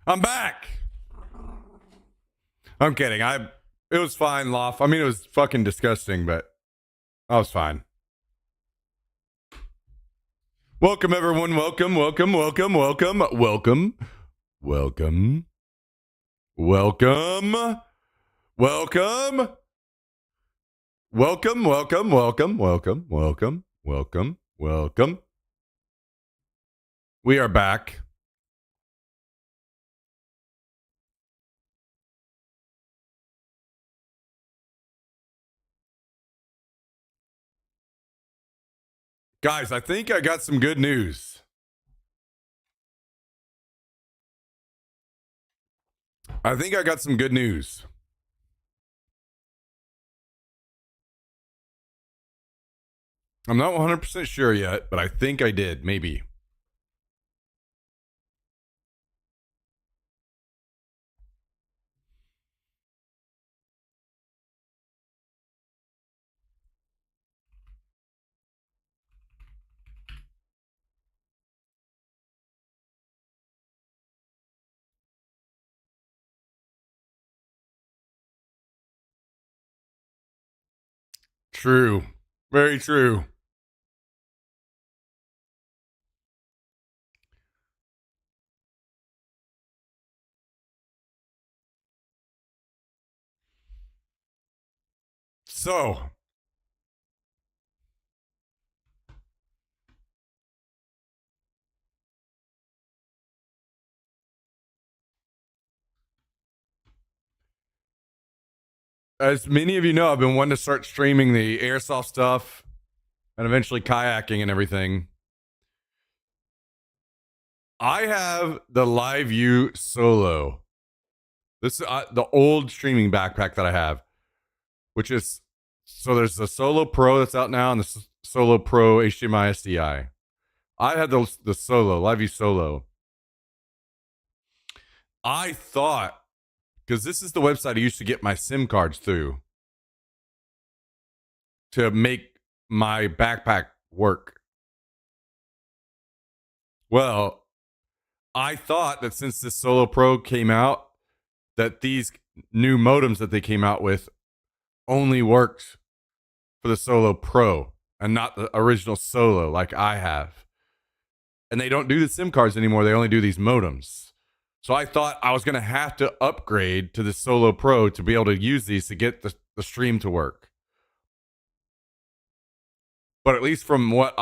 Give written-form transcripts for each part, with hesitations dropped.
I'm back. I'm kidding. It was fine, Loft. I mean, it was fucking disgusting, but I was fine. Welcome, everyone. Welcome. Welcome. Welcome. Welcome. Welcome. Welcome. Welcome. Welcome. Welcome. Welcome. Welcome. Welcome. Welcome. Welcome. Welcome. We are back. Guys, I think I got some good news. I'm not 100% sure yet, but I think I did. Maybe. True. Very true. So, as many of you know, I've been wanting to start streaming the airsoft stuff and eventually kayaking and everything. I have the Live View Solo. This is the old streaming backpack that I have, which is so there's the Solo Pro that's out now and the Solo Pro HDMI SDI. I had the Solo, Live View Solo. I thought, because this is the website I used to get my SIM cards through to make my backpack work. Well, I thought that since this Solo Pro came out, that these new modems that they came out with only worked for the Solo Pro and not the original Solo like I have. And they don't do the SIM cards anymore. They only do these modems. So I thought I was going to have to upgrade to the Solo Pro to be able to use these to get the stream to work. But at least from what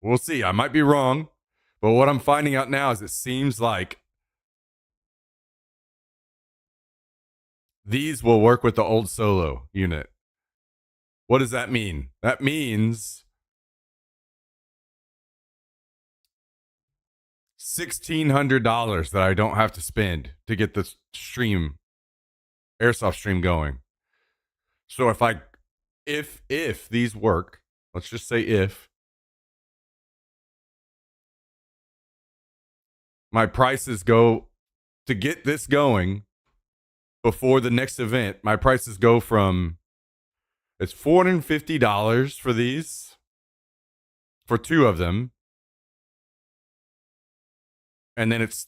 we'll see. I might be wrong. But what I'm finding out now is it seems like these will work with the old Solo unit. What does that mean? That means $1,600 that I don't have to spend to get the stream, airsoft stream going. So if these work, let's just say if, my prices go to get this going before the next event, my prices go from it's $450 for these for two of them. And then it's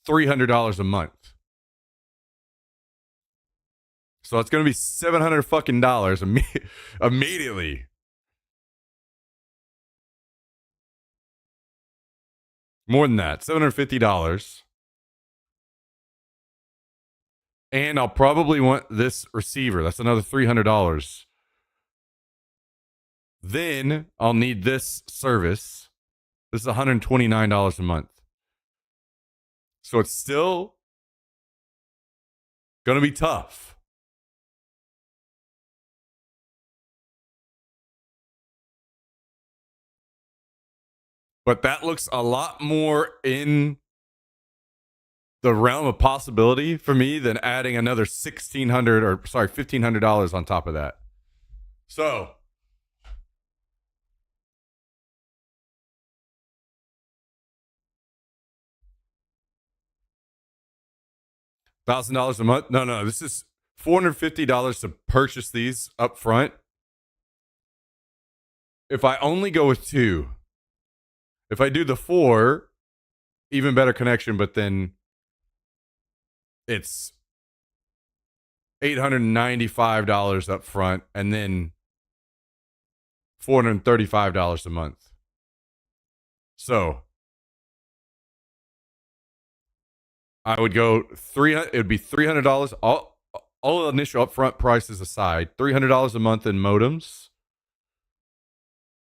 $300 a month. So it's going to be $700 fucking dollars immediately. More than that, $750. And I'll probably want this receiver. That's another $300. Then I'll need this service. This is $129 a month. So it's still going to be tough. But that looks a lot more in the realm of possibility for me than adding another $1,500 on top of that. So $1,000 a month? No. This is $450 to purchase these up front. If I only go with two, if I do the 4, even better connection, but then it's $895 up front and then $435 a month. So I would go it would be $300 all the initial upfront prices aside, $300 a month in modems,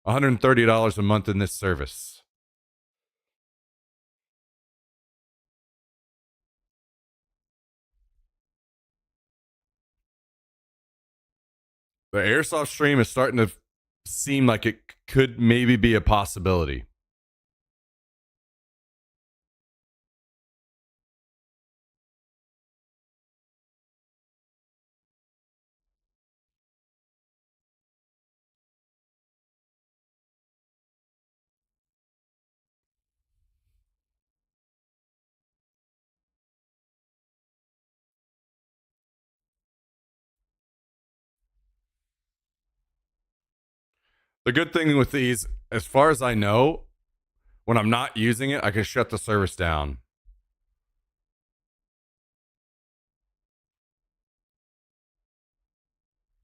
$130 a month in this service. The Airsoft stream is starting to seem like it could maybe be a possibility. The good thing with these, as far as I know, when I'm not using it, I can shut the service down.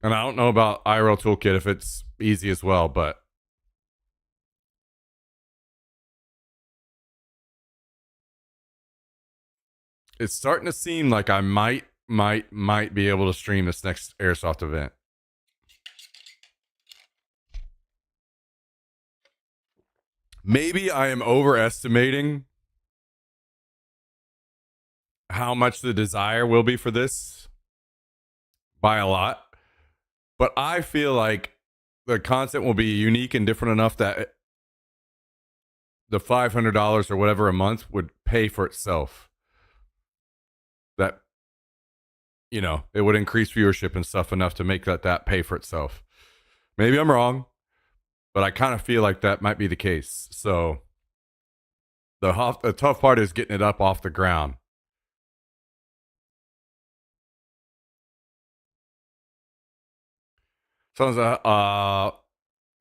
And I don't know about IRL Toolkit if it's easy as well, but it's starting to seem like I might be able to stream this next Airsoft event. Maybe I am overestimating how much the desire will be for this by a lot. But I feel like the content will be unique and different enough that the $500 or whatever a month would pay for itself. That, you know, it would increase viewership and stuff enough to make that pay for itself. Maybe I'm wrong, but I kind of feel like that might be the case. So the tough part is getting it up off the ground. Sounds a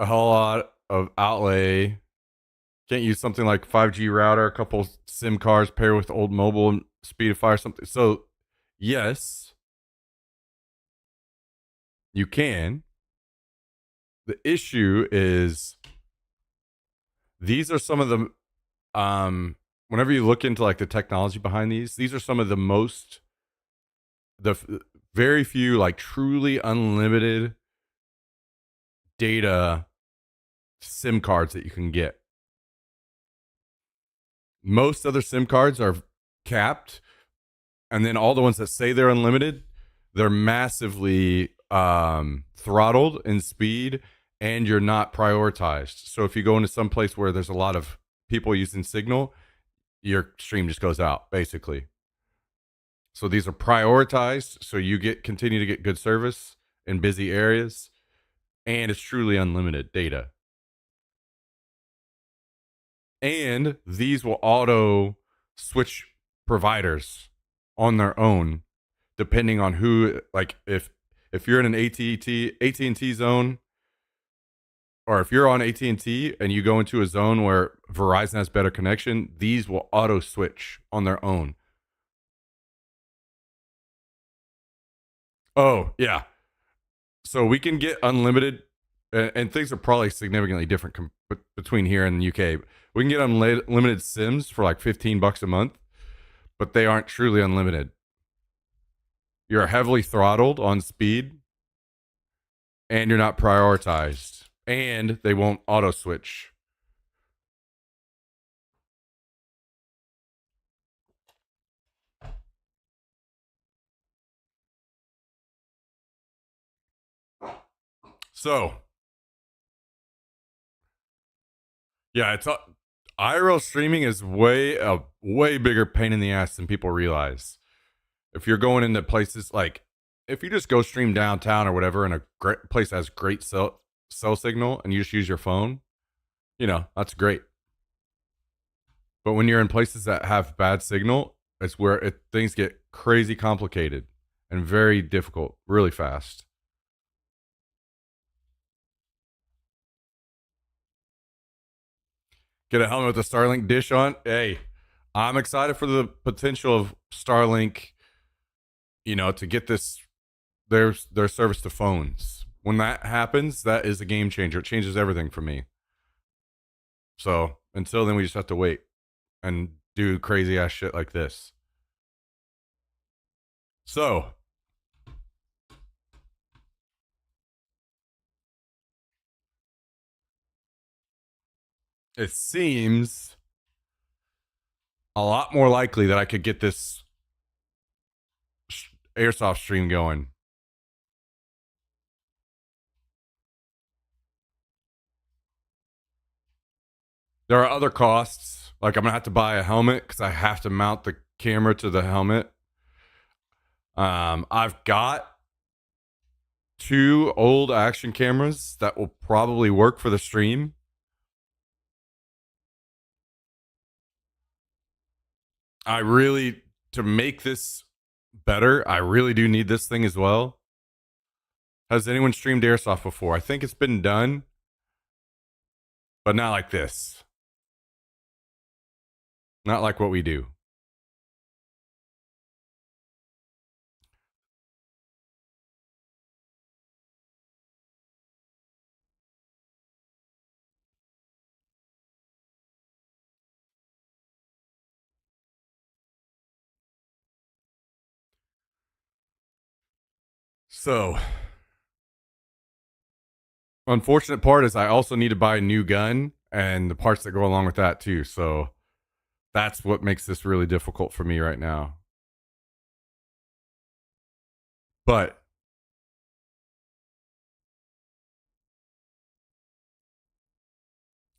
whole lot of outlay. Can't use something like 5G router, a couple SIM cards paired with old mobile and speed of fire something. So yes, you can. The issue is these are some of the whenever you look into like the technology behind these are some of the very few like truly unlimited data SIM cards that you can get. Most other SIM cards are capped, and then all the ones that say they're unlimited, they're massively throttled in speed, and you're not prioritized. So if you go into some place where there's a lot of people using Signal, your stream just goes out, basically. So these are prioritized, so you continue to get good service in busy areas, and it's truly unlimited data. And these will auto switch providers on their own, depending on who. Like if you're in an AT&T zone, or if you're on AT&T and you go into a zone where Verizon has better connection, these will auto switch on their own. Oh yeah, so we can get unlimited, and things are probably significantly different between here and the UK. We can get unlimited SIMs for like $15 a month, but they aren't truly unlimited. You're heavily throttled on speed, and you're not prioritized, and they won't auto switch. So, yeah, it's IRL streaming is a way bigger pain in the ass than people realize. If you're going into places like, if you just go stream downtown or whatever in a great place that has great cell signal and you just use your phone, you know, that's great. But when you're in places that have bad signal, it's where things get crazy complicated and very difficult really fast. Get a helmet with a Starlink dish on. Hey, I'm excited for the potential of Starlink to get this their service to phones. When that happens, that is a game changer. It changes everything for me. So until then, we just have to wait and do crazy ass shit like this. So it seems a lot more likely that I could get this airsoft stream going. There are other costs. Like, I'm going to have to buy a helmet because I have to mount the camera to the helmet. I've got 2 old action cameras that will probably work for the stream. To make this better, I really do need this thing as well. Has anyone streamed airsoft before? I think it's been done, but not like this. Not like what we do. So, unfortunate part is I also need to buy a new gun and the parts that go along with that too. So, that's what makes this really difficult for me right now. But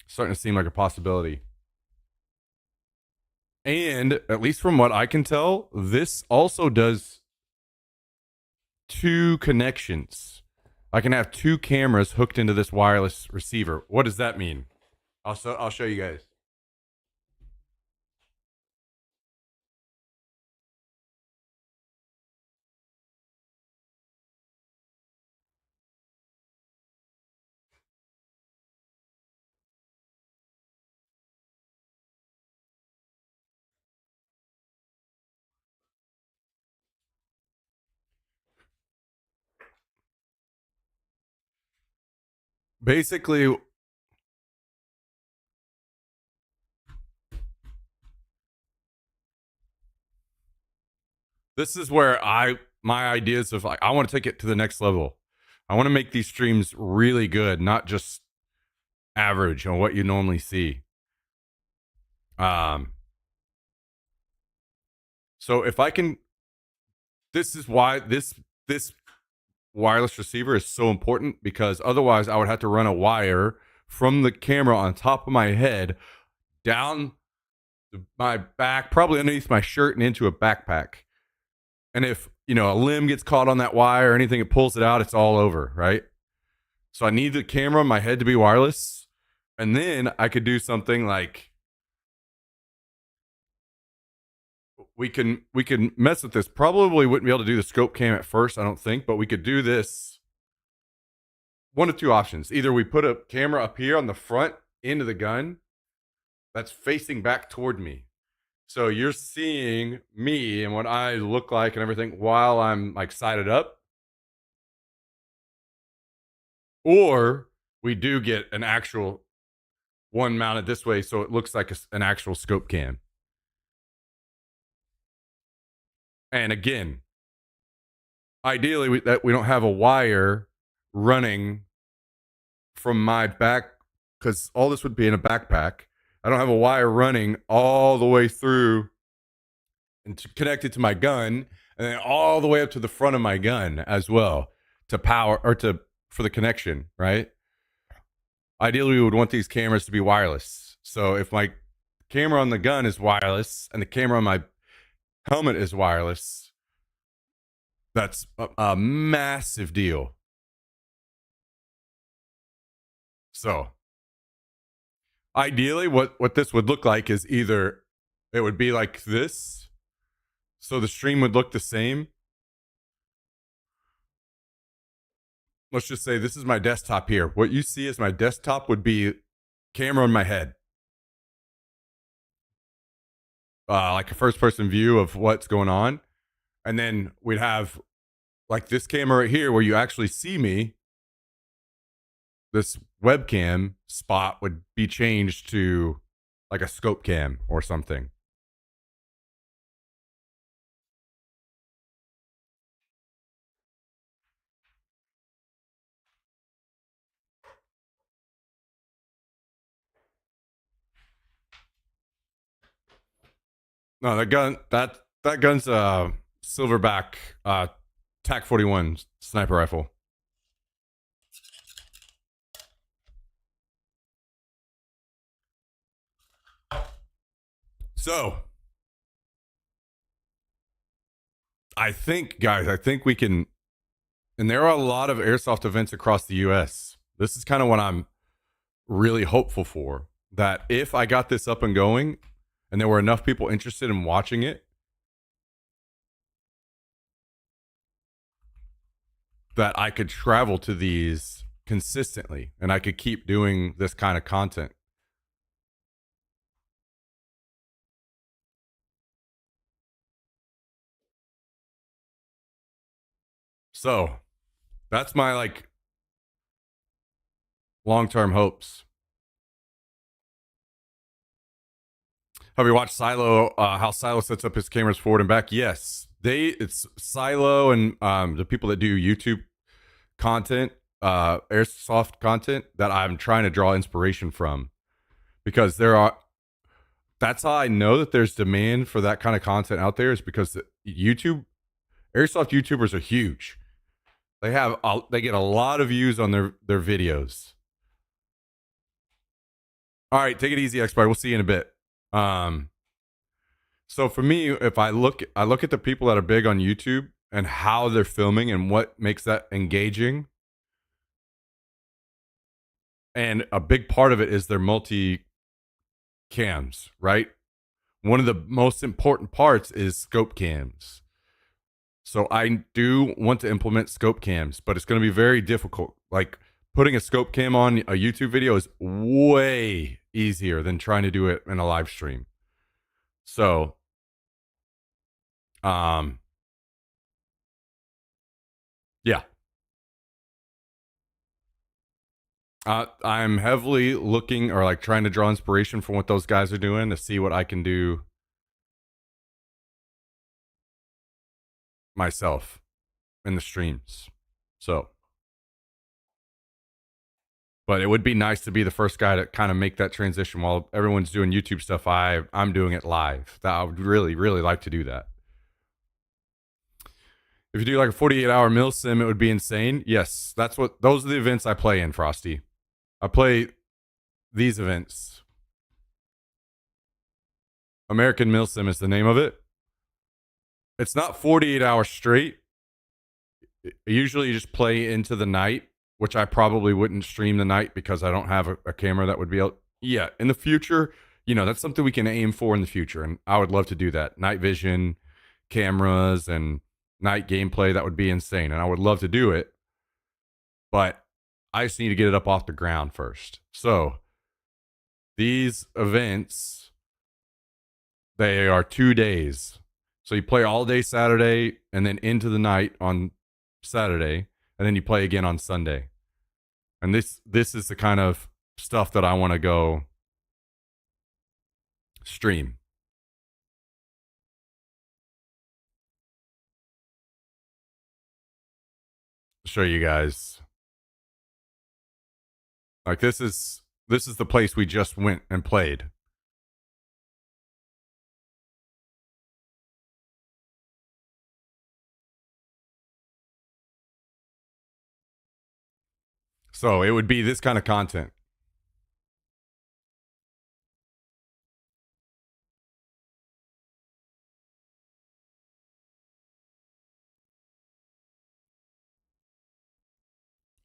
starting to seem like a possibility. And at least from what I can tell, this also does 2 connections. I can have 2 cameras hooked into this wireless receiver. What does that mean? I'll show you guys. Basically, this is where my ideas of like I want to take it to the next level. I want to make these streams really good, not just average on what you normally see. So if I can, this is why this wireless receiver is so important, because otherwise I would have to run a wire from the camera on top of my head down my back, probably underneath my shirt and into a backpack. And if, a limb gets caught on that wire or anything, it pulls it out, it's all over, right? So I need the camera on my head to be wireless. And then I could do something like we can mess with this. Probably wouldn't be able to do the scope cam at first, I don't think, but we could do this. 1 of 2 options. Either we put a camera up here on the front end of the gun that's facing back toward me. So you're seeing me and what I look like and everything while I'm like sided up. Or we do get an actual one mounted this way so it looks like an actual scope cam. And again, ideally we don't have a wire running from my back, because all this would be in a backpack. I don't have a wire running all the way through and connected to my gun, and then all the way up to the front of my gun as well to power or for the connection, right? Ideally, we would want these cameras to be wireless. So if my camera on the gun is wireless and the camera on my helmet is wireless, that's a massive deal. So ideally, what this would look like is either it would be like this, so the stream would look the same. Let's just say this is my desktop here. What you see as my desktop would be camera on my head. Like a first person view of what's going on. And then we'd have like this camera right here where you actually see me. This webcam spot would be changed to like a scope cam or something. No, that gun's a silverback TAC 41 sniper rifle. So I think, guys, we can, and there are a lot of airsoft events across the US. This is kind of what I'm really hopeful for, that if I got this up and going and there were enough people interested in watching it, that I could travel to these consistently and I could keep doing this kind of content. So that's my like long-term hopes. Have you watched Silo? How Silo sets up his cameras forward and back? Yes, it's Silo and the people that do YouTube content, airsoft content, that I'm trying to draw inspiration from, because there are. That's how I know that there's demand for that kind of content out there, is because YouTube airsoft YouTubers are huge. They get a lot of views on their videos. All right, take it easy, Expert. We'll see you in a bit. So for me, if I look at the people that are big on YouTube and how they're filming and what makes that engaging, and a big part of it is their multi cams, right? One of the most important parts is scope cams. So I do want to implement scope cams, but it's going to be very difficult. Like, putting a scope cam on a YouTube video is way easier than trying to do it in a live stream. So, yeah. I'm heavily looking, or like trying to draw inspiration from what those guys are doing, to see what I can do myself in the streams. So, but it would be nice to be the first guy to kind of make that transition while everyone's doing YouTube stuff. I'm doing it live. That I would really, really like to do that. If you do like a 48-hour mil sim, it would be insane. Yes, those are the events I play in, Frosty. I play these events. American Mil Sim is the name of it. It's not 48 hours straight. Usually you just play into the night, which I probably wouldn't stream the night because I don't have a camera that would be able. Yeah, in the future, that's something we can aim for in the future, and I would love to do that. Night vision cameras and night gameplay, that would be insane, and I would love to do it, but I just need to get it up off the ground first. So these events, they are 2 days. So you play all day Saturday and then into the night on Saturday, and then you play again on Sunday. And this is the kind of stuff that I want to go stream. Show you guys. Like, this is the place we just went and played. So it would be this kind of content.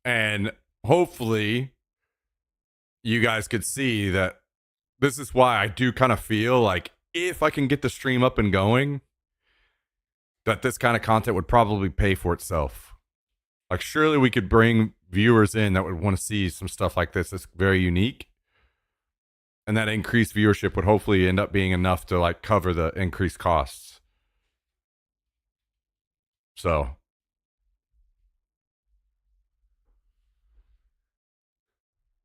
And hopefully you guys could see that this is why I do kind of feel like, if I can get the stream up and going, that this kind of content would probably pay for itself. Like, surely we could bring viewers in that would want to see some stuff like this that's very unique. And that increased viewership would hopefully end up being enough to like cover the increased costs. So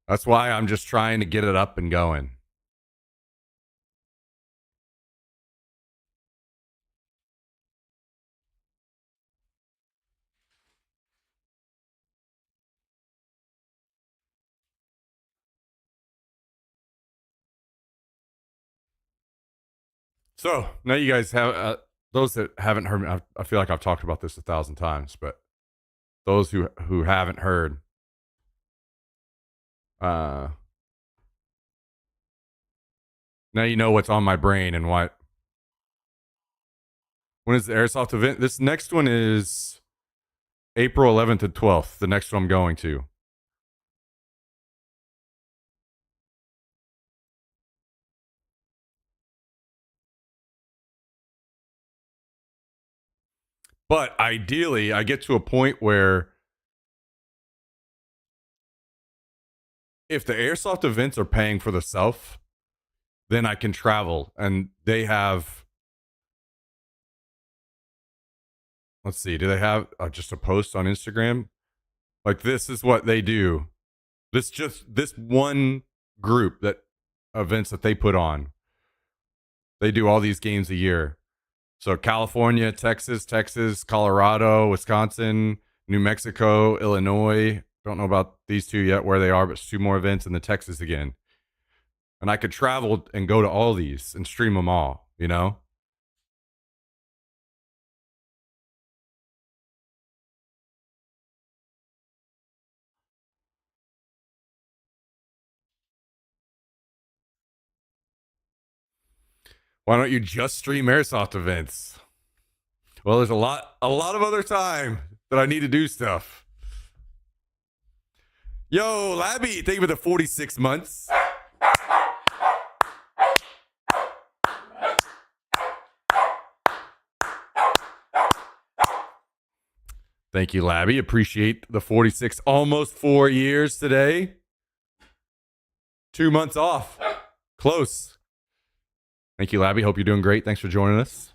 that's why I'm just trying to get it up and going. So now you guys have those that haven't heard me. I feel like I've talked about this 1,000 times, but those who haven't heard, uh, now you know what's on my brain and what. When is the airsoft event? This next one is April 11th and 12th. The next one I'm going to. But ideally, I get to a point where if the airsoft events are paying for the self, then I can travel. And they have, let's see, do they have just a post on Instagram? Like, this is what they do. This one group that events that they put on. They do all these games a year. So California, Texas, Colorado, Wisconsin, New Mexico, Illinois. Don't know about these two yet where they are, but it's 2 more events, and the Texas again. And I could travel and go to all these and stream them all, you know? Why don't you just stream airsoft events? Well, there's a lot of other time that I need to do stuff. Yo, Labby, thank you for the 46 months. Thank you, Labby. Appreciate the 46, almost 4 years today. 2 months off. Close. Thank you, Labby. Hope you're doing great. Thanks for joining us.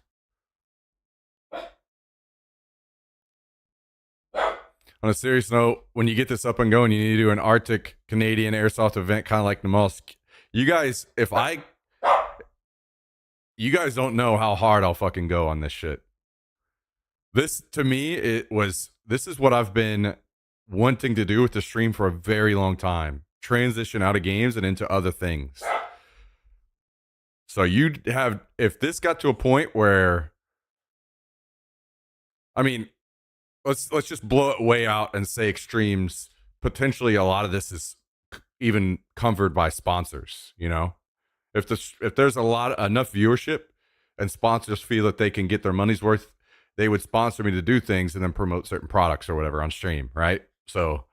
On a serious note, when you get this up and going, you need to do an Arctic Canadian airsoft event, kind of like Namalsk. You guys, you guys don't know how hard I'll fucking go on this shit. This, to me, this is what I've been wanting to do with the stream for a very long time. Transition out of games and into other things. So if this got to a point where, I mean, let's just blow it way out and say extremes. Potentially, a lot of this is even covered by sponsors. You know, if there's enough viewership and sponsors feel that they can get their money's worth, they would sponsor me to do things and then promote certain products or whatever on stream, right? So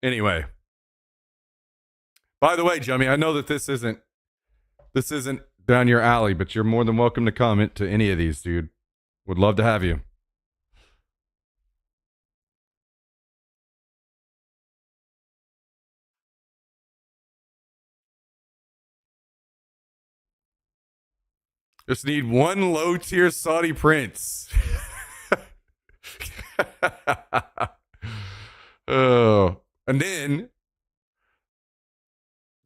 anyway, by the way, Jummy, I know that this isn't down your alley, but you're more than welcome to come to any of these, dude. Would love to have you. Just need one low tier Saudi prince. Oh, and then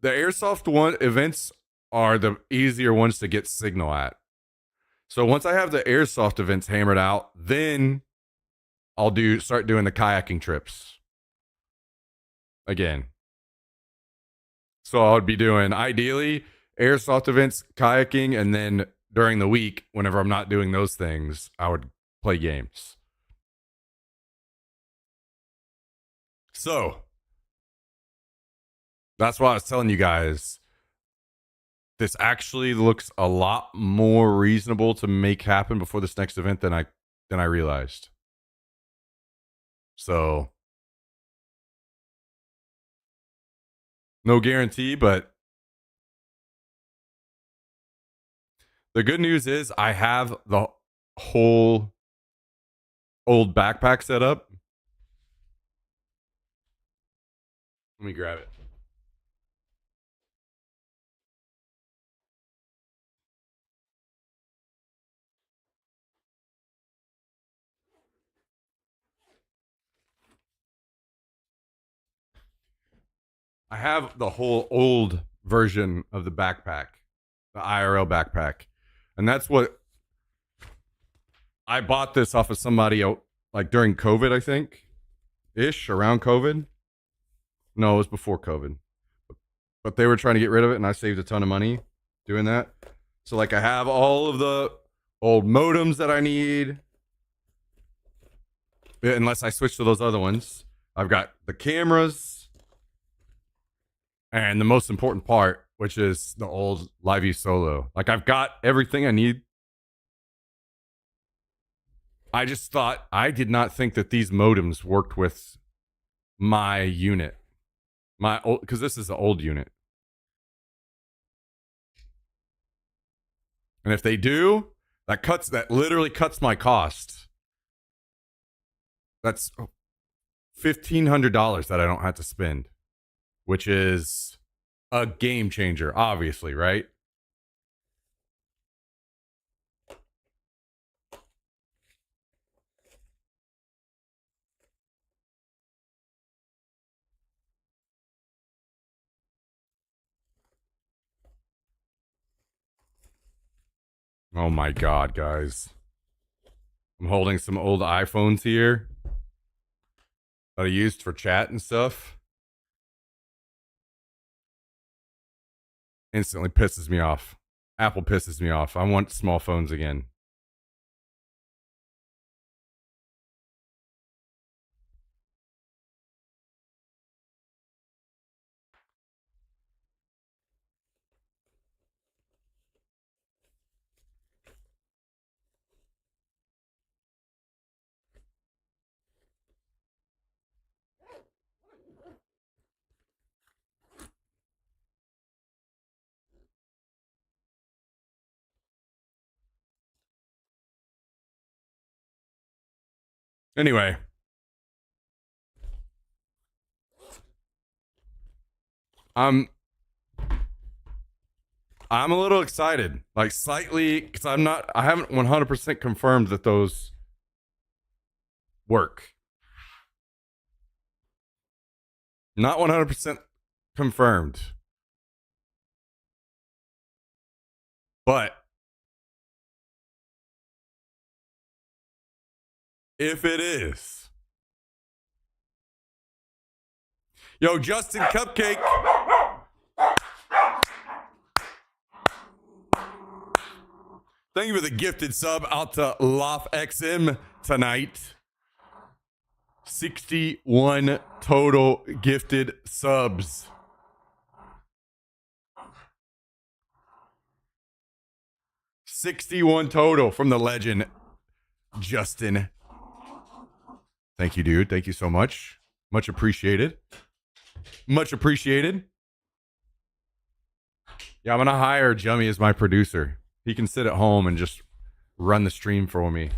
the airsoft events are the easier ones to get signal at. So once I have the airsoft events hammered out, then I'll start doing the kayaking trips again. So I would be doing ideally airsoft events, kayaking, and then during the week, whenever I'm not doing those things, I would play games. So that's why I was telling you guys. This actually looks a lot more reasonable to make happen before this next event than I realized. So no guarantee, but the good news is I have the whole old backpack set up. Let me grab it. I have the whole old version of the backpack, the IRL backpack. And that's what I bought this off of somebody like during COVID, I think, ish, around COVID. No, it was before COVID. But they were trying to get rid of it, and I saved a ton of money doing that. So, like, I have all of the old modems that I need, unless I switch to those other ones. I've got the cameras, and the most important part, which is the old LiveView Solo. Like, I've got everything I need. I just thought, I did not think that these modems worked with my unit. Because this is the old unit. And if they do, that literally cuts my cost. That's $1,500 that I don't have to spend, which is a game changer, obviously, right? Oh my God, guys. I'm holding some old iPhones here that I used for chat and stuff. Instantly pisses me off. Apple pisses me off. I want small phones again. Anyway, I'm a little excited, like slightly, because I haven't 100% confirmed that those work. Not 100% confirmed. But if it is, yo, Justin Cupcake. Thank you for the gifted sub out to Lof XM tonight. 61 total gifted subs. $61 total from the legend, Justin. Thank you, dude. Thank you so much. Much appreciated. Much appreciated. Yeah, I'm going to hire Jummy as my producer. He can sit at home and just run the stream for me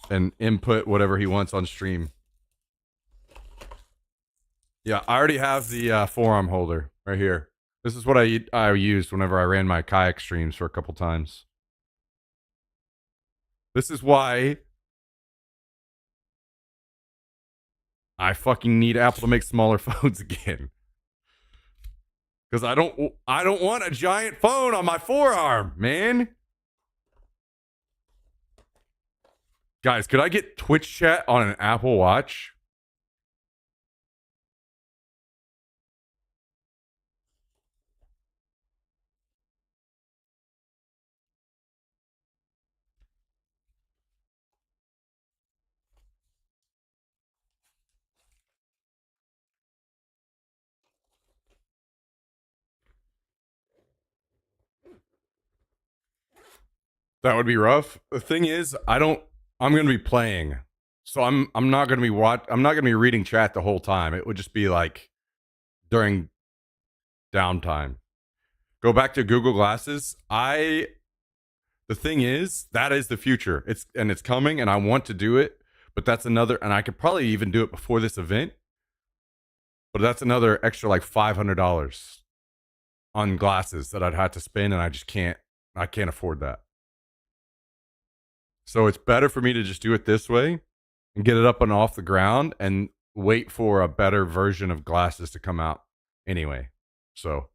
and input whatever he wants on stream. Yeah, I already have the forearm holder right here. This is what I used whenever I ran my kayak streams for a couple times. This is why I fucking need Apple to make smaller phones again. Because I don't want a giant phone on my forearm, man. Guys, could I get Twitch chat on an Apple Watch? That would be rough. The thing is, I'm going to be playing. So I'm not going to be I'm not going to be reading chat the whole time. It would just be like during downtime. Go back to Google Glasses. The thing is, that is the future. It's coming and I want to do it, but that's another, and I could probably even do it before this event. But that's another extra like $500 on glasses that I'd have to spend, and I can't afford that. So it's better for me to just do it this way and get it up and off the ground. And wait for a better version of glasses to come out anyway. So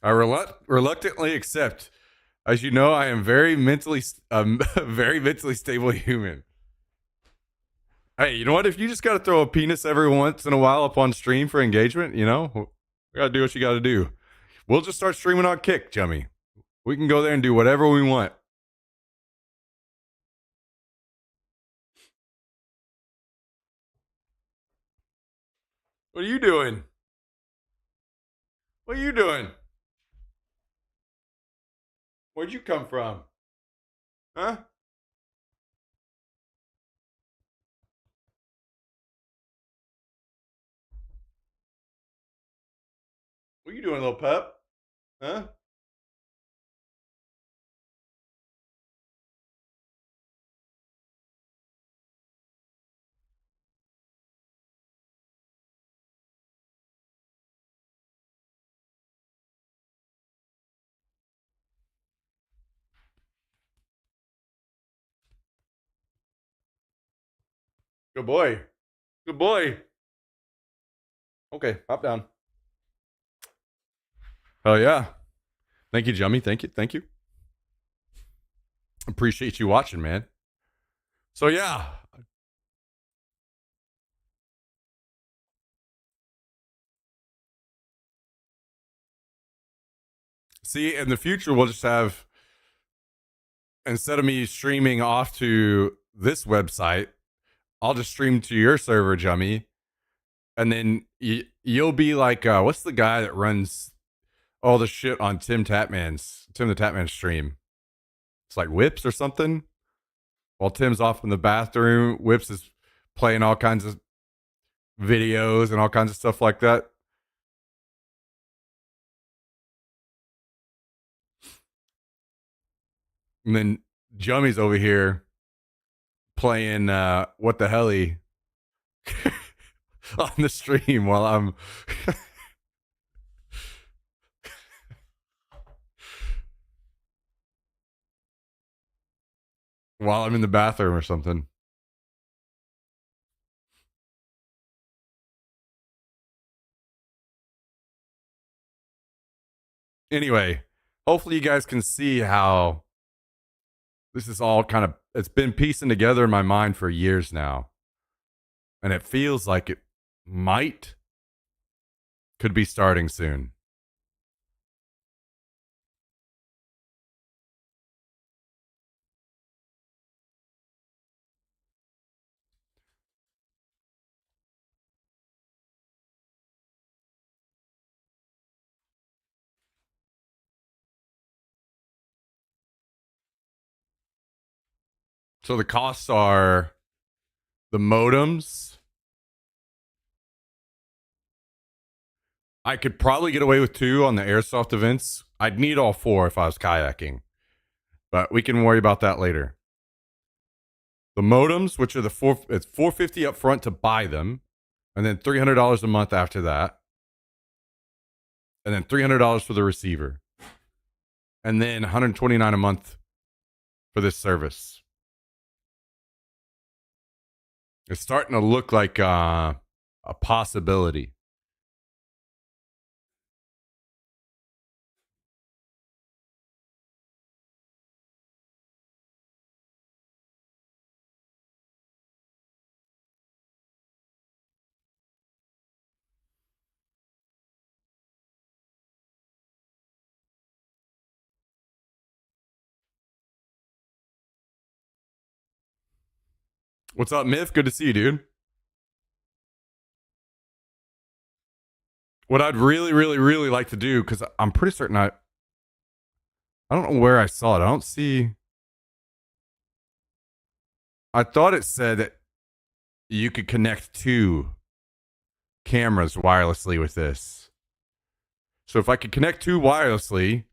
I reluctantly accept. As you know, I am very mentally, very mentally stable human. Hey, you know what? If you just got to throw a penis every once in a while up on stream for engagement, you know, you got to do what you got to do. We'll just start streaming on Kick, Jummy. We can go there and do whatever we want. What are you doing? What are you doing? Where'd you come from? Huh? What are you doing, little pup? Huh? Good boy. Good boy. Okay, hop down. Oh yeah. Thank you, Jummy. Thank you. Thank you. Appreciate you watching, man. So yeah. See, in the future, we'll just have, instead of me streaming off to this website, I'll just stream to your server, Jummy, and then you'll be like, what's the guy that runs all the shit on Tim the Tatman stream? It's like Whips or something. While Tim's off in the bathroom, Whips is playing all kinds of videos and all kinds of stuff like that. And then Jummy's over here playing What the Helly on the stream while I'm while I'm in the bathroom or something. Anyway, hopefully you guys can see how this is all kind of, it's been piecing together in my mind for years now. And it feels like it could be starting soon. So the costs are the modems. I could probably get away with 2 on the airsoft events. I'd need all 4 if I was kayaking, but we can worry about that later. The modems, which are it's $450 up front to buy them, and then $300 a month after that, and then $300 for the receiver, and then $129 a month for this service. It's starting to look like a possibility. What's up, Myth? Good to see you, dude. What I'd really, really, really like to do, because I'm pretty certain I don't know where I saw it. I don't see. I thought it said that you could connect 2 cameras wirelessly with this. So if I could connect 2 wirelessly,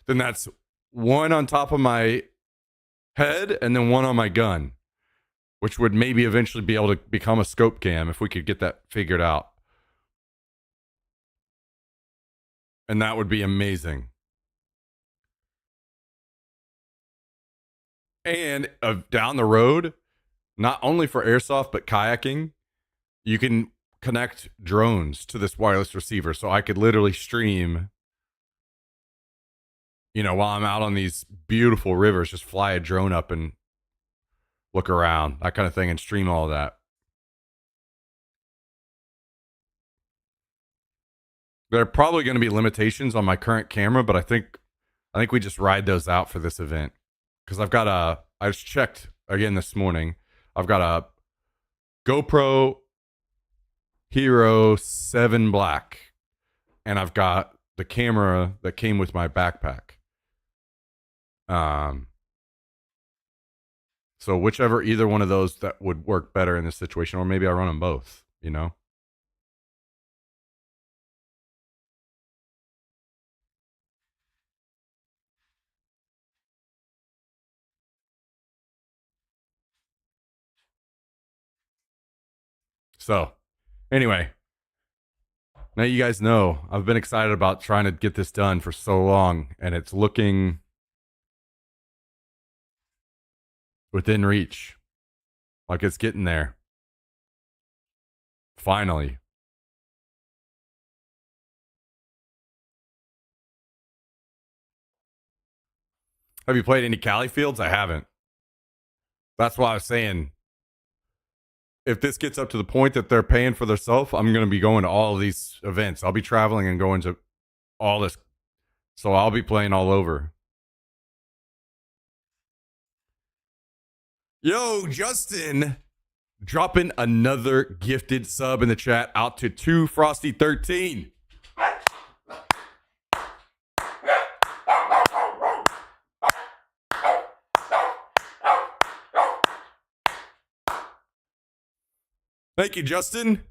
then that's 1 on top of my head and then 1 on my gun, which would maybe eventually be able to become a scope cam if we could get that figured out. And that would be amazing. And down the road, not only for airsoft but kayaking, you can connect drones to this wireless receiver. So I could literally stream, while I'm out on these beautiful rivers, just fly a drone up and look around, that kind of thing, and stream all of that. There are probably going to be limitations on my current camera, but I think we just ride those out for this event. Because I just checked again this morning. I've got a GoPro Hero 7 Black, and I've got the camera that came with my backpack. So whichever, either one of those that would work better in this situation, or maybe I run them both, So, anyway, now you guys know I've been excited about trying to get this done for so long, and it's looking within reach. Like it's getting there. Finally. Have you played any Cali Fields? I haven't. That's why I was saying, if this gets up to the point that they're paying for themselves, I'm going to be going to all of these events. I'll be traveling and going to all this. So I'll be playing all over. Yo, Justin, dropping another gifted sub in the chat out to 2Frosty13. Thank you, Justin.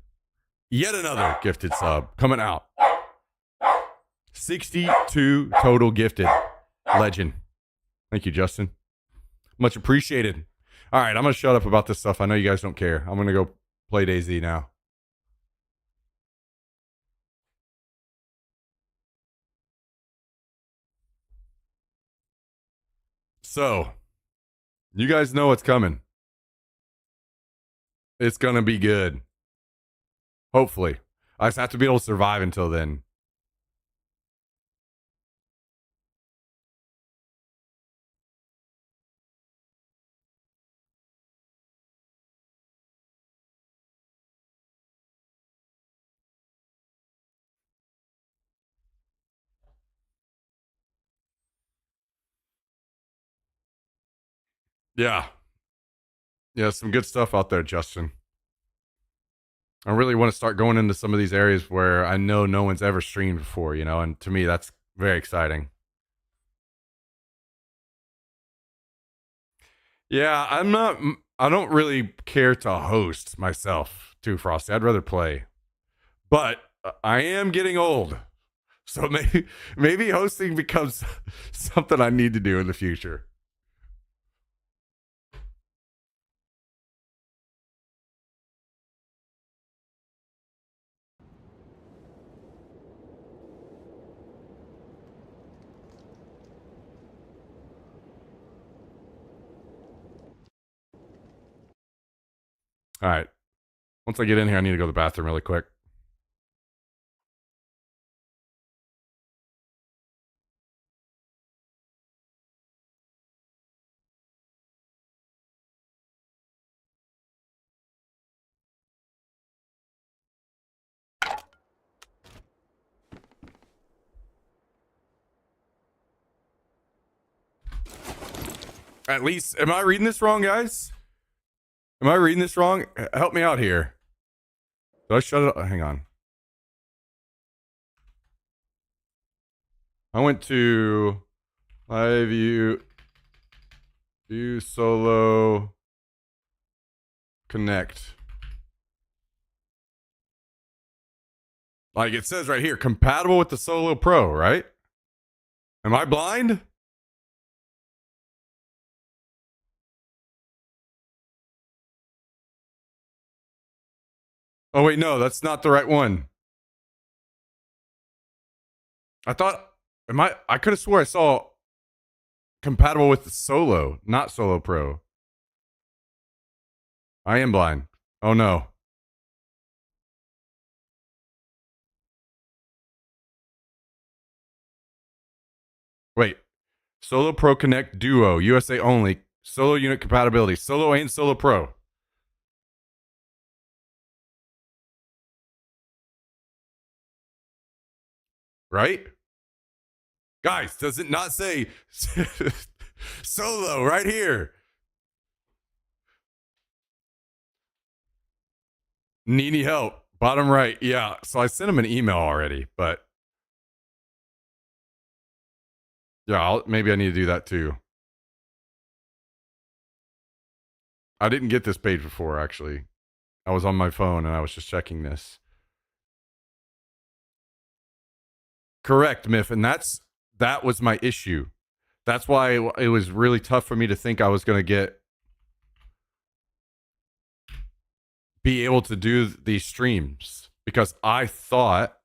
Yet another gifted sub coming out. 62 total gifted. Legend. Thank you, Justin. Much appreciated. All right, I'm going to shut up about this stuff. I know you guys don't care. I'm going to go play DayZ now. So, you guys know what's coming. It's going to be good. Hopefully. I just have to be able to survive until then. Yeah. Yeah, some good stuff out there, Justin. I really want to start going into some of these areas where I know no one's ever streamed before, and to me, that's very exciting. Yeah, I don't really care to host myself, too, Frosty. I'd rather play. But I am getting old. So maybe hosting becomes something I need to do in the future. All right. Once I get in here, I need to go to the bathroom really quick. At least, am I reading this wrong, guys? Am I reading this wrong? Help me out here. Did I shut it? Hang on. I went to live view solo connect. Like it says right here, compatible with the Solo Pro, right? Am I blind? Oh wait, no, that's not the right one. I thought, I could have swore I saw compatible with the Solo, not Solo Pro. I am blind. Oh no. Wait. Solo Pro Connect Duo, USA only. Solo unit compatibility. Solo and Solo Pro. Right? Guys, does it not say Solo right here? Need help. Bottom right. Yeah. So I sent him an email already, but yeah, maybe I need to do that too. I didn't get this page before, actually. I was on my phone and I was just checking this. Correct, Miff. And that was my issue. That's why it was really tough for me to think I was going to be able to do these streams, because I thought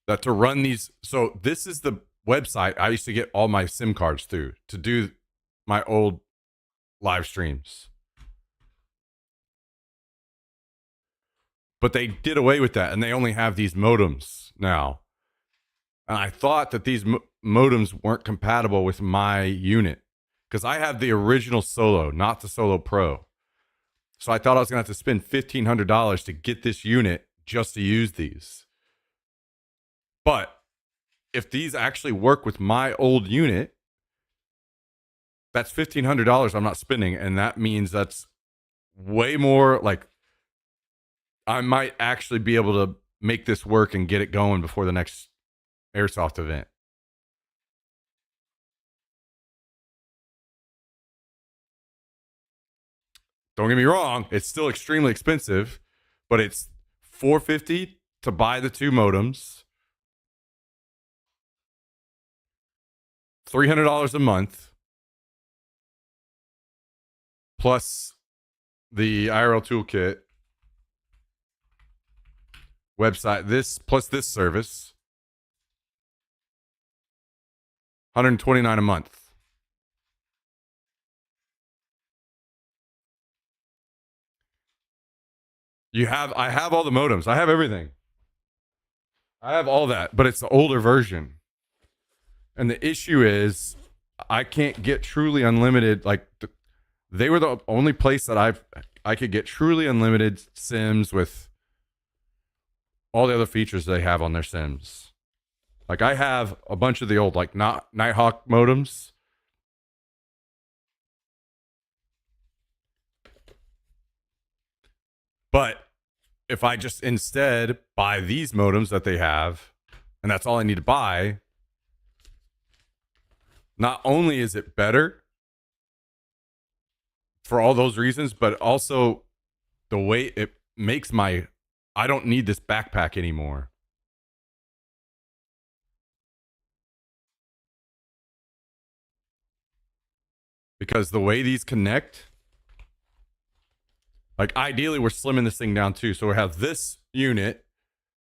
that to run these, so this is the website I used to get all my SIM cards through to do my old live streams. But they did away with that and they only have these modems now. And I thought that these modems weren't compatible with my unit, because I have the original Solo, not the Solo Pro. So I thought I was going to have to spend $1,500 to get this unit just to use these. But if these actually work with my old unit, that's $1,500 I'm not spending. And that means that's way more, like, I might actually be able to make this work and get it going before the next Airsoft event. Don't get me wrong, it's still extremely expensive, but it's $450 to buy the two modems, $300 a month, plus the IRL toolkit website, this plus this service, $129 a month. I have all the modems. I have everything. I have all that, but it's the older version. And the issue is I can't get truly unlimited. Like, they were the only place that I could get truly unlimited sims with all the other features they have on their sims. Like, I have a bunch of the old, like, Nighthawk modems. But if I just instead buy these modems that they have, and that's all I need to buy, not only is it better for all those reasons, but also the way it makes I don't need this backpack anymore. Because the way these connect, like, ideally we're slimming this thing down too. So we have this unit,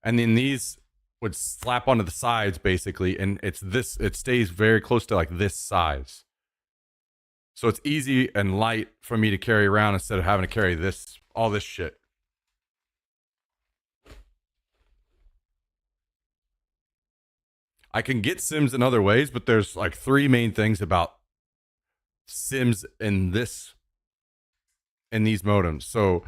and then these would slap onto the sides basically, and it stays very close to like this size. So it's easy and light for me to carry around instead of having to carry all this shit. I can get sims in other ways, but there's like three main things about sims in these modems. So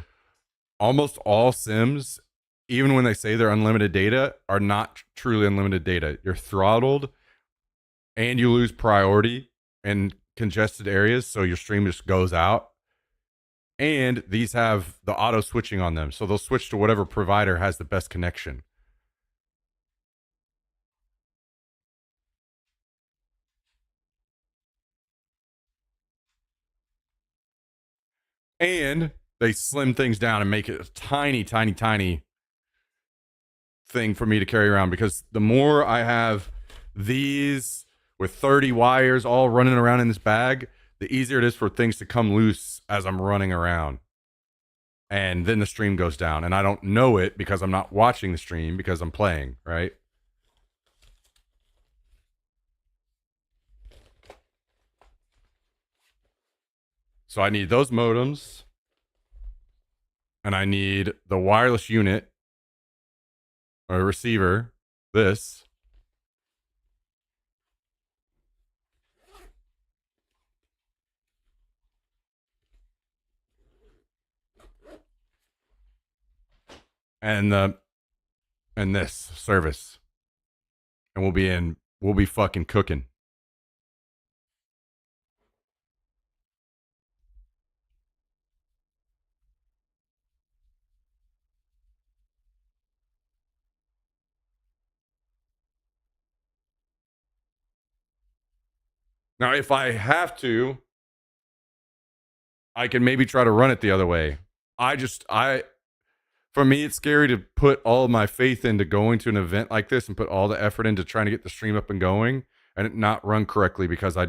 almost all sims, even when they say they're unlimited data, are not truly unlimited data. You're throttled and you lose priority in congested areas, so your stream just goes out. And these have the auto switching on them, so they'll switch to whatever provider has the best connection. And they slim things down and make it a tiny, tiny, tiny thing for me to carry around, because the more I have these with 30 wires all running around in this bag, the easier it is for things to come loose as I'm running around. And then the stream goes down, and I don't know it because I'm not watching the stream because I'm playing, right? So I need those modems, and I need the wireless unit or receiver, this. And this service. And we'll be fucking cooking. Now, if I have to, I can maybe try to run it the other way. For me, it's scary to put all of my faith into going to an event like this and put all the effort into trying to get the stream up and going and it not run correctly because I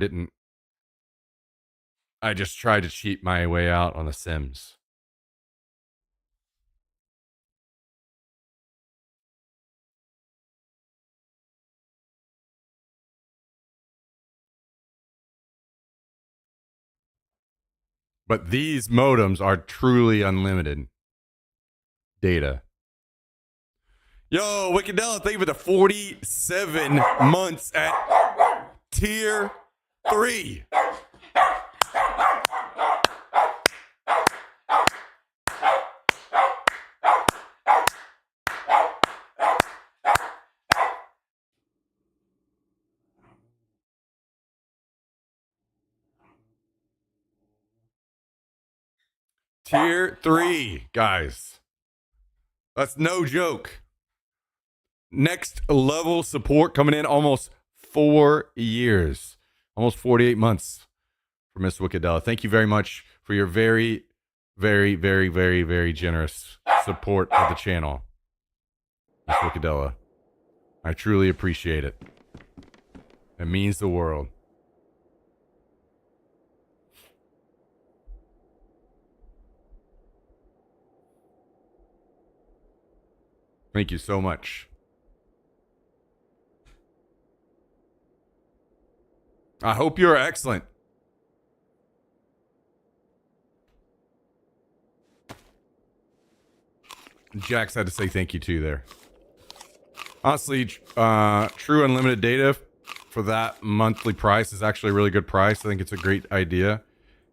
just tried to cheat my way out on the Sims. But these modems are truly unlimited data. Yo, Wickedella, thank you for the 47 months at tier 3. Tier 3, guys. That's no joke. Next level support coming in almost 4 years. Almost 48 months for Miss Wickedella. Thank you very much for your very, very, very, very, very generous support of the channel. Miss Wickedella. I truly appreciate it. It means the world. Thank you so much. I hope you're excellent. Jax had to say thank you too there. Honestly, true unlimited data for that monthly price is actually a really good price. I think it's a great idea.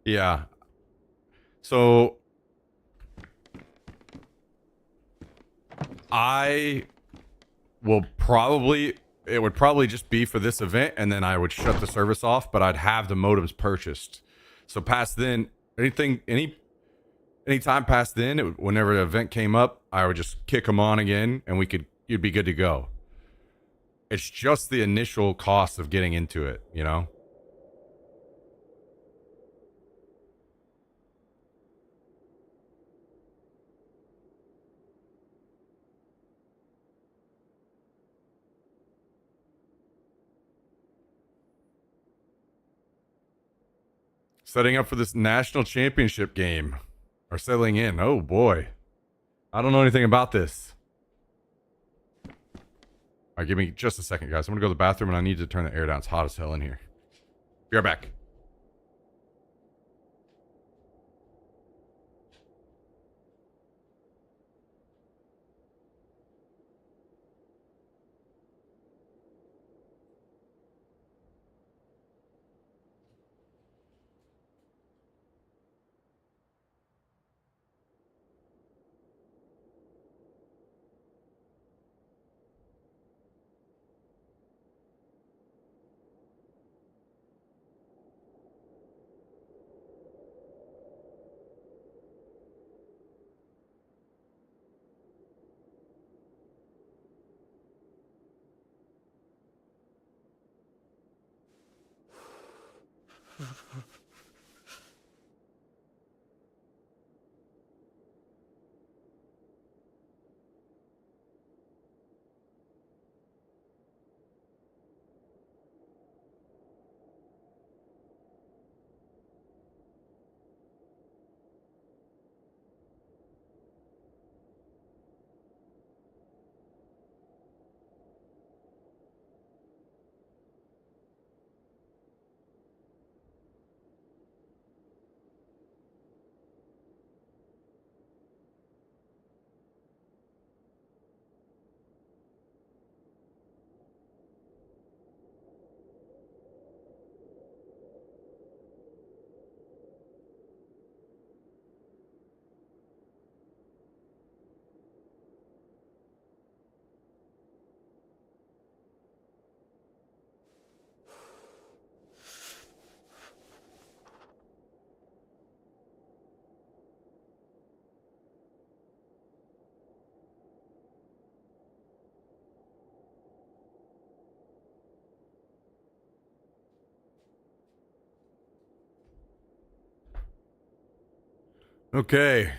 Yeah. So it would probably just be for this event and then I would shut the service off, but I'd have the modems purchased. So past then, any time past then, whenever the event came up, I would just kick them on again and you'd be good to go. It's just the initial cost of getting into it, you know? Setting up for this national championship game. Or settling in. Oh boy. I don't know anything about this. All right, give me just a second, guys. I'm gonna go to the bathroom and I need to turn the air down. It's hot as hell in here. Be right back. Okay.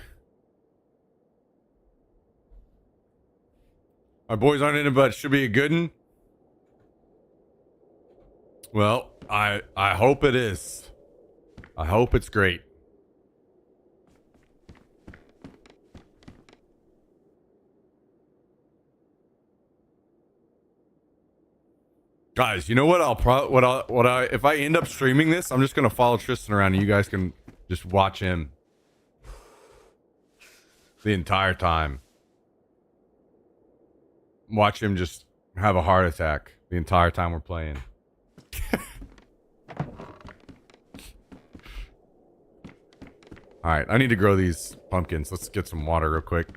My boys aren't in it, but it should be a good one. Well, I hope it is. I hope it's great. Guys, you know what? If I end up streaming this, I'm just gonna follow Tristan around, and you guys can just watch him the entire time. Watch him just have a heart attack the entire time we're playing. All right, I need to grow these pumpkins. Let's get some water real quick.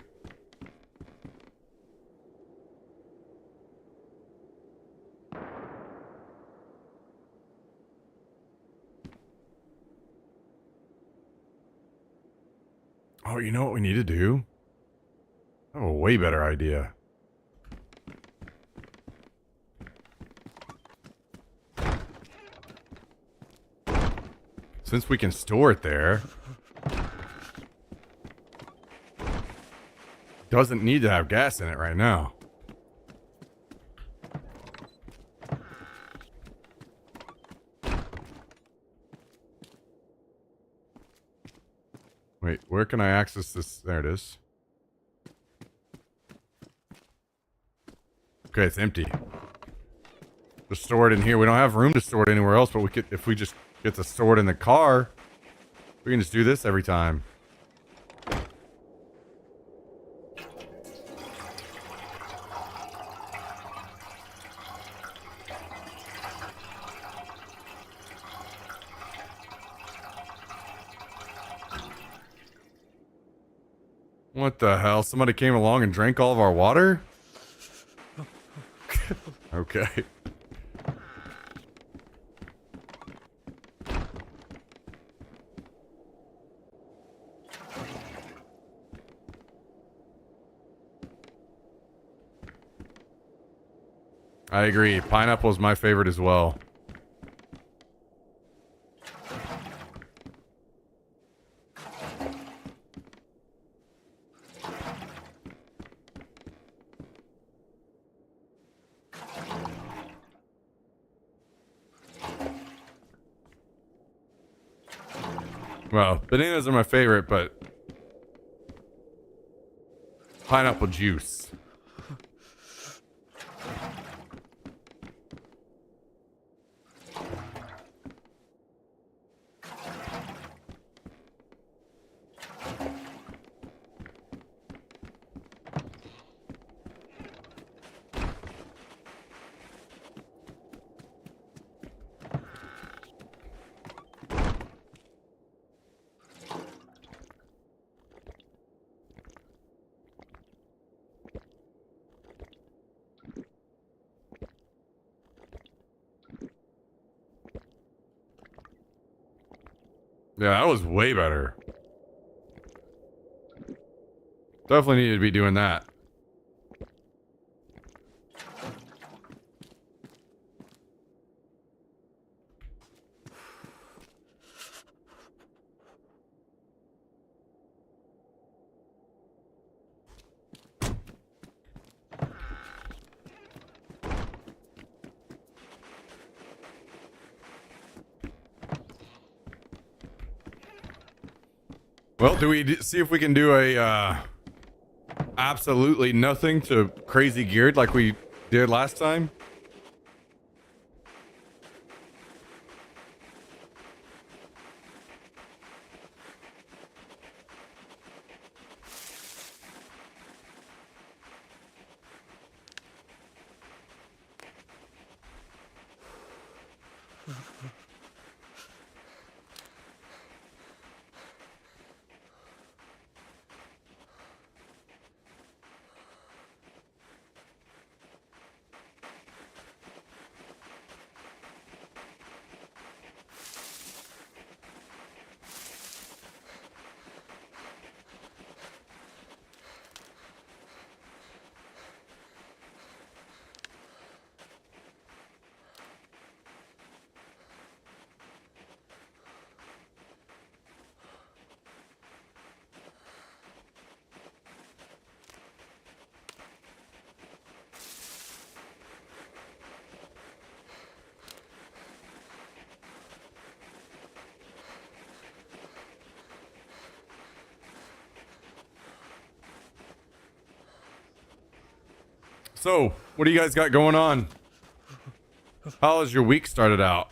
Oh, you know what we need to do? I have a way better idea. Since we can store it there, doesn't need to have gas in it right now. Wait, where can I access this? There it is. Okay, it's empty. Just store it in here. We don't have room to store it anywhere else, but we could, if we just get to store it in the car, we can just do this every time. What the hell? Somebody came along and drank all of our water? Okay. I agree. Pineapple is my favorite as well. Well, bananas are my favorite, but pineapple juice. Yeah, that was way better. Definitely need to be doing that. Well, do we see if we can do a absolutely nothing to crazy geared like we did last time? So, what do you guys got going on? How has your week started out?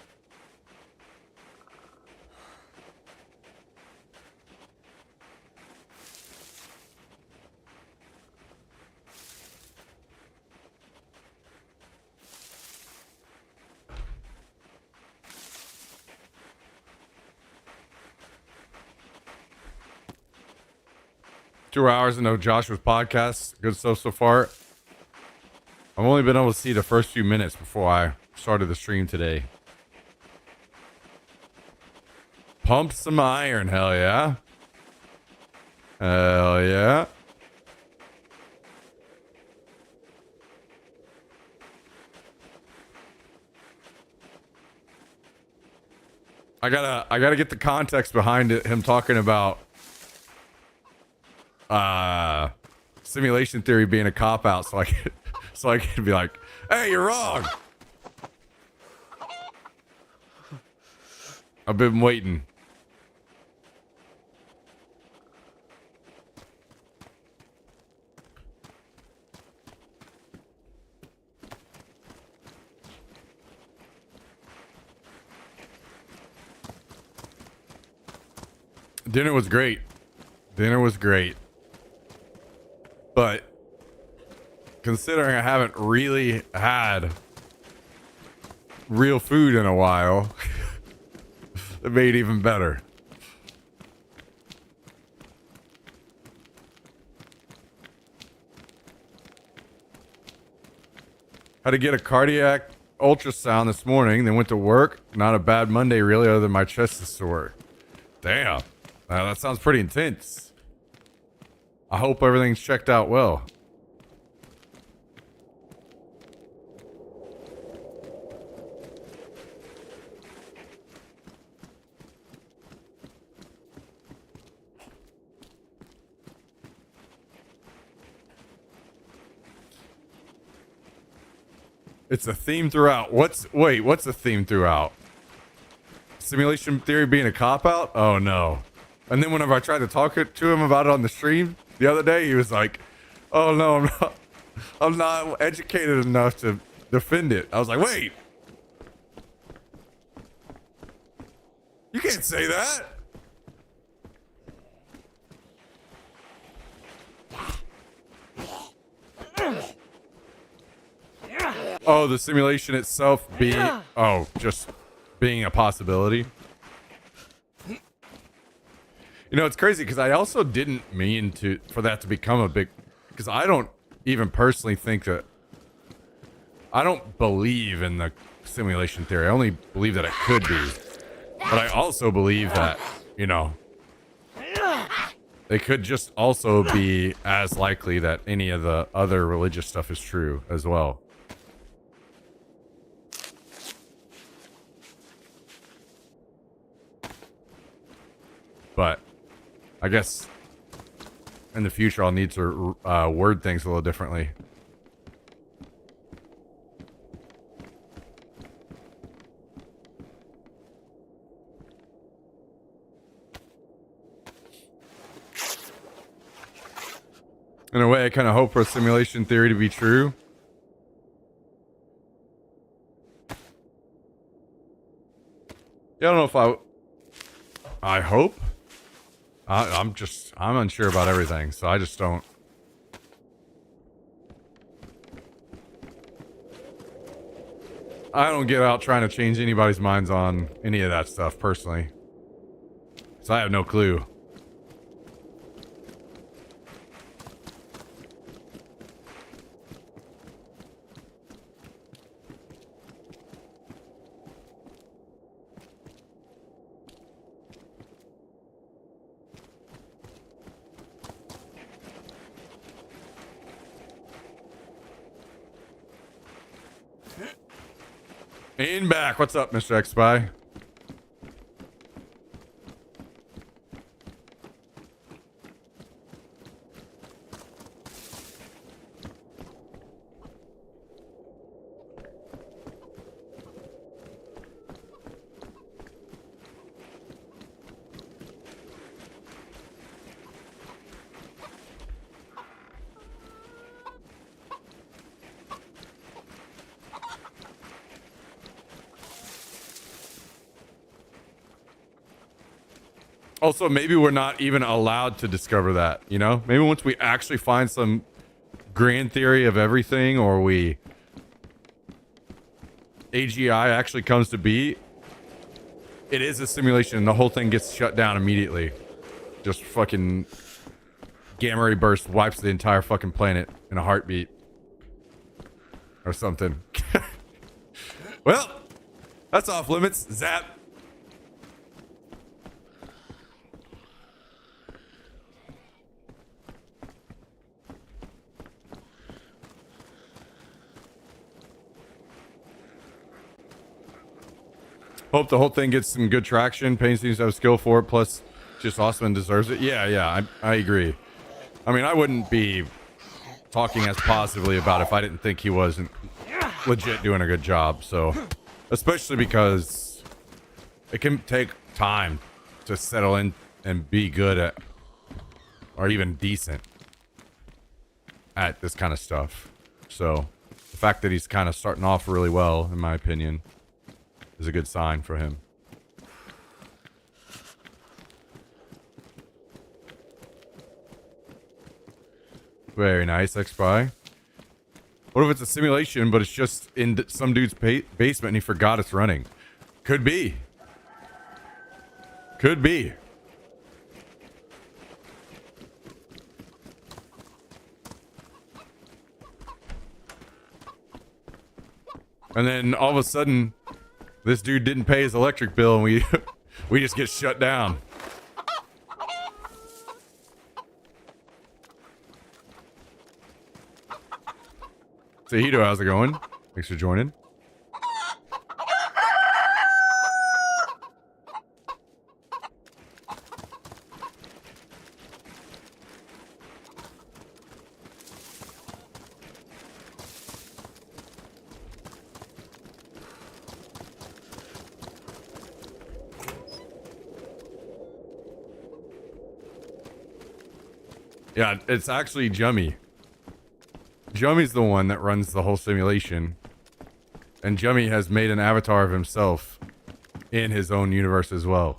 Two hours into Joshua's podcast. Good stuff so far. I've only been able to see the first few minutes before I started the stream today. Pump some iron, hell yeah. Hell yeah. I gotta get the context behind it, him talking about simulation theory being a cop out, so I can be like, hey, you're wrong. I've been waiting. Dinner was great. Dinner was great. But considering I haven't really had real food in a while, it made it even better. Had to get a cardiac ultrasound this morning, then went to work. Not a bad Monday, really, other than my chest is sore. Damn. That sounds pretty intense. I hope everything's checked out well. It's a theme throughout. What's the theme throughout? Simulation theory being a cop-out? Oh, no. And then whenever I tried to talk to him about it on the stream the other day, he was like, oh, no, I'm not educated enough to defend it. I was like, wait. You can't say that. Oh, the simulation itself being... Oh, just being a possibility. You know, it's crazy because I also didn't mean for that to become a big... Because I don't even personally think that... I don't believe in the simulation theory. I only believe that it could be. But I also believe that, you know... It could just also be as likely that any of the other religious stuff is true as well. But I guess in the future I'll need to word things a little differently. In a way, I kind of hope for simulation theory to be true. Yeah, I don't know if I hope. I'm unsure about everything, so I just don't. I don't get out trying to change anybody's minds on any of that stuff personally. So I have no clue. In back. What's up, Mr. X-Spy? Also, maybe we're not even allowed to discover that, you know? Maybe once we actually find some grand theory of everything, or AGI actually comes to be, it is a simulation and the whole thing gets shut down immediately. Just fucking gamma ray burst wipes the entire fucking planet in a heartbeat. Or something. Well, that's off limits. Zap. Hope the whole thing gets some good traction. Payne seems to have skill for it, plus just awesome and deserves it. Yeah, I agree. I mean, I wouldn't be talking as positively about it if I didn't think he wasn't legit doing a good job. So, especially because it can take time to settle in and be good at, or even decent at this kind of stuff. So, the fact that he's kind of starting off really well, in my opinion, is a good sign for him. Very nice, X-Spy. What if it's a simulation, but it's just in some dude's basement and he forgot it's running? Could be. Could be. And then all of a sudden, this dude didn't pay his electric bill and we just get shut down. Sahito, how's it going? Thanks for joining. Yeah, it's actually Jummy. Jummy's the one that runs the whole simulation. And Jummy has made an avatar of himself in his own universe as well.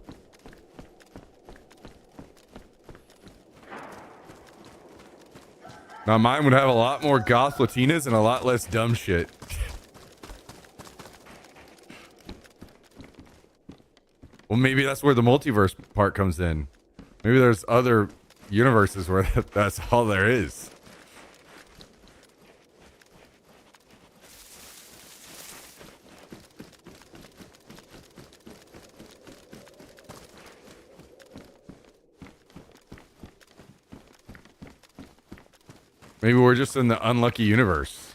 Now mine would have a lot more goth Latinas and a lot less dumb shit. Well, maybe that's where the multiverse part comes in. Maybe there's other universes where that's all there is. Maybe we're just in the unlucky universe.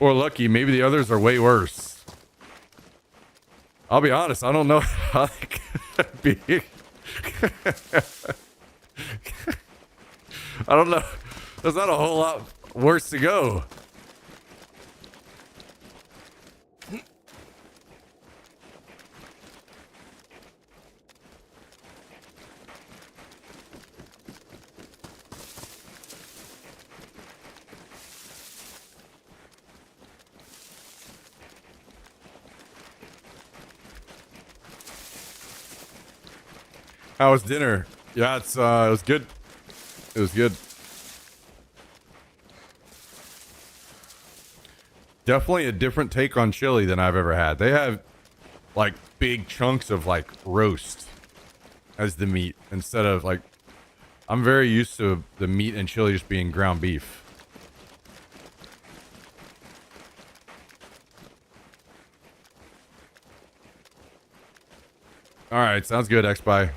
Or lucky, maybe the others are way worse. I'll be honest, I don't know how they could be. I don't know. There's not a whole lot worse to go. How was dinner? Yeah, it was good. It was good. Definitely a different take on chili than I've ever had. They have like big chunks of like roast as the meat instead of like, I'm very used to the meat and chili just being ground beef. All right, sounds good, X-Spy.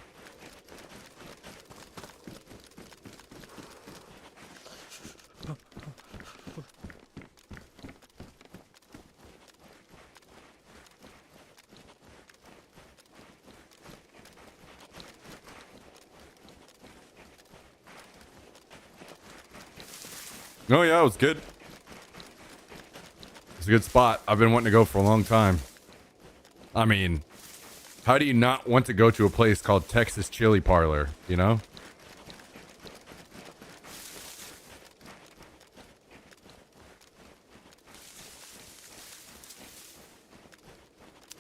Oh yeah, it was good. It's a good spot. I've been wanting to go for a long time. I mean, how do you not want to go to a place called Texas Chili Parlor, you know?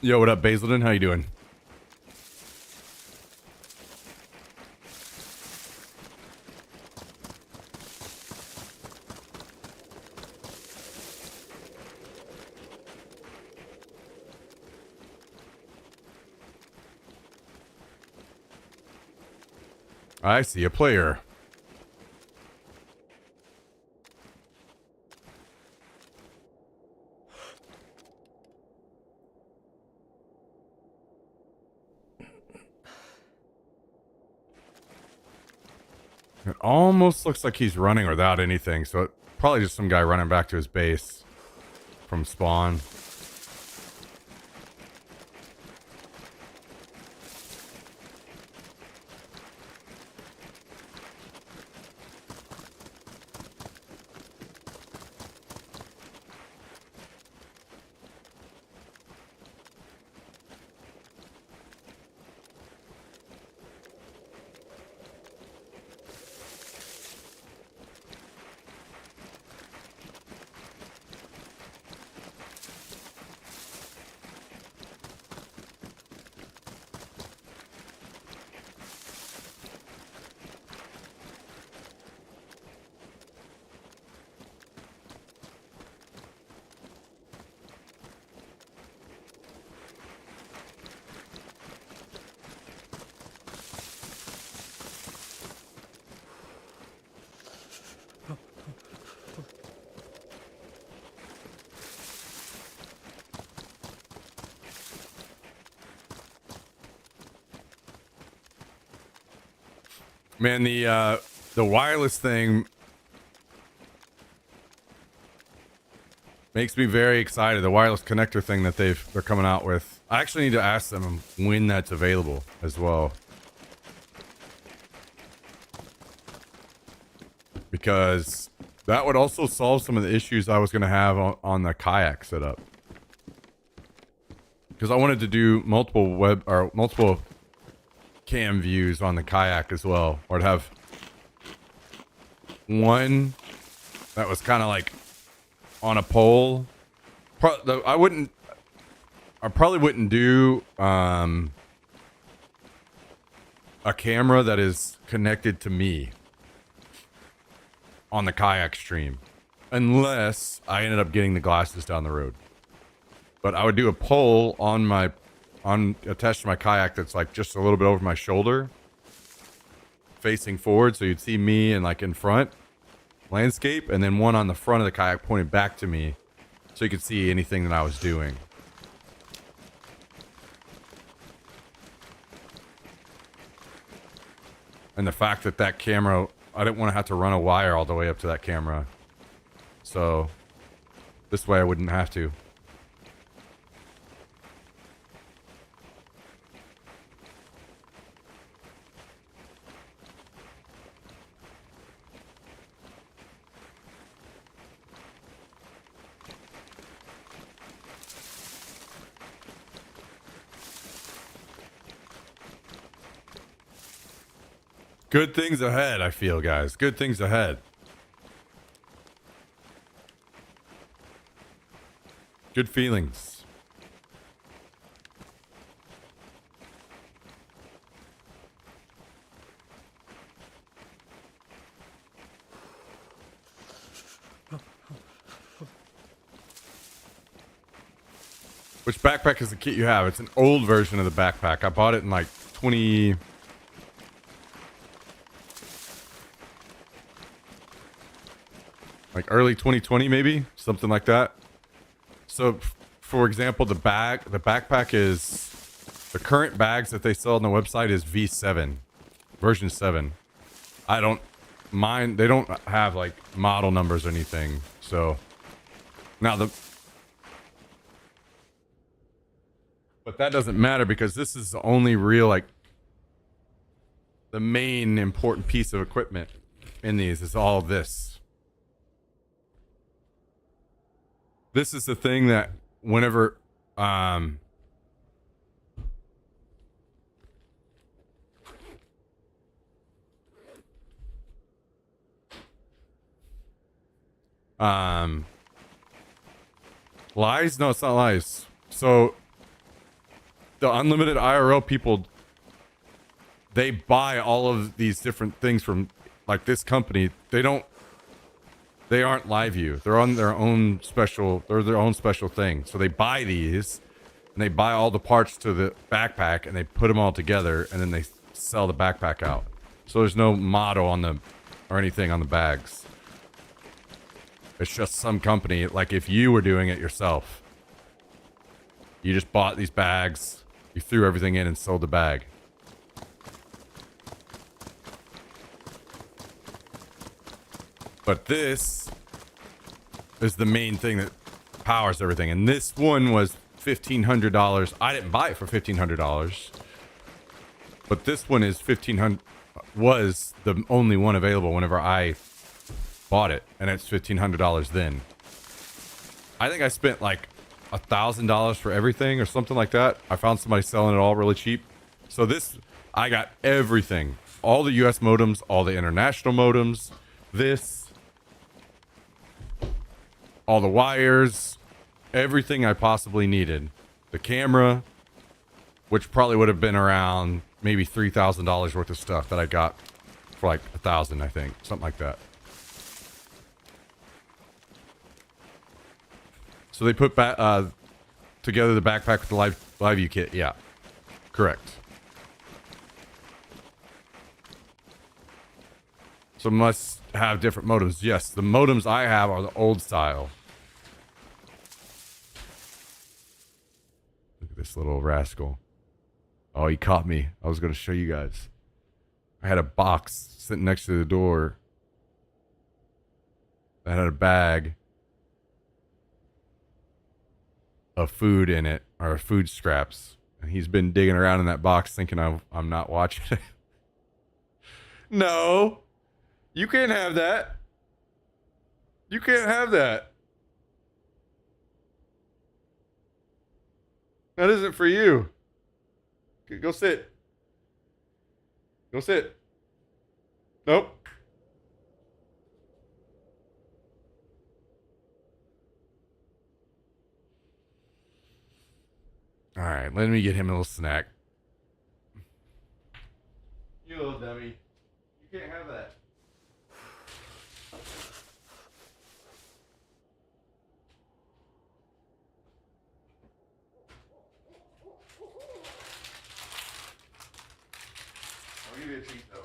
Yo, what up, Basildon? How you doing? I see a player. It almost looks like he's running without anything, so it, probably just some guy running back to his base from spawn. Man, the wireless thing makes me very excited. The wireless connector thing that they're coming out with. I actually need to ask them when that's available as well. Because that would also solve some of the issues I was going to have on the kayak setup. Because I wanted to do multiple cam views on the kayak as well, or to have one that was kind of like on a pole. I probably wouldn't do a camera that is connected to me on the kayak stream, unless I ended up getting the glasses down the road. But I would do a pole attached to my kayak that's like just a little bit over my shoulder, facing forward, so you'd see me and like in front landscape, and then one on the front of the kayak pointed back to me, so you could see anything that I was doing. And the fact that camera, I didn't want to have to run a wire all the way up to that camera, so this way I wouldn't have to. Good things ahead, I feel, guys. Good things ahead. Good feelings. Which backpack is the kit you have? It's an old version of the backpack. I bought it in like early 2020, maybe something like that. So, for example, the backpack is the current bags that they sell on the website is V7, version 7. I don't mind. They don't have like model numbers or anything. So now but that doesn't matter because this is the only real, like, the main important piece of equipment in these is all this. This is the thing that whenever lies? No, it's not lies. So the unlimited IRL people, they buy all of these different things from like this company. They aren't LiveView. They're on their own special, they're their own special thing. So they buy these and they buy all the parts to the backpack and they put them all together and then they sell the backpack out. So there's no motto on the or anything on the bags. It's just some company, like if you were doing it yourself. You just bought these bags, you threw everything in and sold the bag. But this is the main thing that powers everything. And this one was $1,500. I didn't buy it for $1,500. But this one is $1,500, was the only one available whenever I bought it. And it's $1,500 then. I think I spent like $1,000 for everything or something like that. I found somebody selling it all really cheap. So this, I got everything. All the US modems, all the international modems, this, all the wires, everything I possibly needed. The camera, which probably would have been around maybe $3,000 worth of stuff that I got for like $1,000, I think, something like that. So they put together the backpack with the LiveView kit. Yeah, correct. So must have different modems. Yes, the modems I have are the old style. Look at this little rascal. Oh, he caught me. I was going to show you guys. I had a box sitting next to the door that had a bag of food in it, or food scraps. And he's been digging around in that box thinking I'm not watching it. No. You can't have that. You can't have that. That isn't for you. Go sit. Go sit. Nope. All right, let me get him a little snack. You little dummy. You can't have that. I'll give you a treat, though.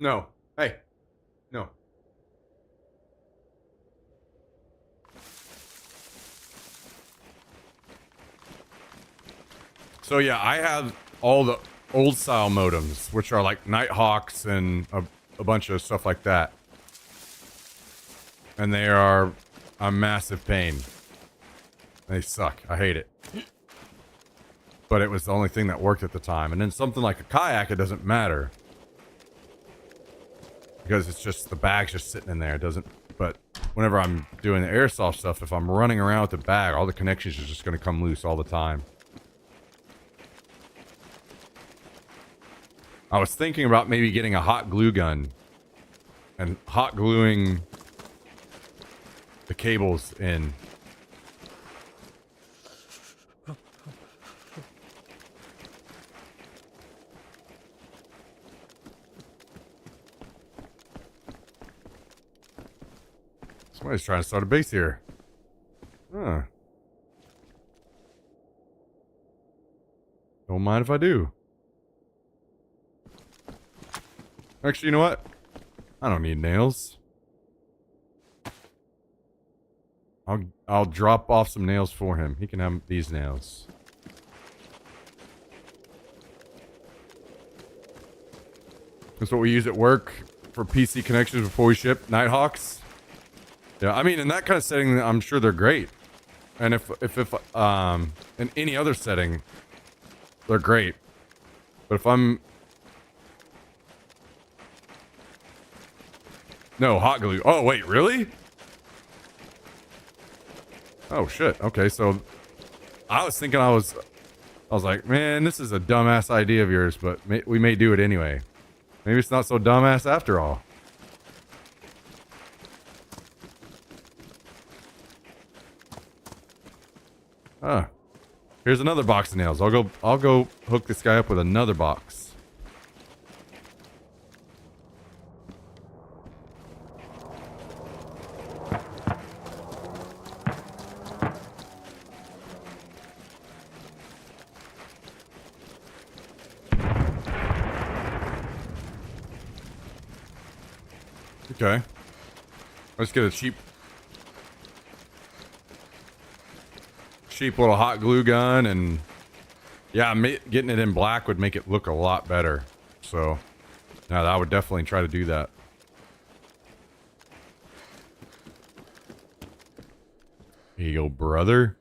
No. Hey. No. So yeah, I have all the old style modems, which are like Nighthawks and a bunch of stuff like that. And they are a massive pain. They suck. I hate it. But it was the only thing that worked at the time. And then something like a kayak, it doesn't matter. Because it's just, the bag's just sitting in there. It doesn't, but whenever I'm doing the airsoft stuff, if I'm running around with the bag, all the connections are just going to come loose all the time. I was thinking about maybe getting a hot glue gun and hot gluing the cables in. Somebody's trying to start a base here. Huh. Don't mind if I do. Actually, you know what? I don't need nails. I'll drop off some nails for him. He can have these nails. That's what we use at work for PC connections before we ship Nighthawks. Yeah, I mean, in that kind of setting, I'm sure they're great. And if in any other setting, they're great. But if I'm no hot glue. Oh wait, really? Oh shit. Okay, so I was thinking I was like, man, this is a dumbass idea of yours, but we may do it anyway. Maybe it's not so dumbass after all. Huh. Here's another box of nails. I'll go hook this guy up with another box. Okay. Let's get a cheap little hot glue gun, and yeah, getting it in black would make it look a lot better. So, yeah, I would definitely try to do that. Here you go, brother.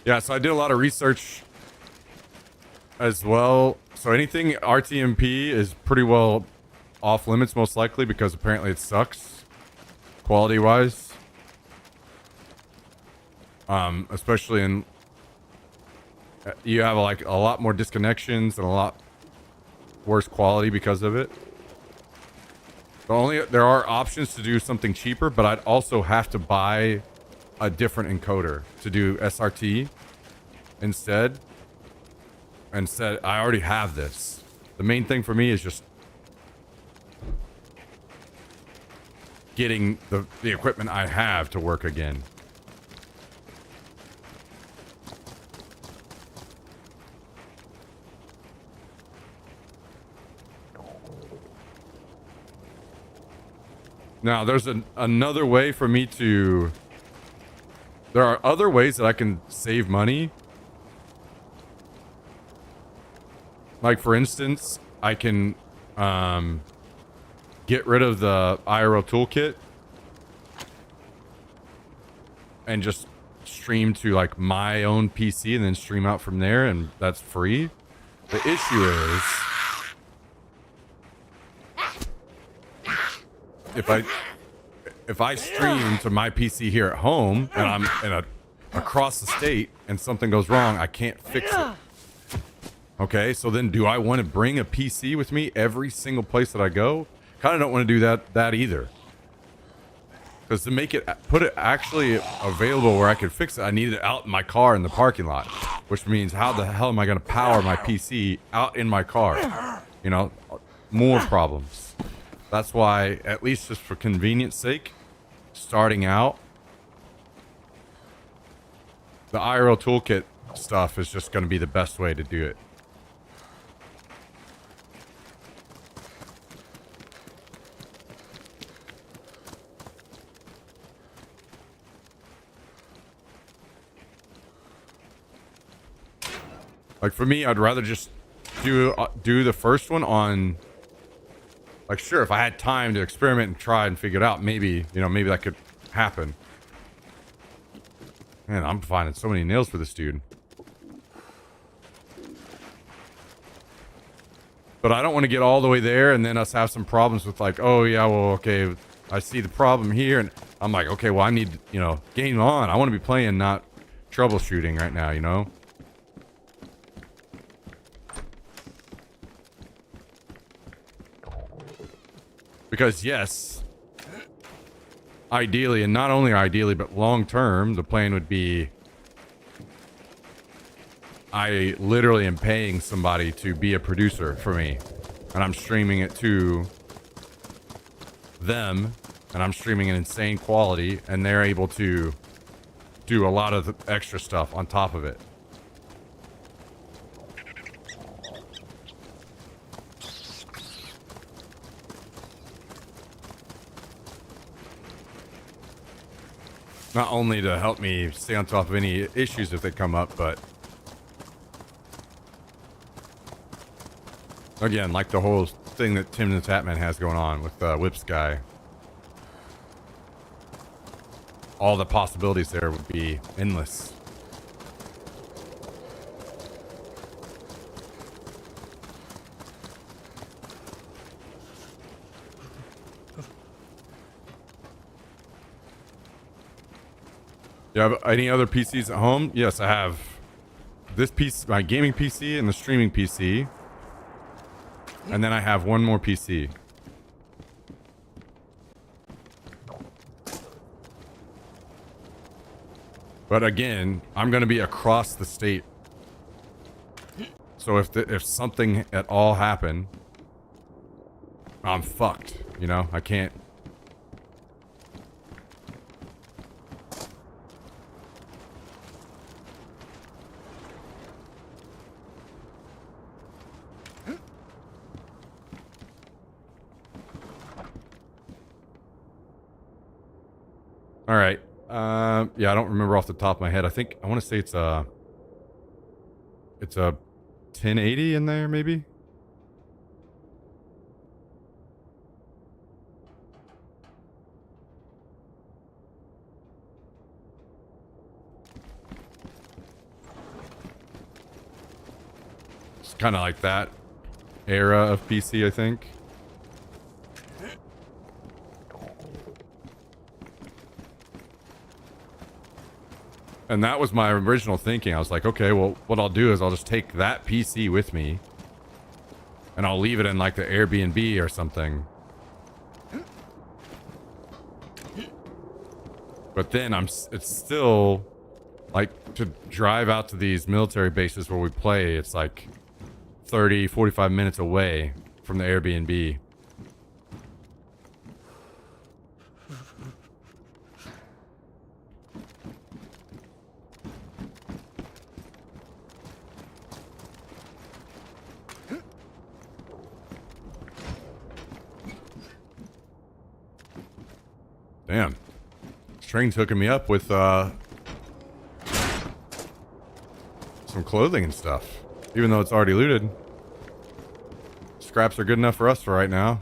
Yeah, so I did a lot of research as well. So anything RTMP is pretty well off limits, most likely, because apparently it sucks quality wise. Especially in you have like a lot more disconnections and a lot worse quality because of it. There are options to do something cheaper, but I'd also have to buy a different encoder to do SRT instead. And said, I already have this. The main thing for me is just getting the equipment I have to work again. Now, there's another way for me to... There are other ways that I can save money. Like, for instance, I can get rid of the IRL toolkit and just stream to, like, my own PC and then stream out from there, and that's free. The issue is... If I stream to my PC here at home and I'm across the state and something goes wrong, I can't fix it. Okay, so then do I want to bring a PC with me every single place that I go? Kind of don't want to do that either. Because to put it actually available where I could fix it, I need it out in my car in the parking lot. Which means how the hell am I going to power my PC out in my car? You know, more problems. That's why, at least just for convenience sake, starting out, the IRL toolkit stuff is just going to be the best way to do it. Like for me, I'd rather just do the first one on, like, sure, if I had time to experiment and try and figure it out, maybe, you know, maybe that could happen. Man, I'm finding so many nails for this dude. But I don't want to get all the way there and then us have some problems with like, oh yeah, well, okay, I see the problem here. And I'm like, okay, well, I need, you know, game on. I want to be playing, not troubleshooting right now, you know? Because yes, ideally, and not only ideally, but long term, the plan would be I literally am paying somebody to be a producer for me, and I'm streaming it to them, and I'm streaming in insane quality, and they're able to do a lot of the extra stuff on top of it. Not only to help me stay on top of any issues if they come up, but Again, like the whole thing that Tim the Tatman has going on with Whip Sky. All the possibilities there would be endless. You have any other PCs at home? Yes, I have this piece, my gaming PC and the streaming PC. And then I have one more PC. But again, I'm going to be across the state. So if something at all happened, I'm fucked, you know? I can't. All right. Yeah, I don't remember off the top of my head. I want to say it's a 1080 in there, maybe. It's kind of like that era of PC, I think. And that was my original thinking. I was like, okay, well, what I'll do is I'll just take that PC with me and I'll leave it in like the Airbnb or something. But then it's still like to drive out to these military bases where we play. It's like 30, 45 minutes away from the Airbnb. Damn. This train's hooking me up with some clothing and stuff. Even though it's already looted. Scraps are good enough for us for right now.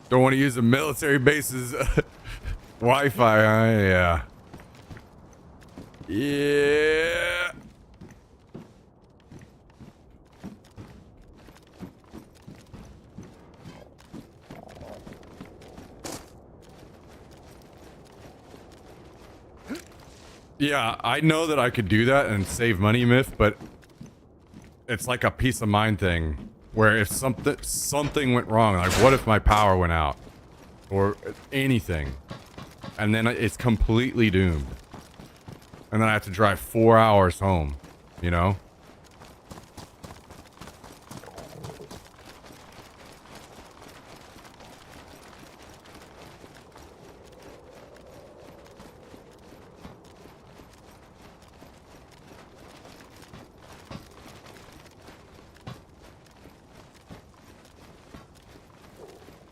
Don't want to use the military base's Wi-Fi, huh? Yeah. Yeah. Yeah, I know that I could do that and save money, Myth, but it's like a peace of mind thing where if something went wrong, like what if my power went out or anything, and then it's completely doomed. And then I have to drive 4 hours home, you know?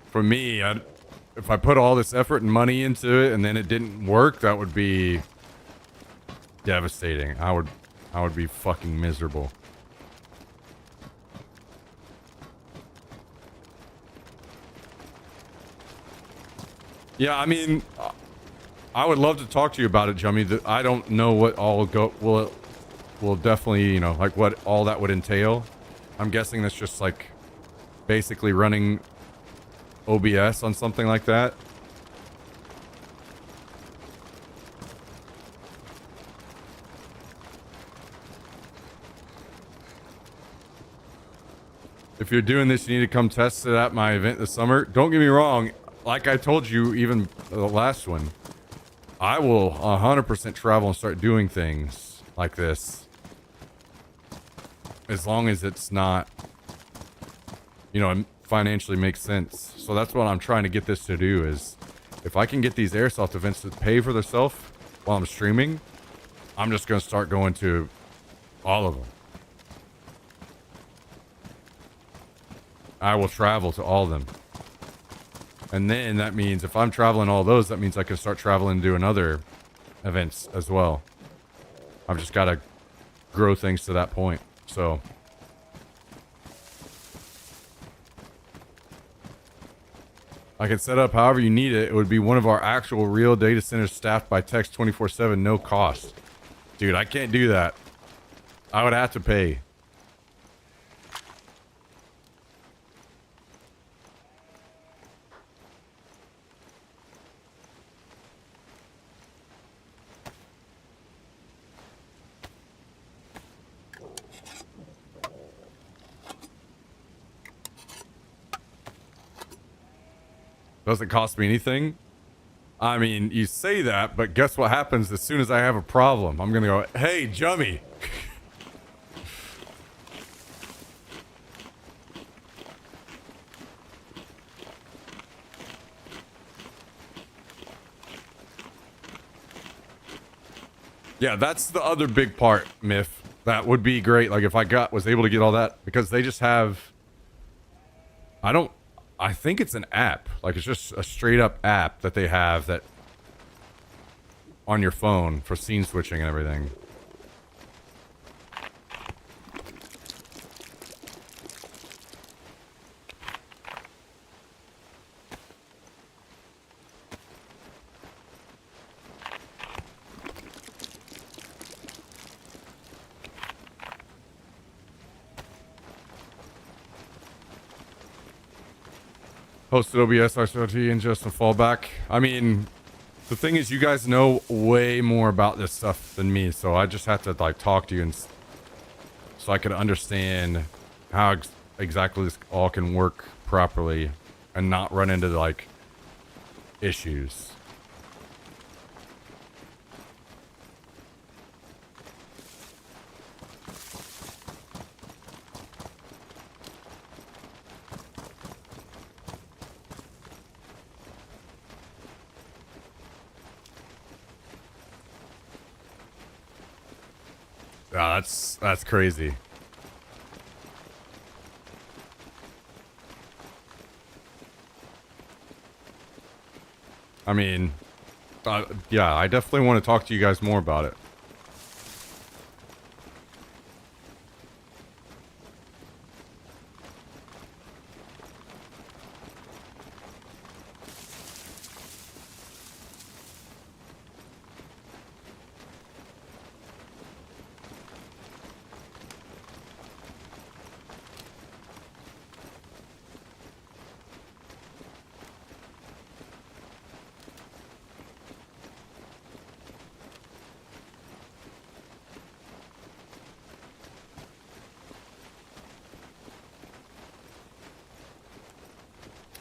For me, if I put all this effort and money into it and then it didn't work, that would be devastating. I would be fucking miserable. Yeah, I mean, I would love to talk to you about it, Jummy. I don't know what all will definitely, you know, like what all that would entail. I'm guessing that's just like basically running OBS on something like that. If you're doing this, you need to come test it at my event this summer. Don't get me wrong. Like I told you, even the last one, I will 100% travel and start doing things like this. As long as it's not, you know, financially makes sense. So that's what I'm trying to get this to do is if I can get these airsoft events to pay for themselves while I'm streaming, I'm just going to start going to all of them. I will travel to all of them. And then that means if I'm traveling all those, that means I can start traveling and doing other events as well. I've just got to grow things to that point. So I can set up however you need it. It would be one of our actual real data centers staffed by techs 24/7, no cost. Dude, I can't do that. I would have to pay. Doesn't cost me anything. I mean, you say that, but guess what happens as soon as I have a problem? I'm gonna go, hey, Jummy. Yeah, that's the other big part, Myth. That would be great. Like if I was able to get all that, because they just have, I think it's an app. Like it's just a straight up app that they have that on your phone for scene switching and everything. Hosted OBS, RCOT, and just a fallback. I mean, the thing is, you guys know way more about this stuff than me, so I just have to like talk to you and so I can understand how exactly this all can work properly and not run into like issues. Yeah, that's crazy. I mean, yeah, I definitely want to talk to you guys more about it.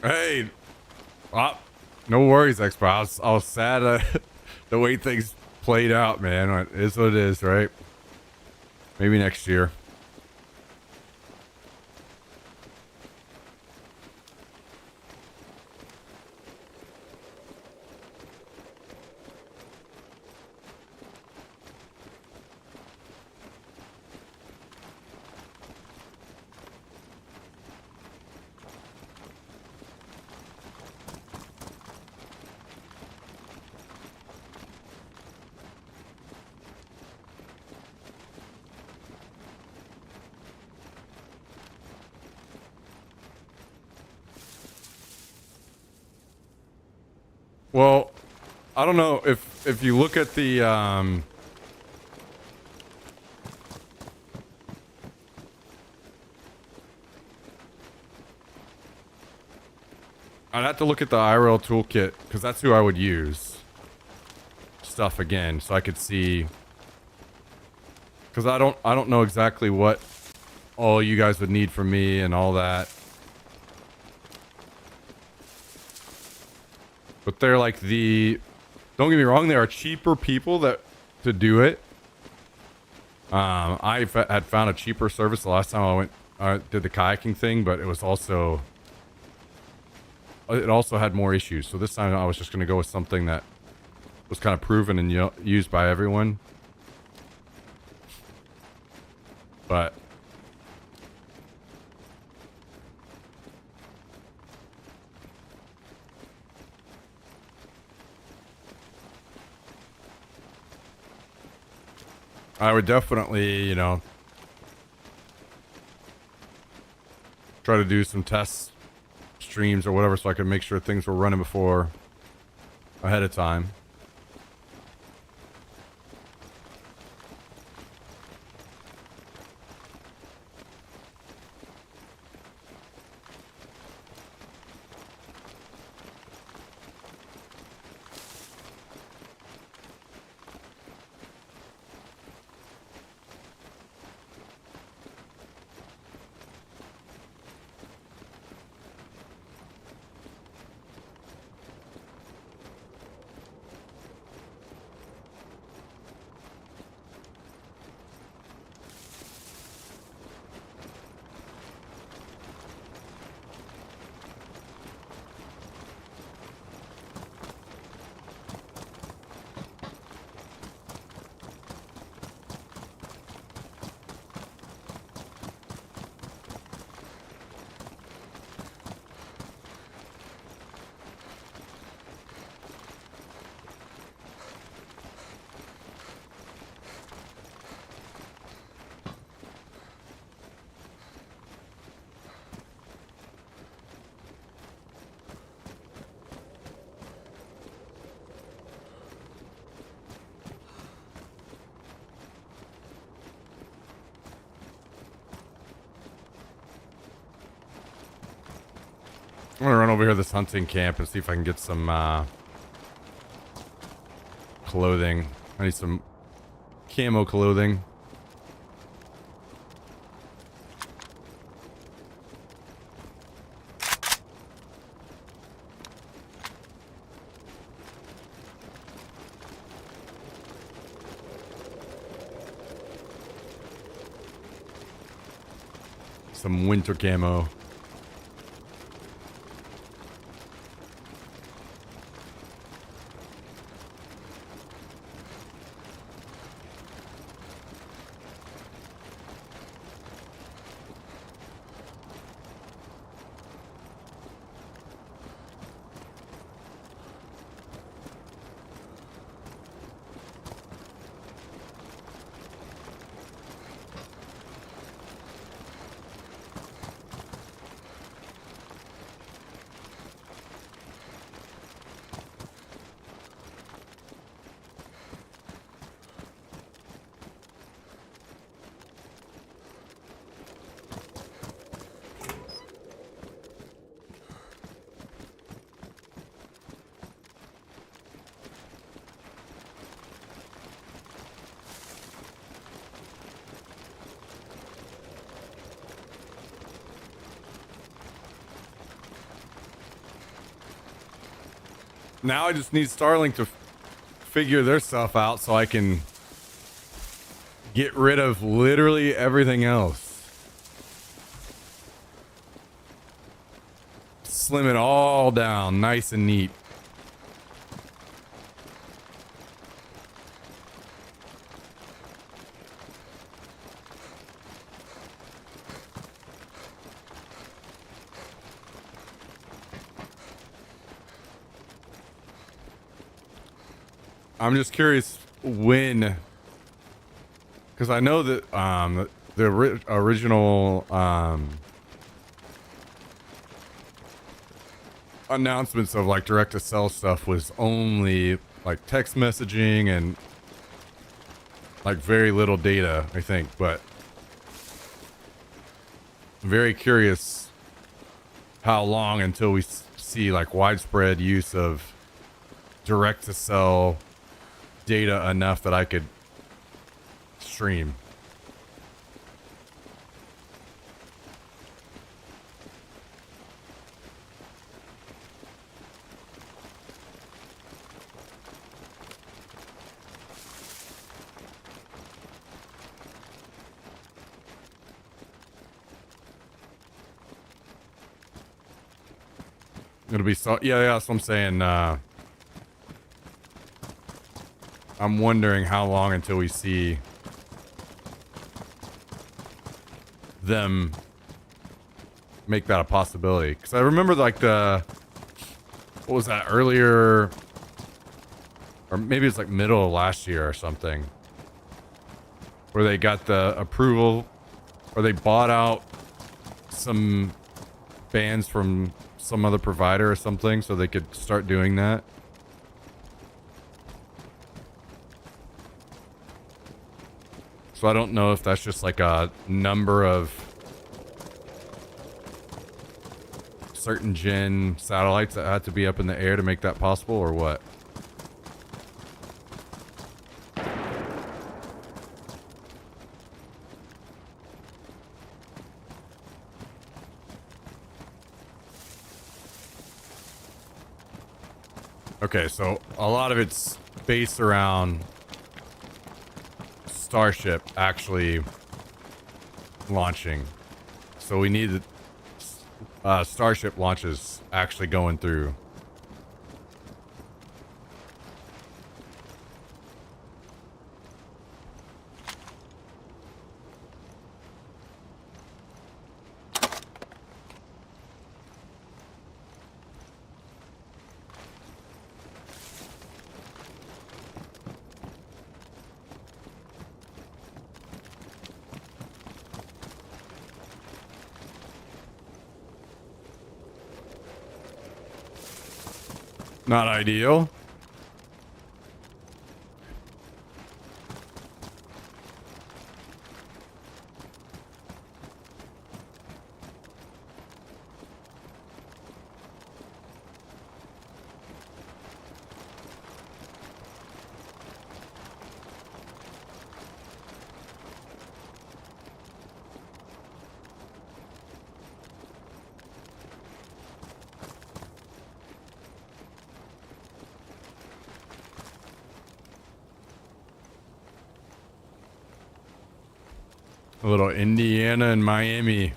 Hey, no worries, Xbox. I was sad the way things played out, man. It is what it is, right? Maybe next year. Well, I don't know if you look at the I'd have to look at the IRL toolkit because that's who I would use stuff again, so I could see. Because I don't know exactly what all you guys would need from me and all that. But they're like don't get me wrong, there are cheaper people that to do it. I had found a cheaper service the last time I did the kayaking thing, but it also had more issues. So this time I was just going to go with something that was kind of proven and used by everyone. But I would definitely, you know, try to do some test streams or whatever so I could make sure things were running before ahead of time. I'm gonna run over here to this hunting camp and see if I can get some clothing. I need some camo clothing. Some winter camo. Now I just need Starlink to figure their stuff out so I can get rid of literally everything else. Slim it all down, nice and neat. I'm just curious when, because I know that the original announcements of like direct to cell stuff was only like text messaging and like very little data, I think. But I'm very curious how long until we see like widespread use of direct to cell data enough that I could stream. It'll be so, yeah, that's what I'm saying. I'm wondering how long until we see them make that a possibility. Because I remember like what was that, earlier, or maybe it's like middle of last year or something. where they got the approval, or they bought out some bands from some other provider or something so they could start doing that. So I don't know if that's just like a number of certain gen satellites that had to be up in the air to make that possible, or what. Okay, so a lot of it's based around Starship actually launching. So we need Starship launches actually going through. Not ideal. A little Indiana and Miami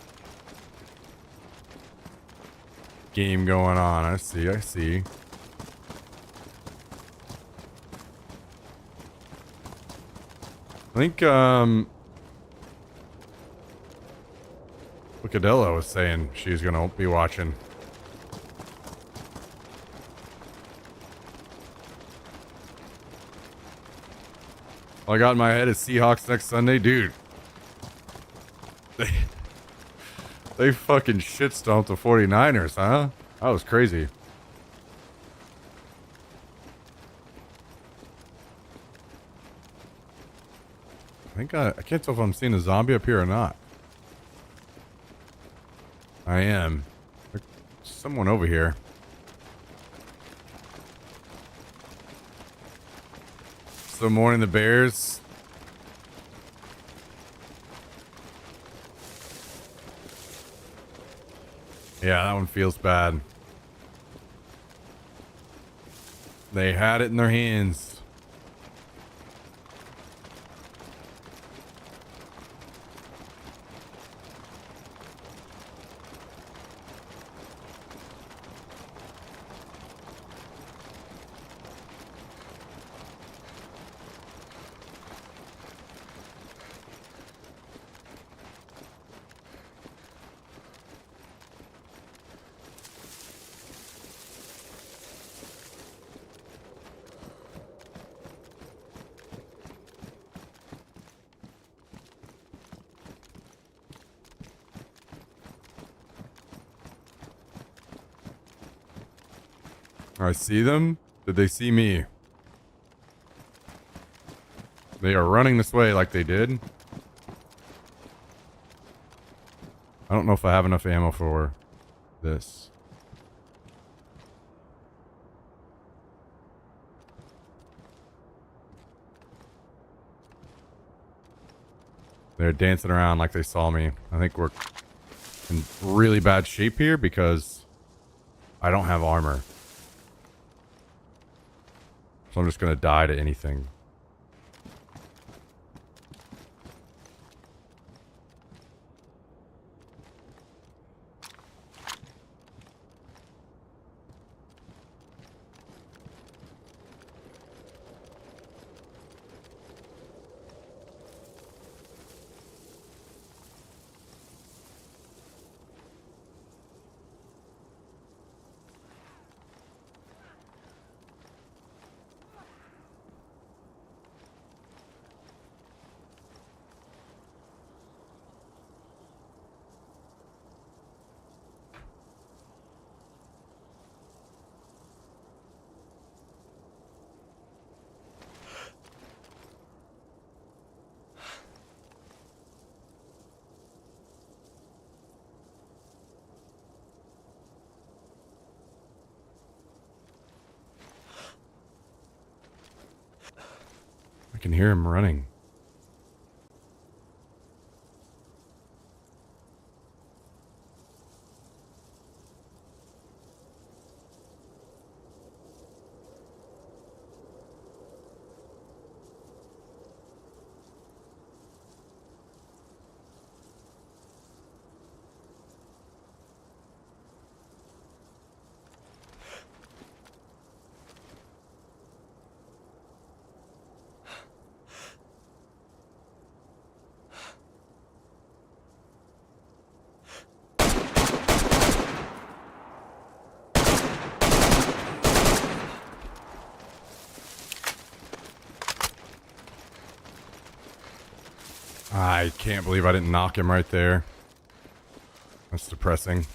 game going on. I see, I see. I think, Picadella was saying she's gonna be watching. All I got in my head is Seahawks next Sunday. Dude. They fucking shit stomped the 49ers, huh? That was crazy. I can't tell if I'm seeing a zombie up here or not. I am. There's someone over here. So mourning the Bears. Yeah, that one feels bad. They had it in their hands. I see them. Did they see me? They are running this way like they did. I don't know if I have enough ammo for this. They're dancing around like they saw me. I think we're in really bad shape here because I don't have armor. So I'm just gonna die to anything. can hear him running. I can't believe I didn't knock him right there. That's depressing.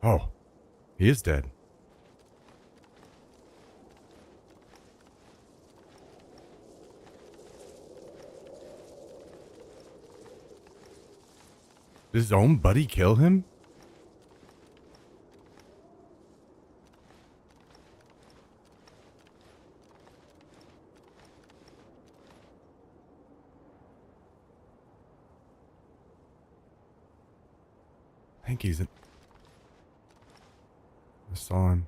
Oh, he is dead. Did his own buddy kill him? I think he's in. I saw him.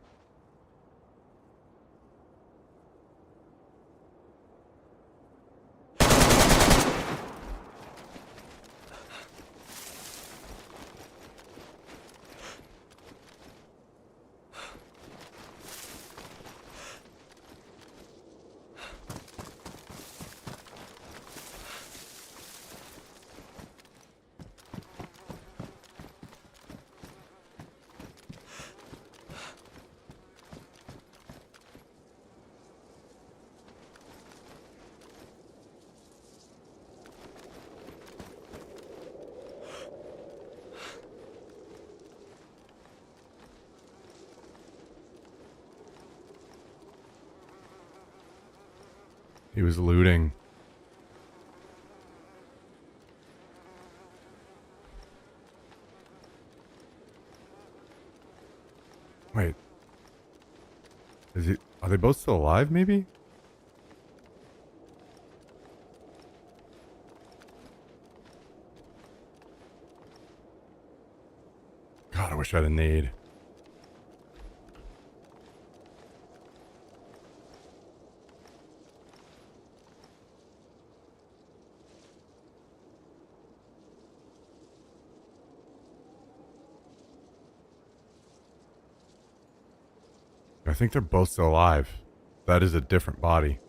He was looting. Wait. Is he? Are they both still alive, maybe? God, I wish I had a nade. I think they're both still alive. That is a different body.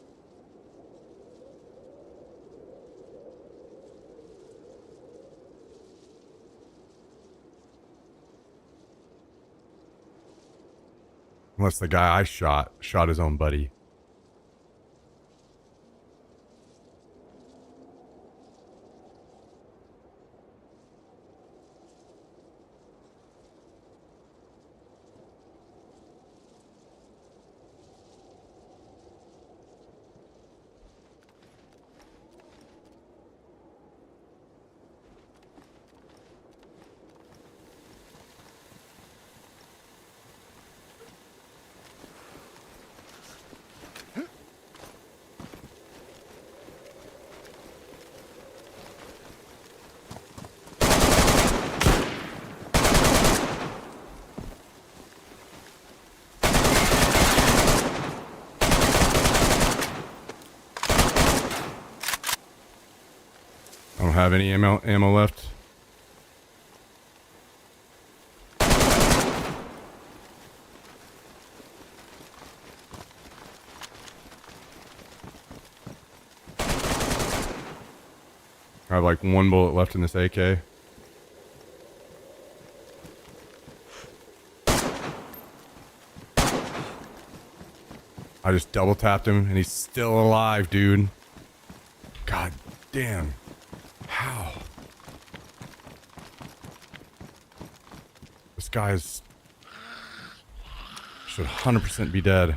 Unless the guy I shot his own buddy. I don't have any ammo left. I have like one bullet left in this AK. I just double tapped him and he's still alive, dude. God damn. How? This guy's should 100% be dead.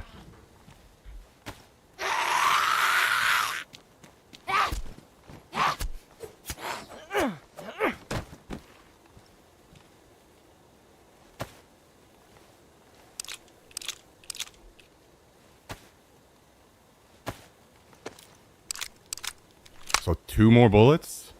So 2 more bullets?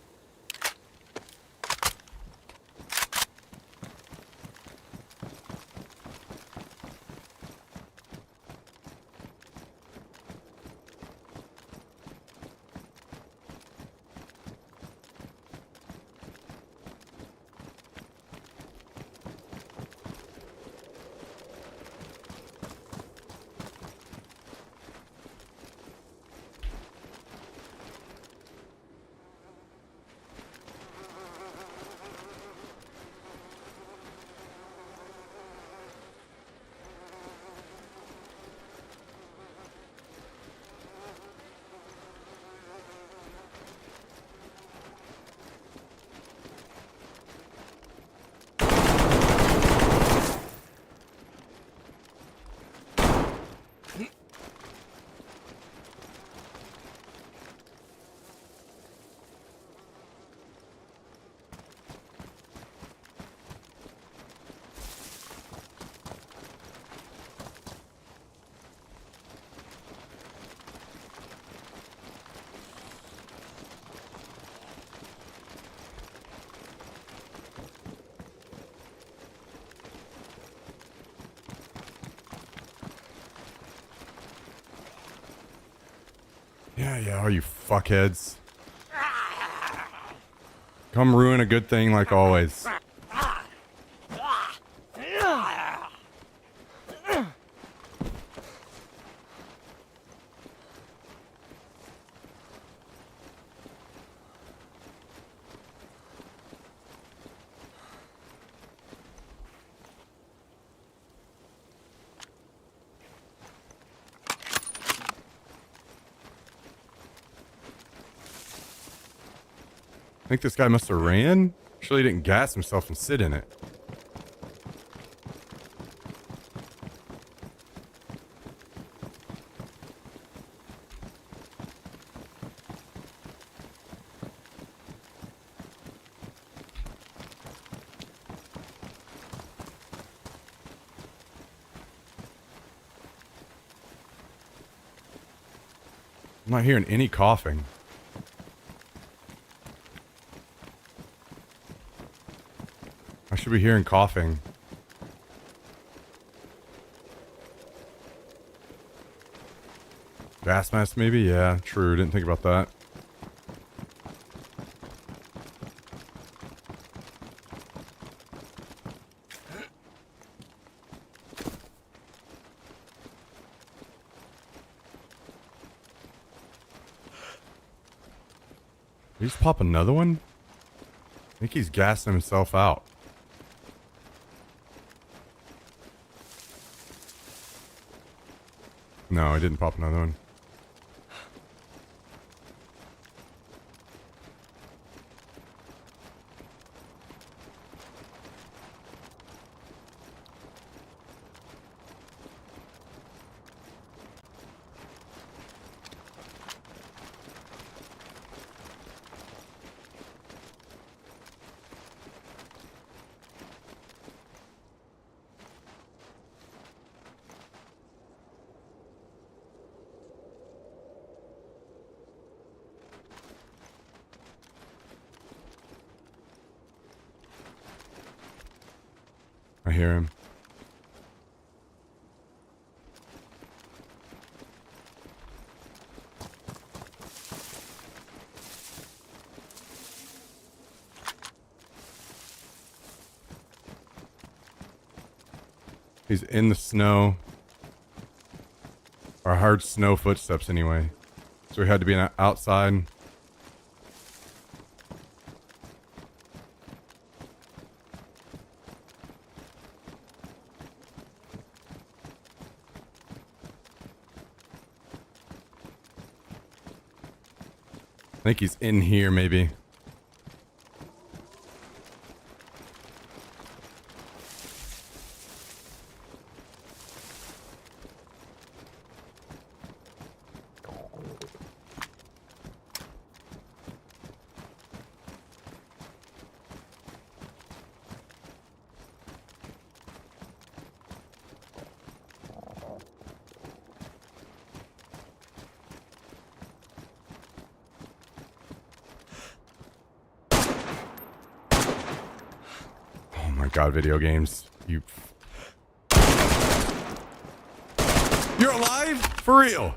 Yeah, all you fuckheads. Come ruin a good thing like always. I think this guy must have ran. Surely he didn't gas himself and sit in it. I'm not hearing any coughing. I should be hearing coughing. Gas mask maybe? Yeah, true. Didn't think about that. Did he just pop another one? I think he's gassing himself out. No, I didn't pop another one. I hear him. He's in the snow. Or I heard snow footsteps anyway. So we had to be outside. I think he's in here, maybe. Oh my god, video games. You're alive? For real?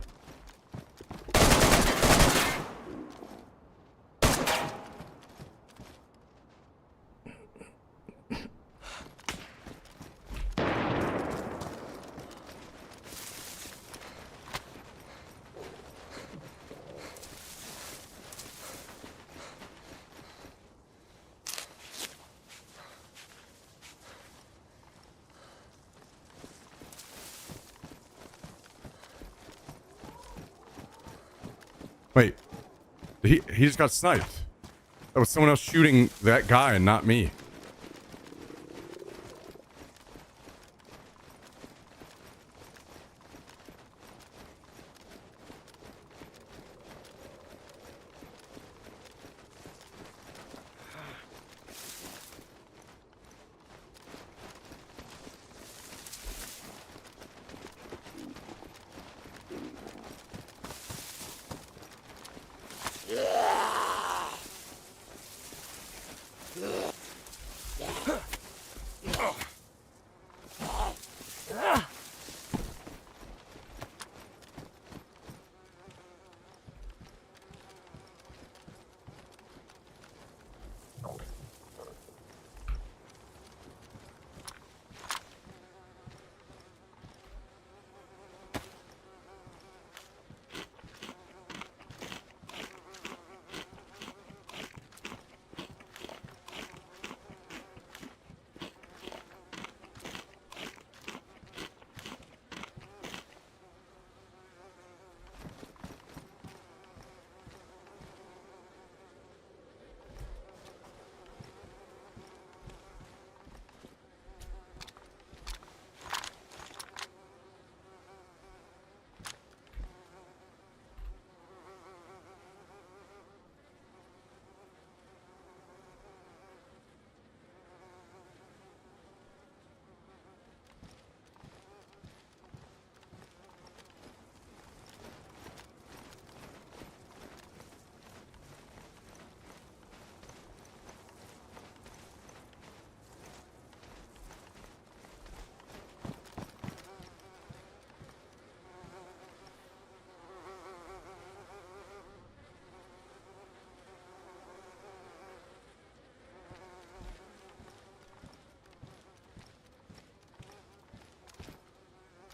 Wait, he just got sniped. That was someone else shooting that guy and not me.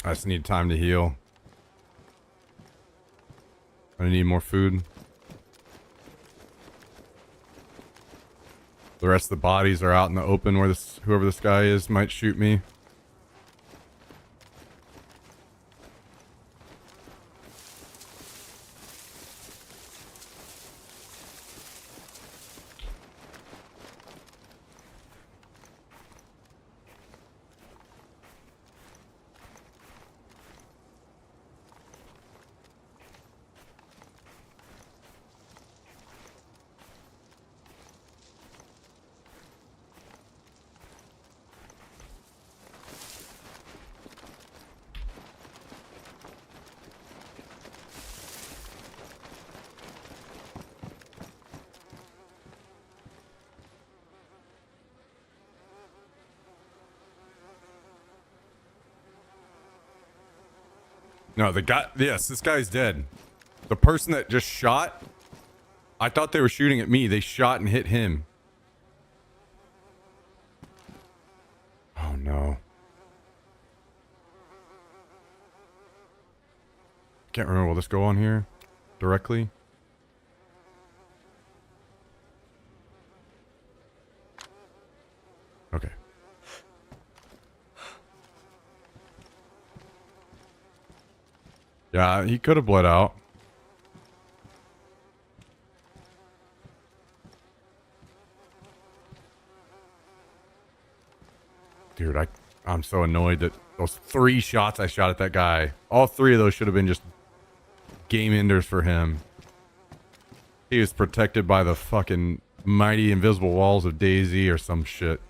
I just need time to heal. I need more food. The rest of the bodies are out in the open where this whoever this guy is might shoot me. No, the guy, yes, this guy's dead. The person that just shot, I thought they were shooting at me. They shot and hit him. Oh no. Can't remember. Will this go on here directly? Okay. Yeah, he could have bled out. Dude, I'm so annoyed that those 3 shots I shot at that guy, all 3 of those should have been just game enders for him. He was protected by the fucking mighty invisible walls of DayZ or some shit.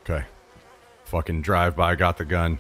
Okay. Fucking drive by, got the gun.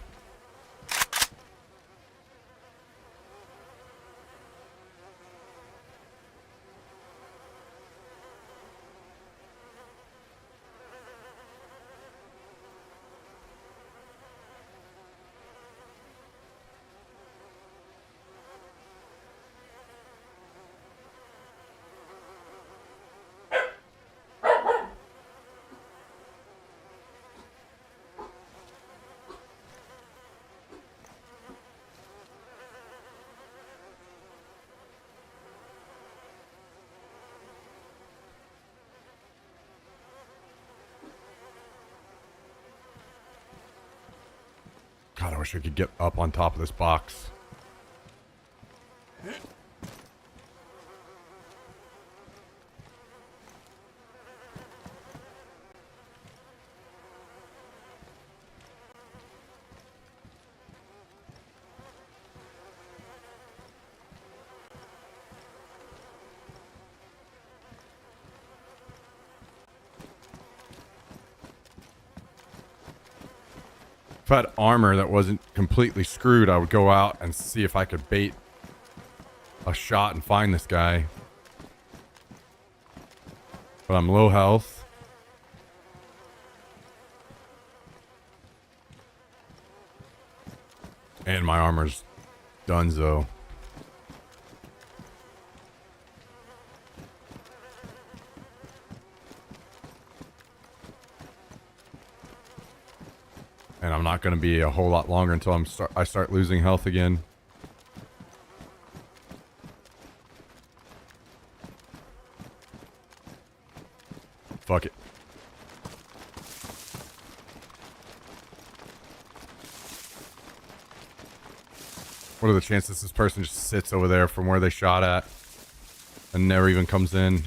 God, I wish I could get up on top of this box. If I had armor that wasn't completely screwed, I would go out and see if I could bait a shot and find this guy. But I'm low health. And my armor's donezo. And I'm not going to be a whole lot longer until I start losing health again. Fuck it. What are the chances this person just sits over there from where they shot at and never even comes in?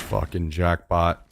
Fucking jackpot.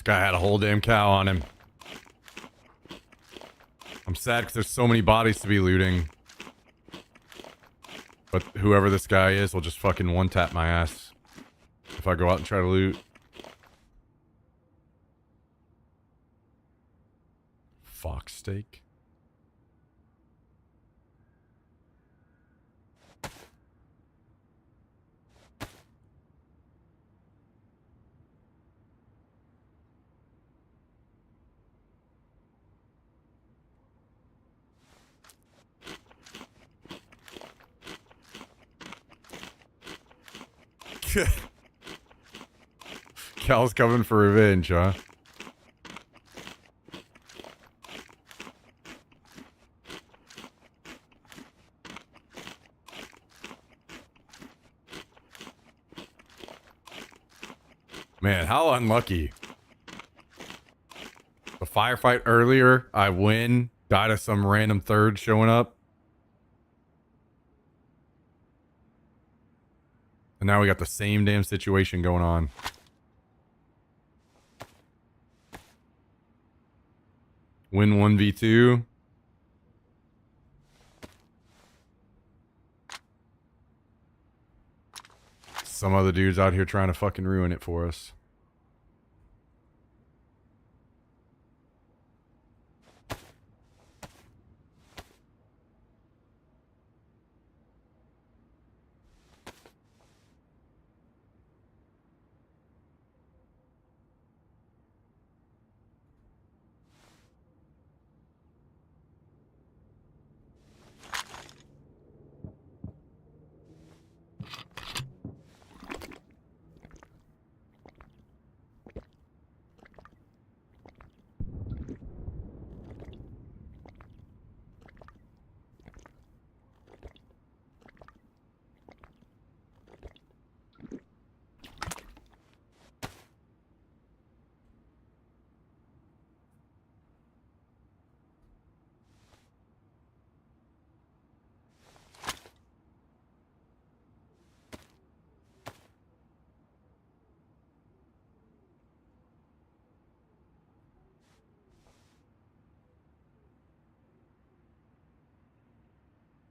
Guy had a whole damn cow on him. I'm sad because there's so many bodies to be looting. But whoever this guy is will just fucking one-tap my ass if I go out and try to loot. Fox steak. Cal's coming for revenge, huh? Man, how unlucky. The firefight earlier, I win, died of some random third showing up. And now we got the same damn situation going on. Win 1v2. Some other dudes out here trying to fucking ruin it for us.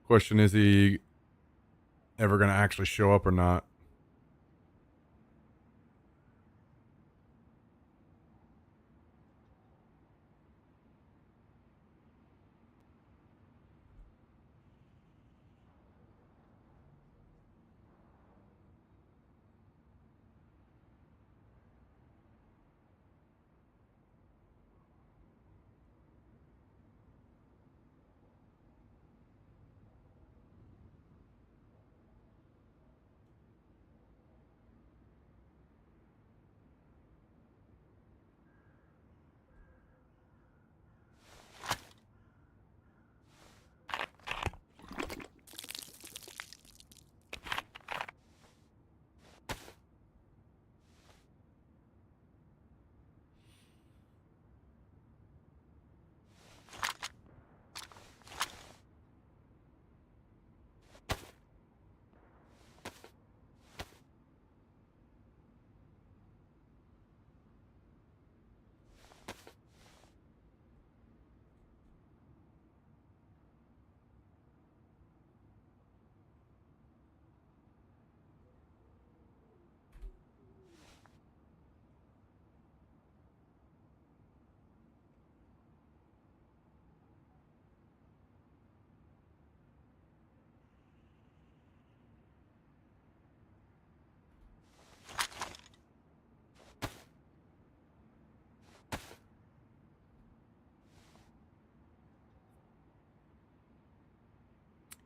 Question, is he ever going to actually show up or not?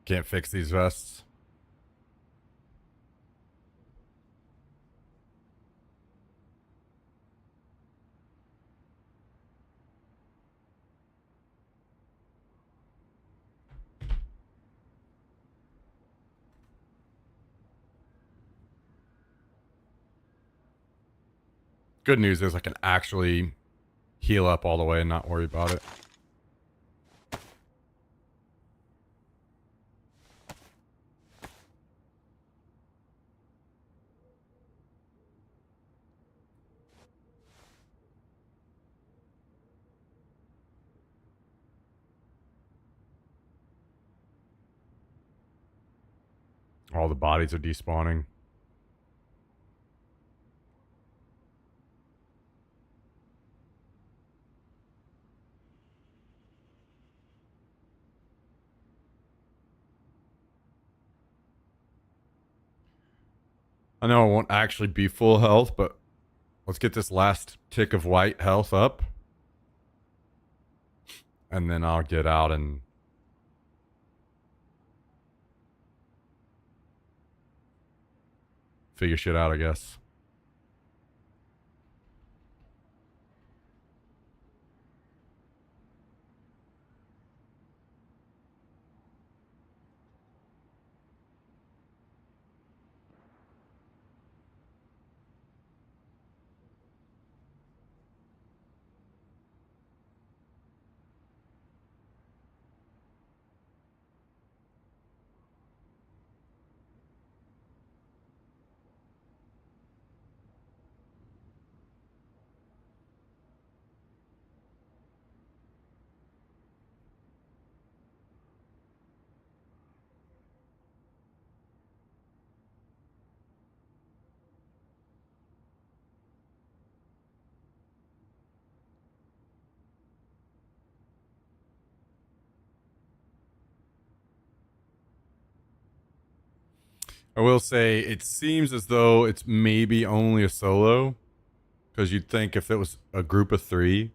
Can't fix these vests. Good news is I can actually heal up all the way and not worry about it. All the bodies are despawning. I know I won't actually be full health, but let's get this last tick of white health up. And then I'll get out and figure shit out, I guess. I will say it seems as though it's maybe only a solo, because you'd think if it was a group of 3,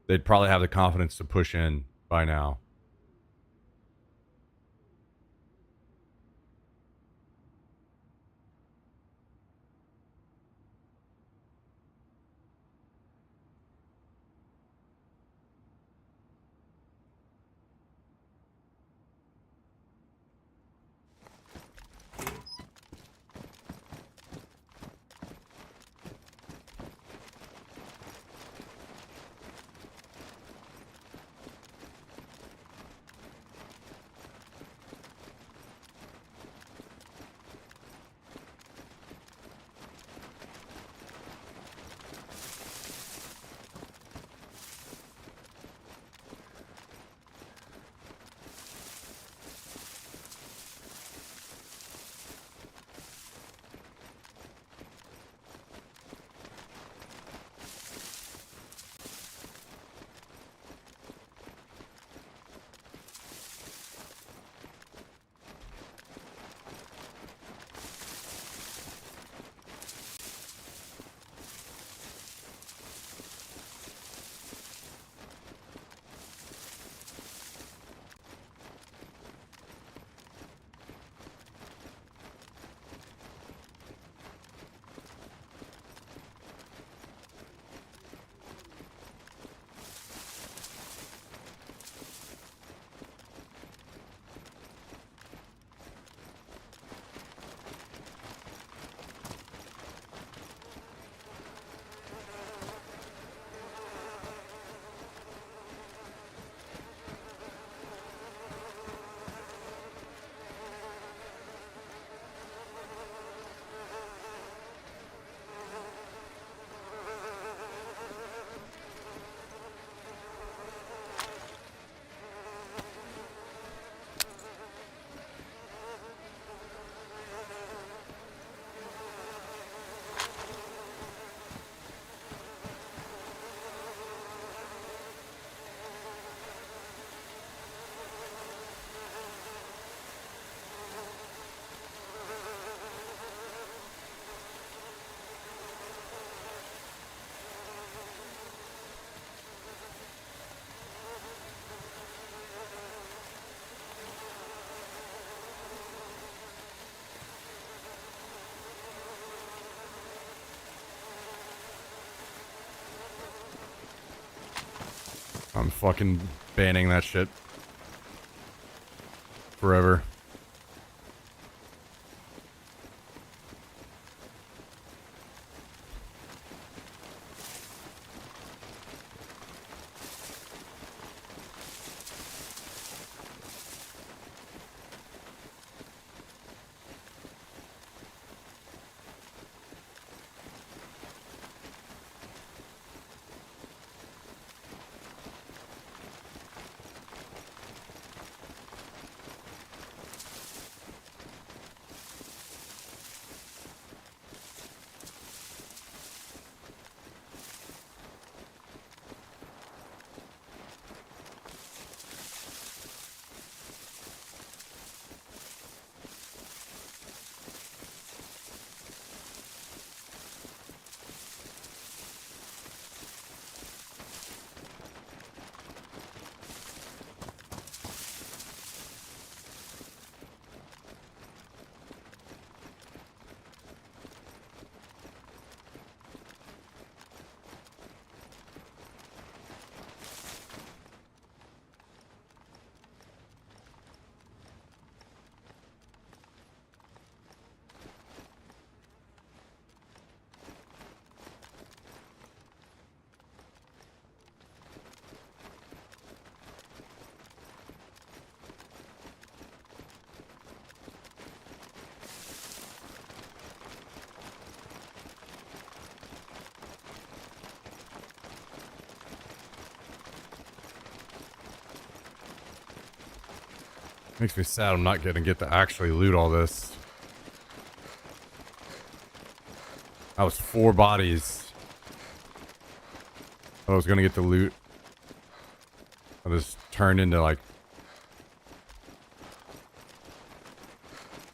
they'd probably have the confidence to push in by now. I'm fucking banning that shit forever. Makes me sad I'm not gonna get to actually loot all this. That was 4 bodies. I was gonna get to loot. I just turned into like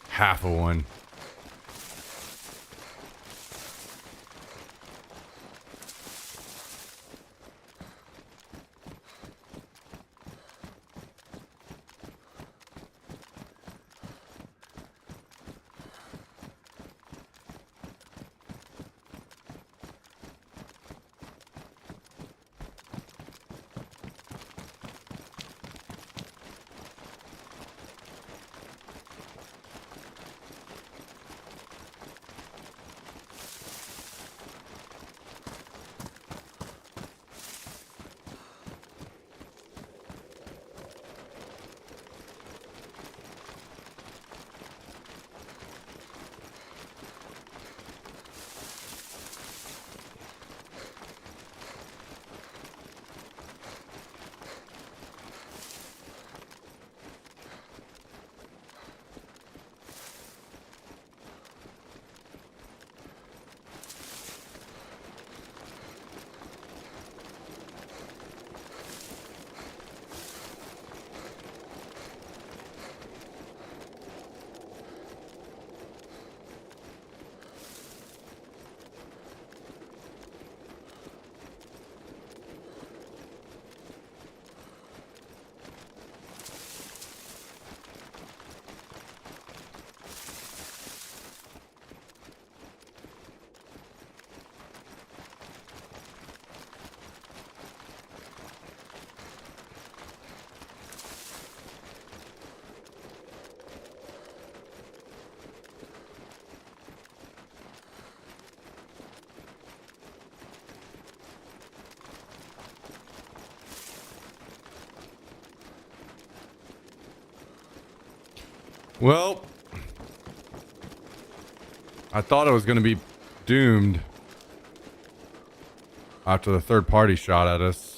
half of one. Well, I thought I was going to be doomed after the third party shot at us.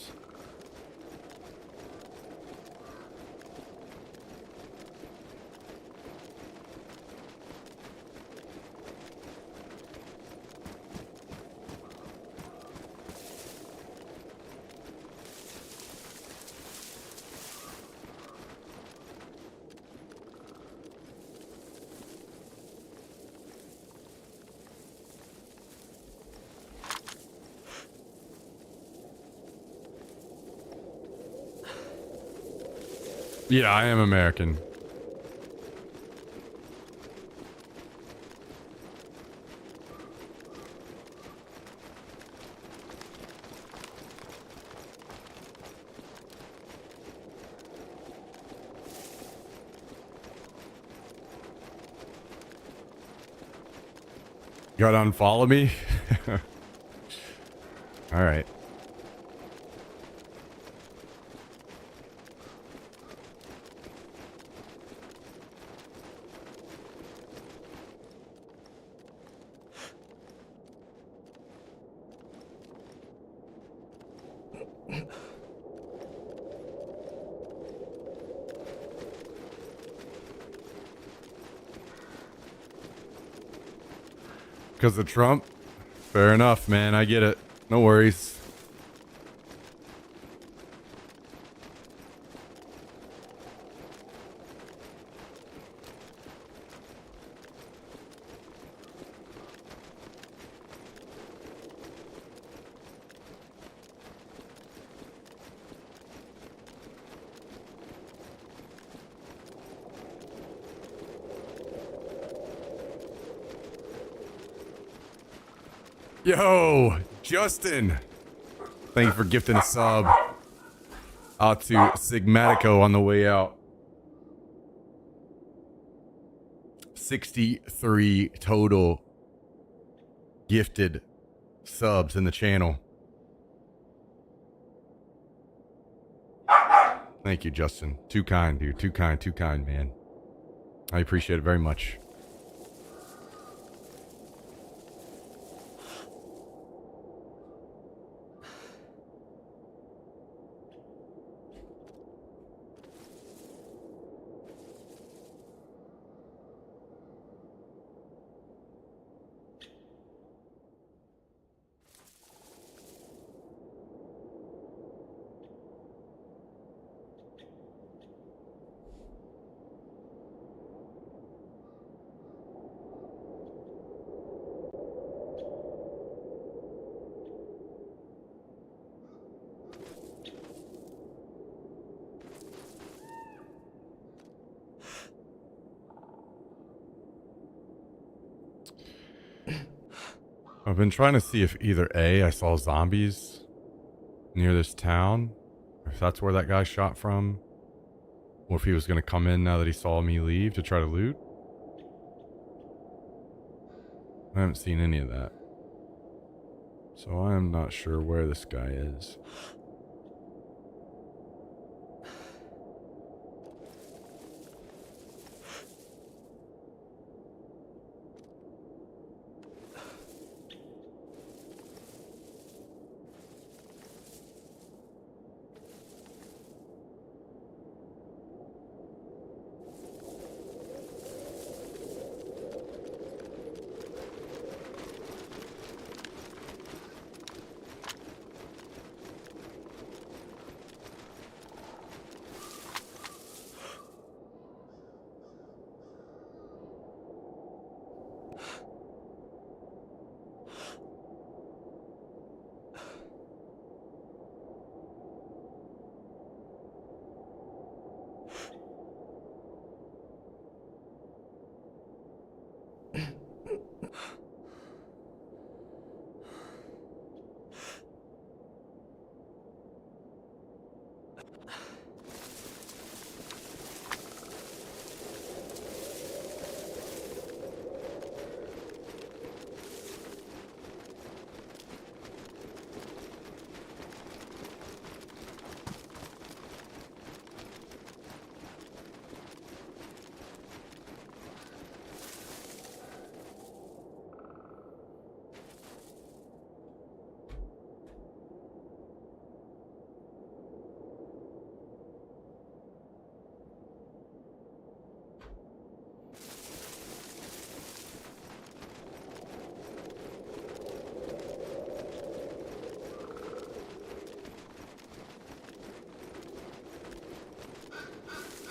Yeah, I am American. Gotta unfollow me? Alright. Because of Trump? Fair enough, man. I get it. No worries. Yo, Justin. Thank you for gifting a sub out to Sigmatico on the way out. 63 total gifted subs in the channel. Thank you, Justin. Too kind, dude. Too kind, man. I appreciate it very much. I've been trying to see if either A, I saw zombies near this town, if that's where that guy shot from, or if he was going to come in now that he saw me leave to try to loot. I haven't seen any of that. So I am not sure where this guy is.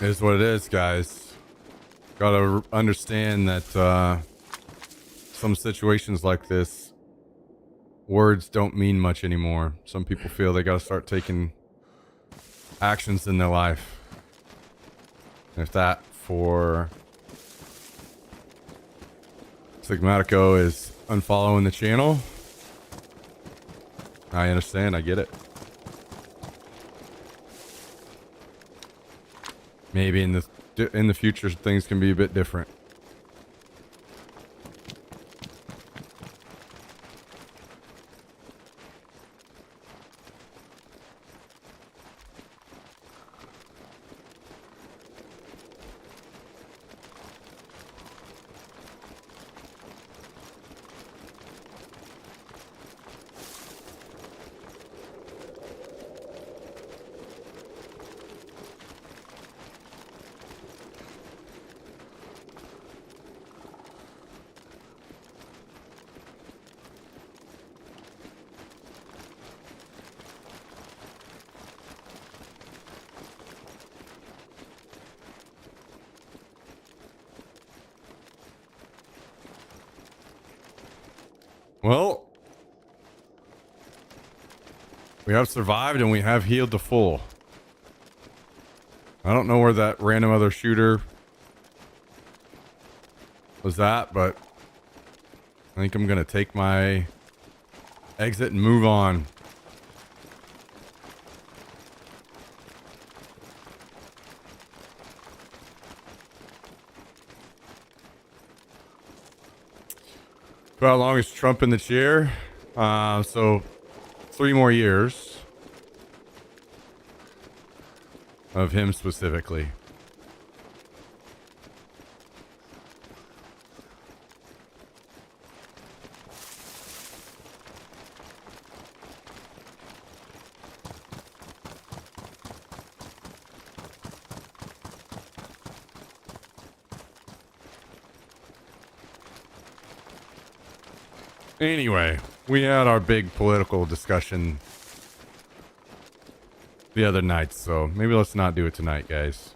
It is what it is, guys. Gotta understand that some situations like this, words don't mean much anymore. Some people feel they gotta start taking actions in their life. And if that for Sigmatico is unfollowing the channel, I understand, I get it. Maybe in the future things can be a bit different. Well, we have survived and we have healed to full. I don't know where that random other shooter was at, but I think I'm gonna take my exit and move on. For how long is Trump in the chair? So 3 more years of him specifically. Anyway, we had our big political discussion the other night, so maybe let's not do it tonight, guys.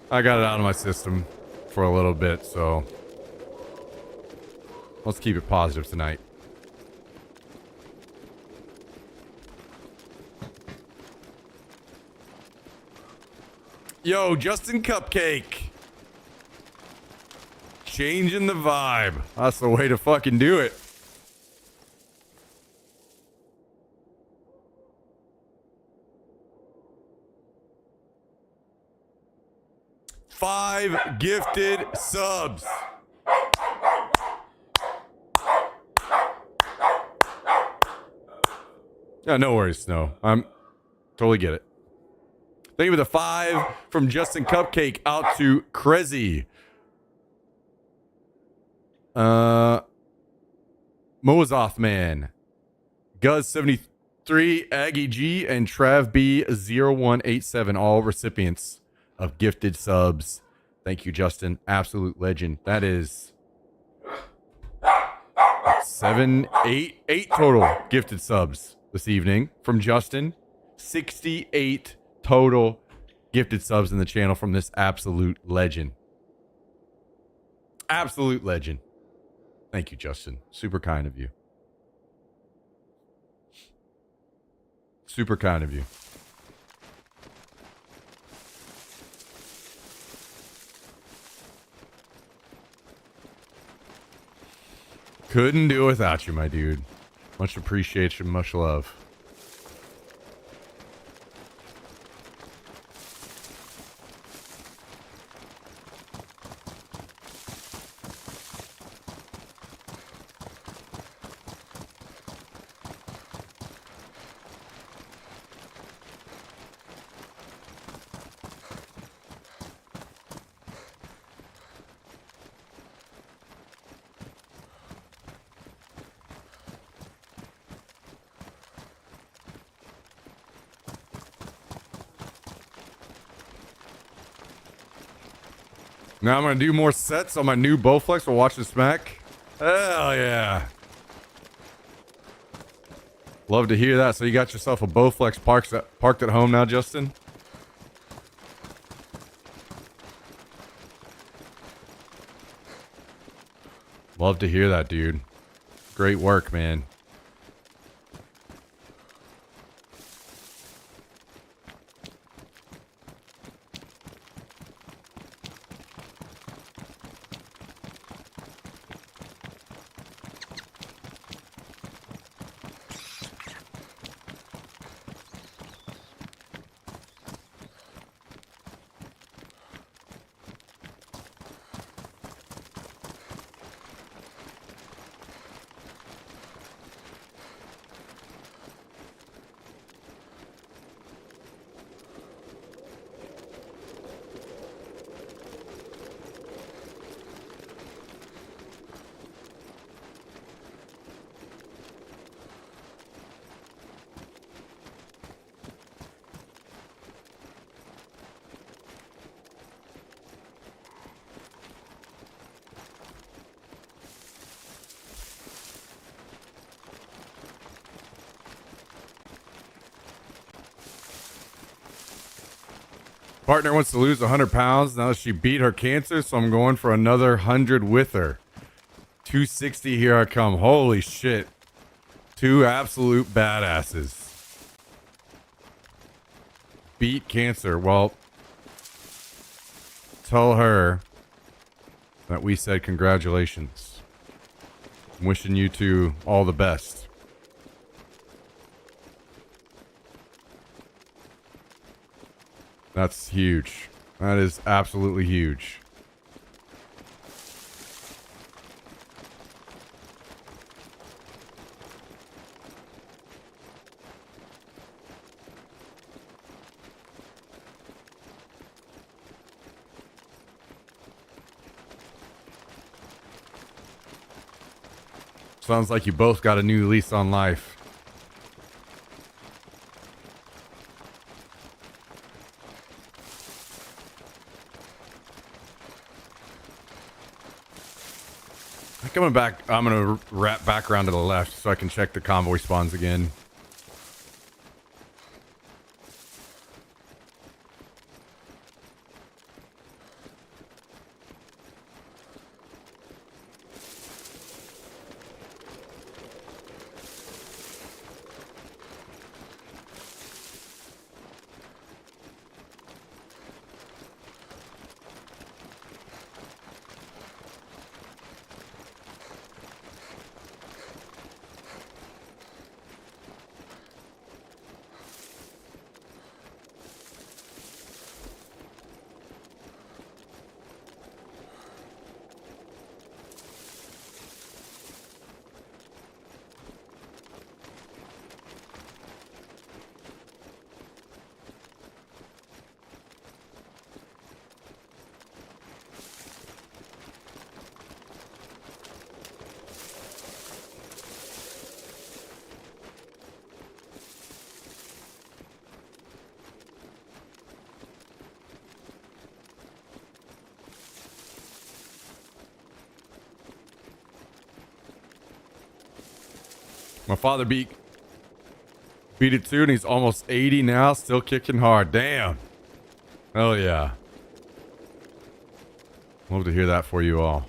I got it out of my system for a little bit, so let's keep it positive tonight. Yo, Justin Cupcake. Changing the vibe. That's the way to fucking do it. Five gifted subs. Yeah, no worries, Snow. I'm totally get it. Thank you for the 5 from Justin Cupcake out to Crezzy. Moazoth Man, Guz73, Aggie G, and Trav B0187, all recipients of gifted subs. Thank you, Justin. Absolute legend. That is 8 total gifted subs this evening from Justin. 68 total gifted subs in the channel from this absolute legend. Absolute legend. Thank you, Justin. Super kind of you. Super kind of you. Couldn't do it without you, my dude. Much appreciation, much love. Now I'm going to do more sets on my new Bowflex while watching Smack. Hell yeah. Love to hear that. So you got yourself a Bowflex parked at home now, Justin? Love to hear that, dude. Great work, man. Partner wants to lose 100 pounds now that she beat her cancer, so I'm going for another 100 with her. 260, here I come. Holy shit. 2 absolute badasses. Beat cancer. Well, tell her that we said congratulations. I'm wishing you two all the best. That's huge. That is absolutely huge. Sounds like you both got a new lease on life. Coming back, I'm going to wrap back around to the left so I can check the convoy spawns again. My father beat it too, and he's almost 80 now, still kicking hard. Damn. Hell yeah. Love to hear that for you all.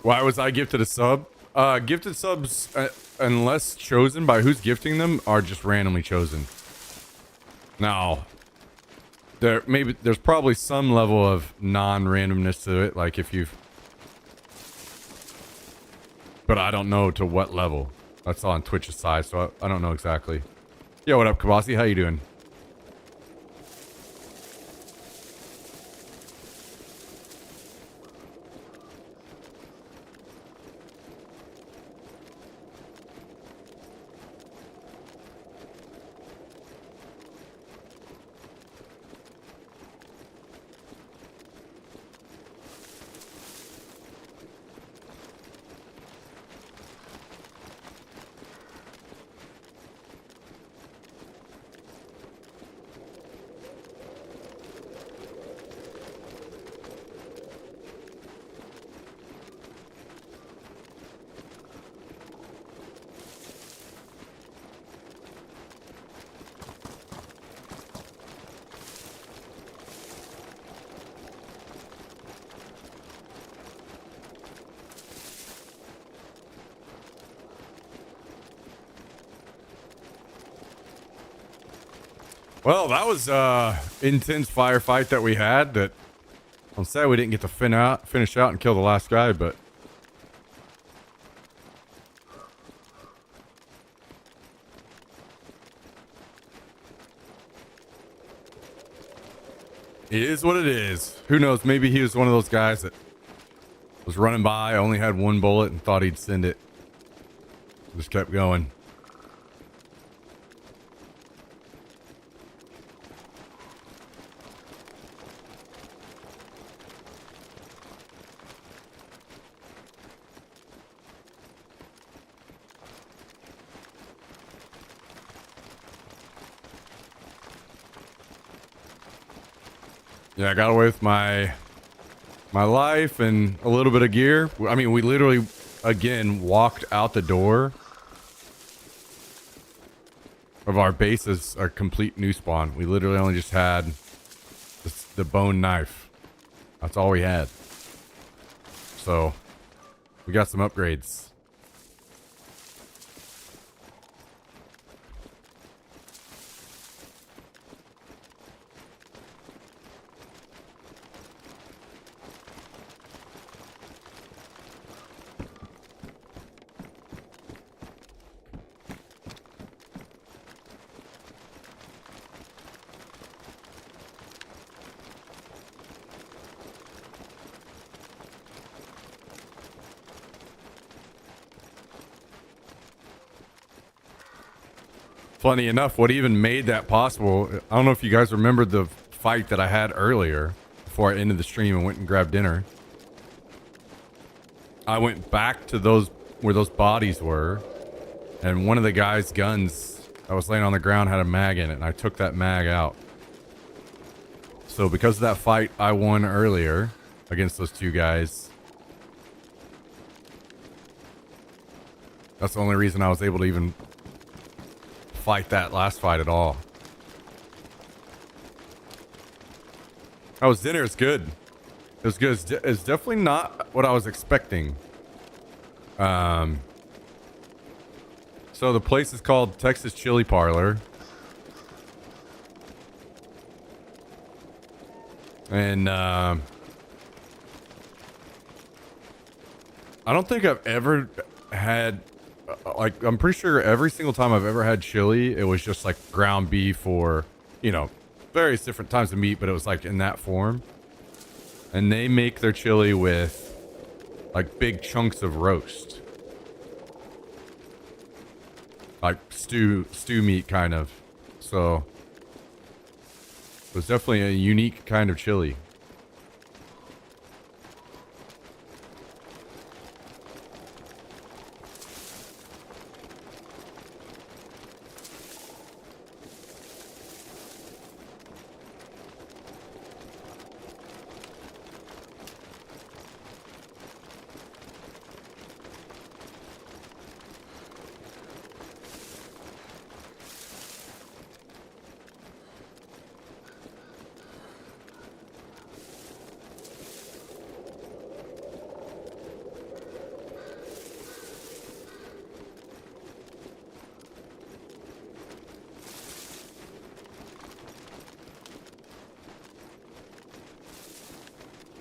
Why was I gifted a sub? Gifted subs, unless chosen by who's gifting them, are just randomly chosen. Now, there's probably some level of non-randomness to it, like if you've... But I don't know to what level. That's on Twitch's side, so I don't know exactly. Yo, what up, Kabasi? How you doing? Well, that was intense firefight that we had. That I'm sad we didn't get to finish out and kill the last guy, but it is what it is. Who knows? Maybe he was one of those guys that was running by, only had one bullet, and thought he'd send it. Just kept going. Yeah, I got away with my life and a little bit of gear. I mean, we literally, again, walked out the door of our base as a complete new spawn. We literally only just had the bone knife. That's all we had. So, we got some upgrades. Funny enough, what even made that possible, I don't know if you guys remember the fight that I had earlier before I ended the stream and went and grabbed dinner. I went back to where those bodies were, and one of the guy's guns that was laying on the ground had a mag in it, and I took that mag out. So because of that fight I won earlier against those two guys, that's the only reason I was able to even fight that last fight at all. How was dinner? It's good. It was good. It's definitely not what I was expecting. So the place is called Texas Chili Parlor. And I don't think I've ever had, like, I'm pretty sure every single time I've ever had chili, it was just like ground beef or, you know, various different types of meat, but it was like in that form. And they make their chili with like big chunks of roast. Like stew meat kind of. So it was definitely a unique kind of chili.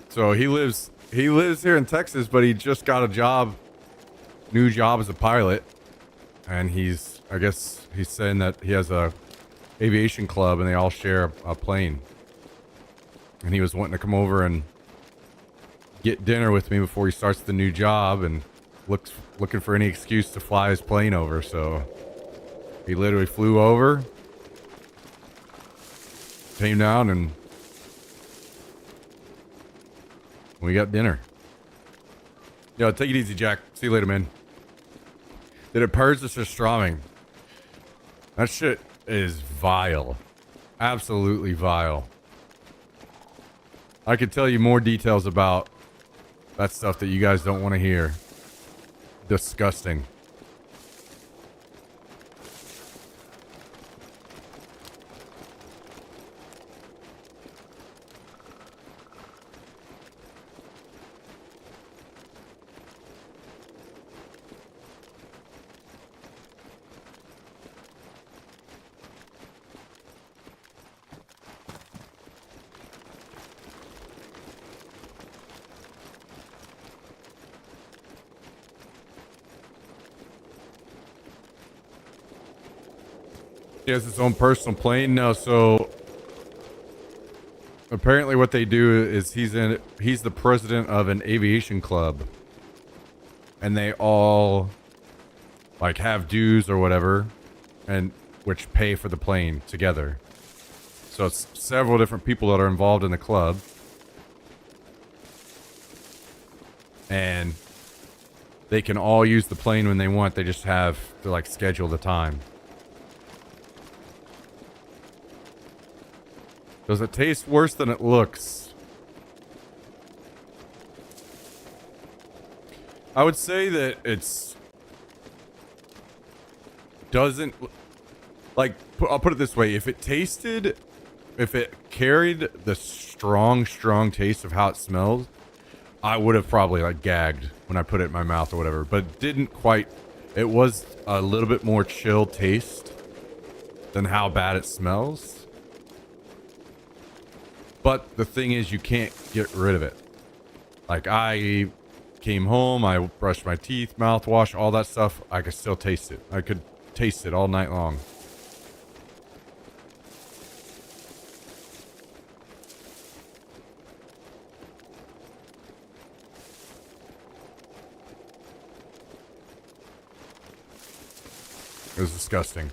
So he lives here in Texas, but he just got a new job as a pilot. And I guess he's saying that he has a aviation club and they all share a plane. And he was wanting to come over and get dinner with me before he starts the new job and looking for any excuse to fly his plane over. So he literally flew over, came down, and we got dinner. Yo, take it easy, Jack. See you later, man. Did it purge the surströmming? That shit is vile. Absolutely vile. I could tell you more details about that stuff that you guys don't want to hear. Disgusting. He has his own personal plane? No, so apparently what they do is he's the president of an aviation club. And they all like have dues or whatever, and which pay for the plane together. So it's several different people that are involved in the club. And they can all use the plane when they want. They just have to like schedule the time. Does it taste worse than it looks? I would say that doesn't, like, I'll put it this way. If it carried the strong taste of how it smells, I would have probably like gagged when I put it in my mouth or whatever, but it didn't quite. It was a little bit more chill taste than how bad it smells. But the thing is, you can't get rid of it. Like, I came home, I brushed my teeth, mouthwash, all that stuff. I could still taste it. I could taste it all night long. It was disgusting.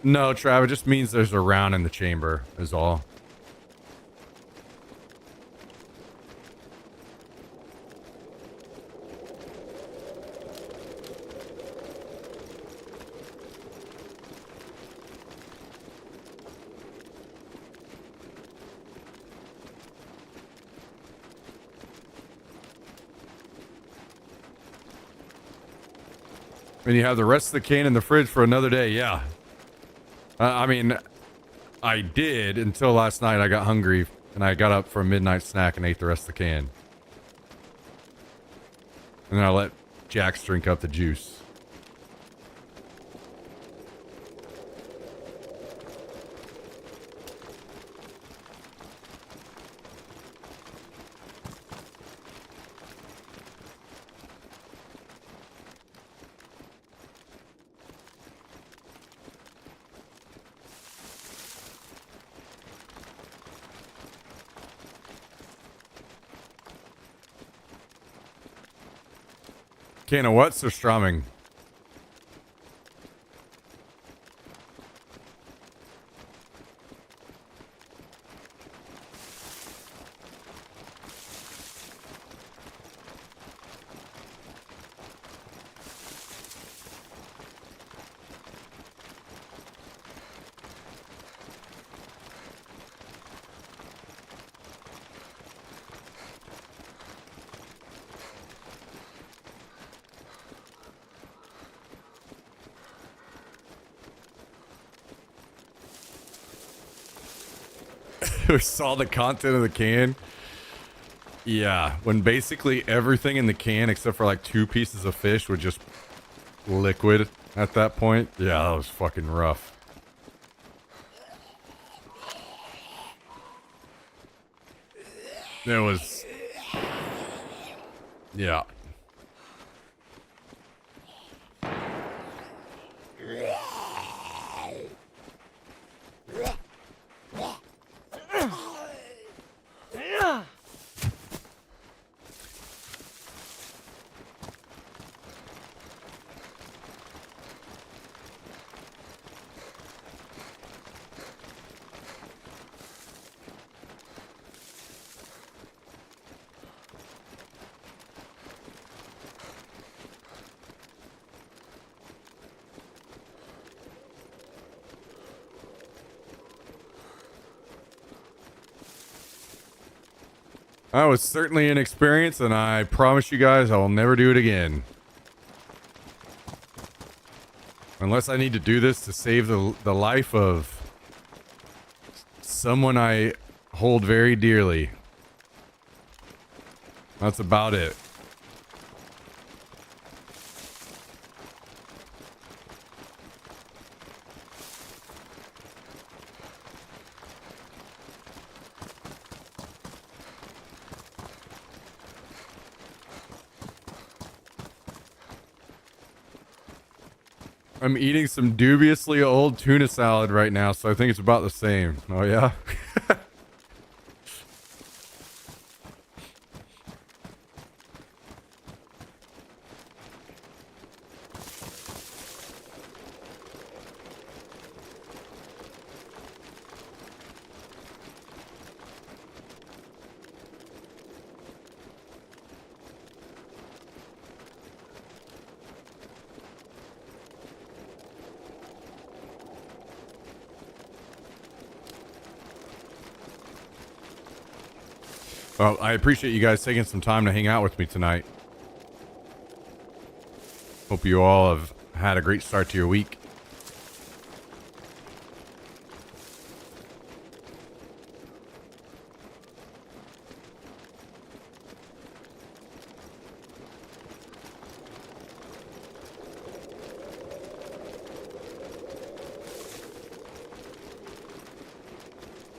No, Trav, it just means there's a round in the chamber, is all. And you have the rest of the can in the fridge for another day, yeah. I mean, I did until last night. I got hungry and I got up for a midnight snack and ate the rest of the can. And then I let Jax drink up the juice. Can of what, Surströmming? We saw the content of the can. Yeah, when basically everything in the can except for like 2 pieces of fish were just liquid at that point. Yeah, that was fucking rough. It was... Yeah. That was certainly an experience, and I promise you guys I will never do it again. Unless I need to do this to save the life of someone I hold very dearly. That's about it. I'm eating some dubiously old tuna salad right now, so I think it's about the same. Oh, yeah? Well, I appreciate you guys taking some time to hang out with me tonight. Hope you all have had a great start to your week.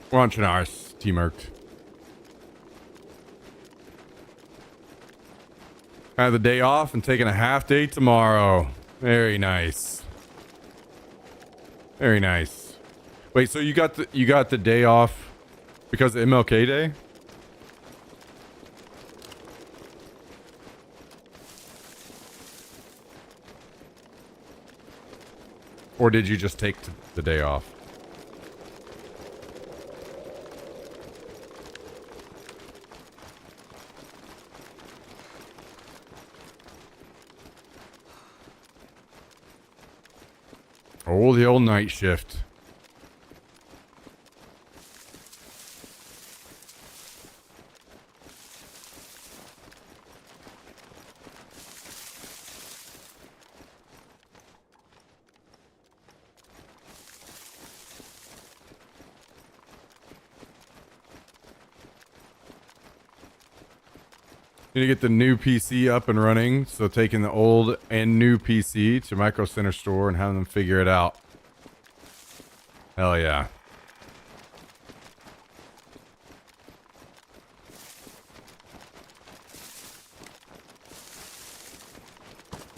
We're on Chernarus, T-Merked. I have the day off and taking a half day tomorrow. Very nice. Very nice. Wait, so you got the day off because of MLK Day? Or did you just take the day off? Oh, the old night shift. Need to get the new PC up and running. So taking the old and new PC to Micro Center Store and having them figure it out. Hell yeah.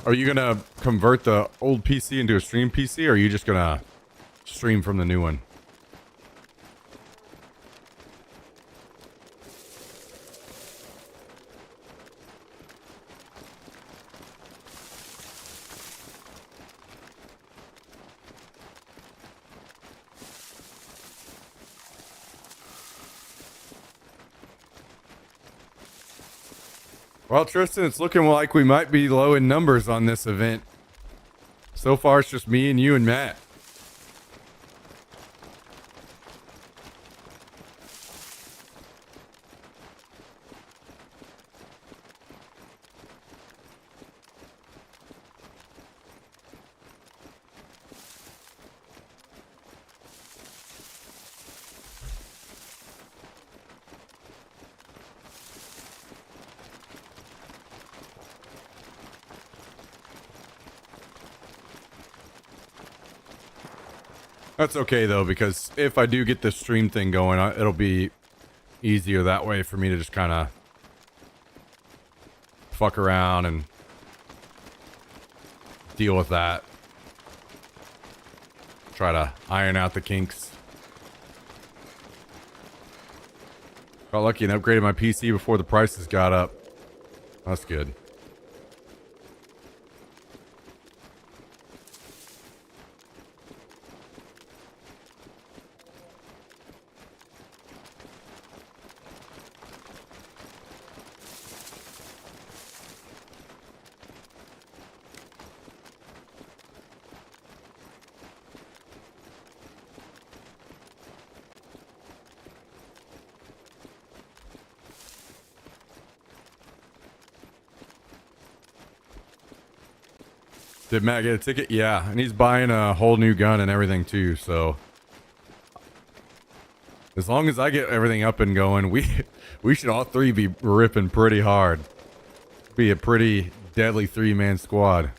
Are you gonna convert the old PC into a stream PC, or are you just gonna stream from the new one? Well, Tristan, it's looking like we might be low in numbers on this event. So far, it's just me and you and Matt. That's okay, though, because if I do get this stream thing going, it'll be easier that way for me to just kind of fuck around and deal with that. Try to iron out the kinks. Got lucky and upgraded my PC before the prices got up. That's good. Did Matt get a ticket? Yeah, and he's buying a whole new gun and everything too, so as long as I get everything up and going, we should all three be ripping pretty hard. Be a pretty deadly three-man squad.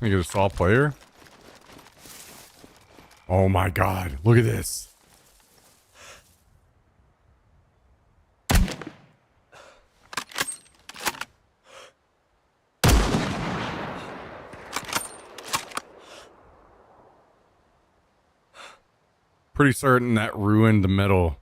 You get a saw player? Oh my god, look at this. Pretty certain that ruined the metal.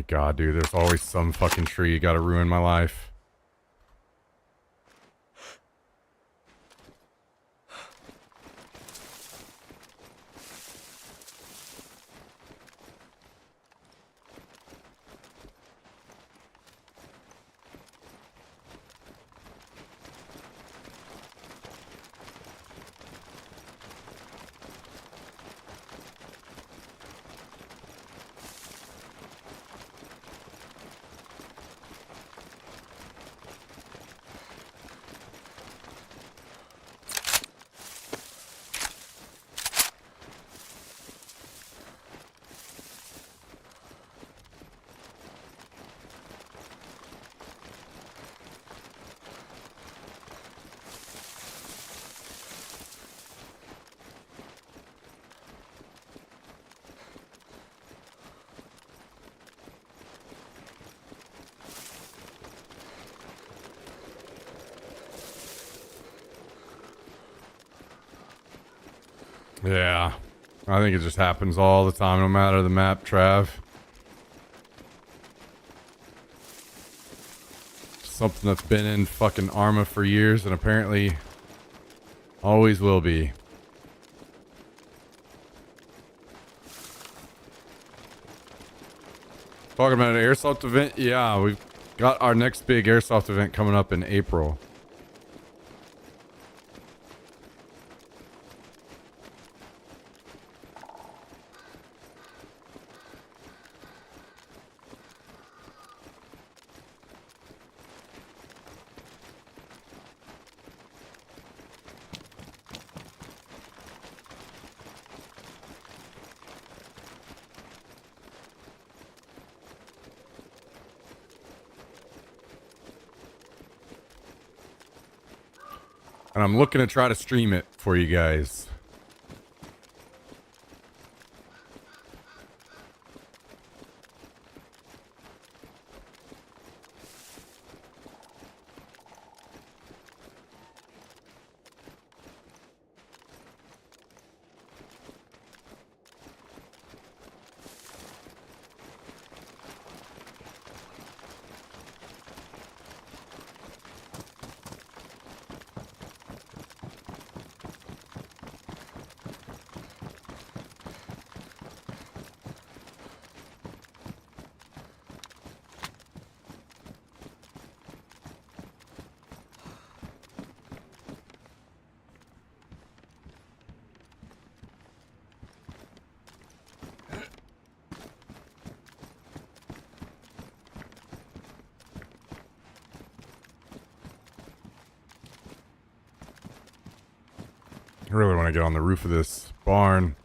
my god, dude. There's always some fucking tree you gotta ruin my life. Yeah. I think it just happens all the time, no matter the map, Trav. Something that's been in fucking Arma for years and apparently always will be. Talking about an airsoft event? Yeah, we've got our next big airsoft event coming up in April. And I'm looking to try to stream it for you guys. I really want to get on the roof of this barn.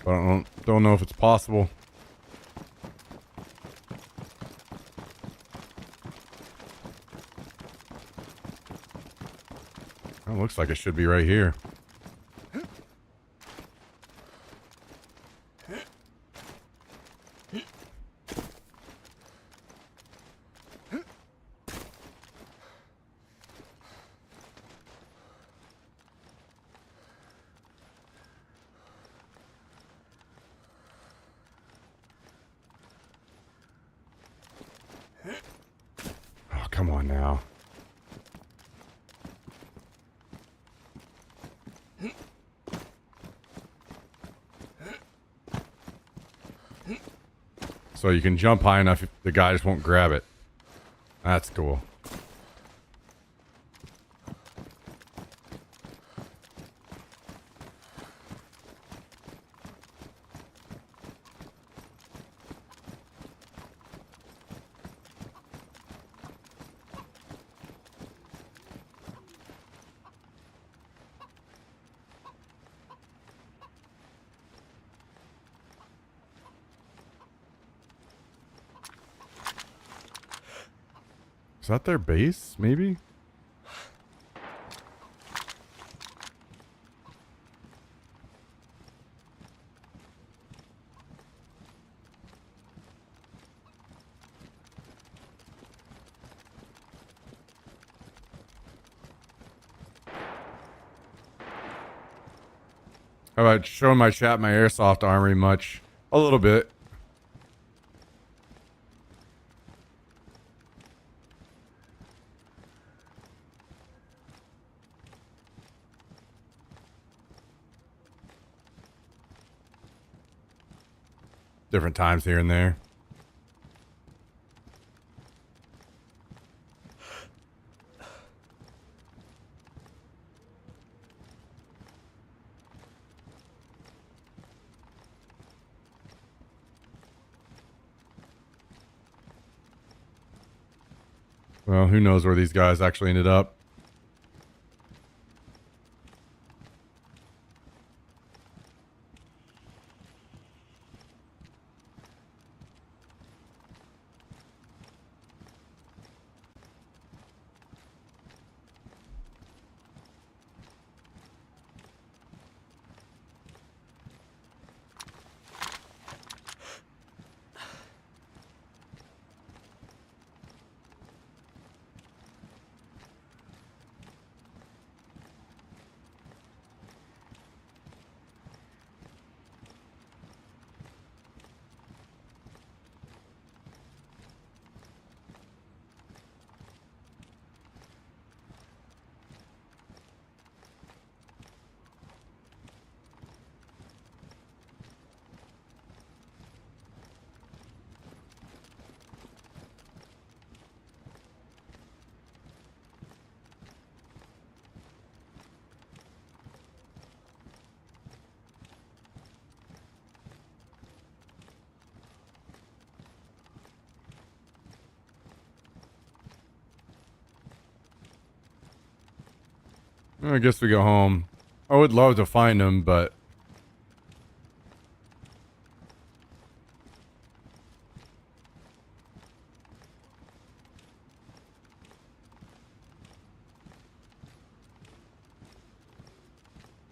But I don't know if it's possible. It looks like it should be right here. Oh, come on now. So you can jump high enough, the guy just won't grab it. That's cool. Is that their base, maybe? How about showing my chat my airsoft armory much? A little bit. Different times here and there. Well, who knows where these guys actually ended up. I guess we go home. I would love to find him, but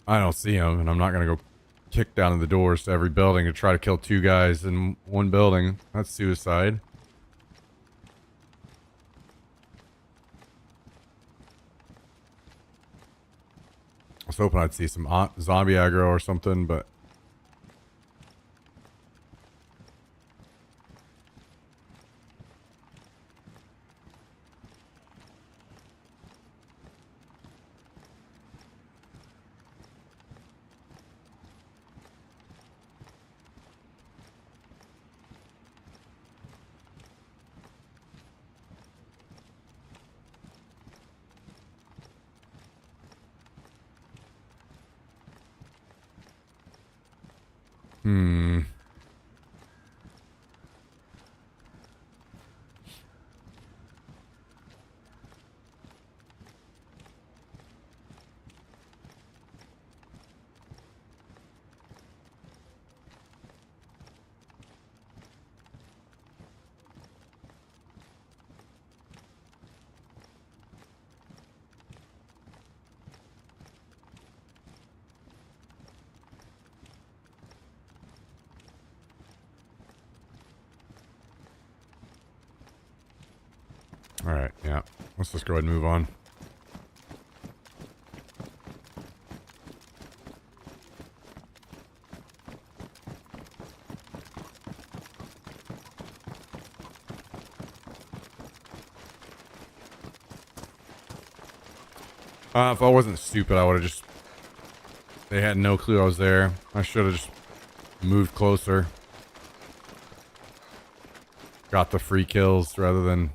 I don't see him, and I'm not gonna go kick down the doors to every building to try to kill 2 guys in one building. That's suicide. I was hoping I'd see some zombie aggro or something, but all right, yeah. Let's just go ahead and move on. If I wasn't stupid, I would have just... They had no clue I was there. I should have just moved closer. Got the free kills rather than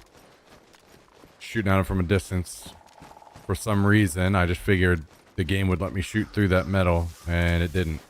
shooting at them from a distance. For some reason, I just figured the game would let me shoot through that metal, and it didn't.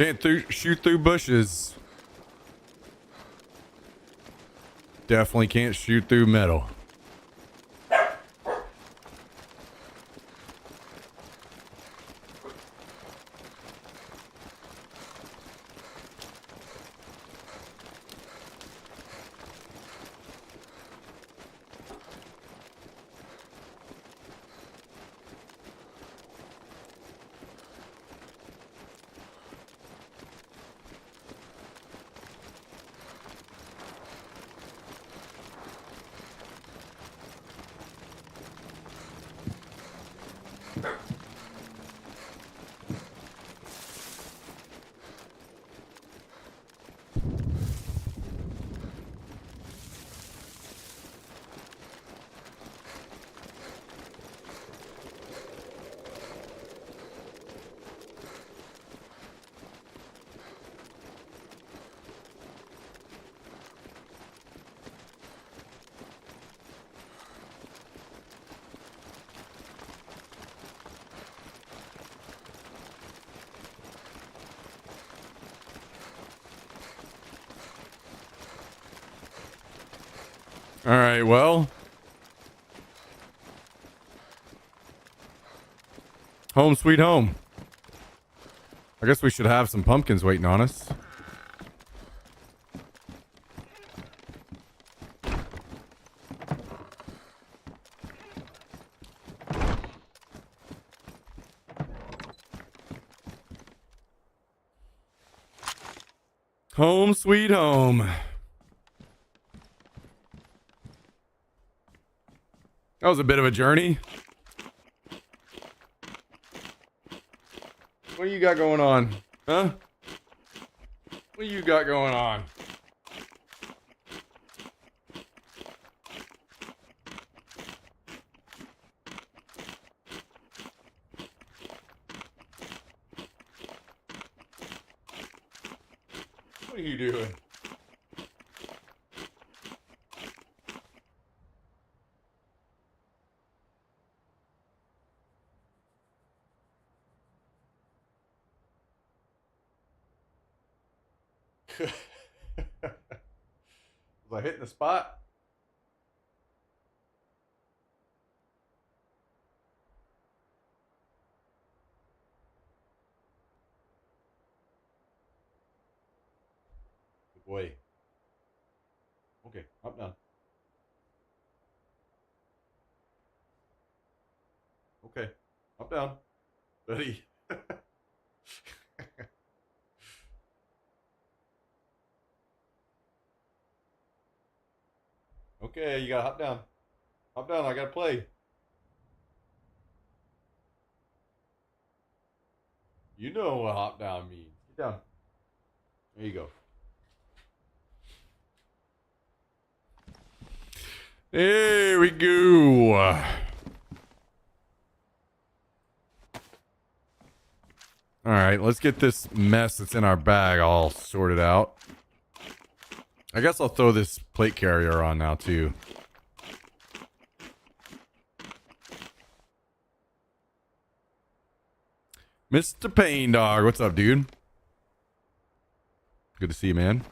Can't shoot through bushes. Definitely can't shoot through metal. All right, well. Home sweet home. I guess we should have some pumpkins waiting on us. Home sweet home. That was a bit of a journey. What do you got going on? Huh? What do you got going on? What are you doing? Was I hitting the spot? Good boy. Okay, up down. Okay, up down. Buddy. Okay, you gotta hop down. Hop down, I gotta play. You know what hop down means. Get down. There you go. There we go. All right, let's get this mess that's in our bag all sorted out. I guess I'll throw this plate carrier on now, too. Mr. Pain Dog, what's up, dude? Good to see you, man.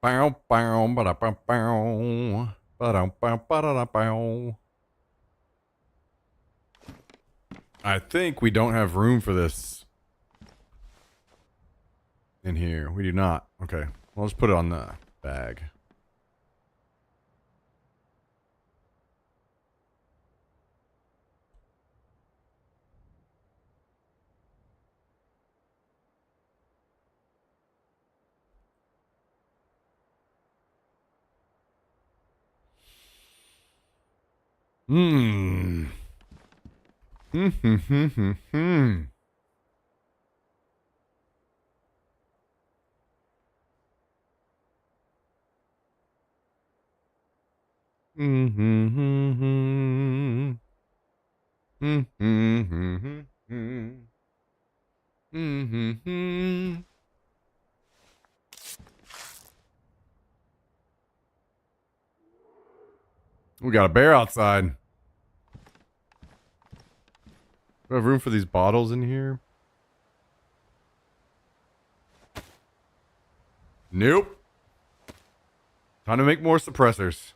Bow, bow, ba bow, bow, ba bow, ba bow. I think we don't have room for this in here. We do not. Okay. Well, let's put it on the bag. Hmm. Hmm. Mm-hmm. Mm-hmm. Mm-hmm. We got a bear outside. Do we have room for these bottles in here? Nope. Time to make more suppressors.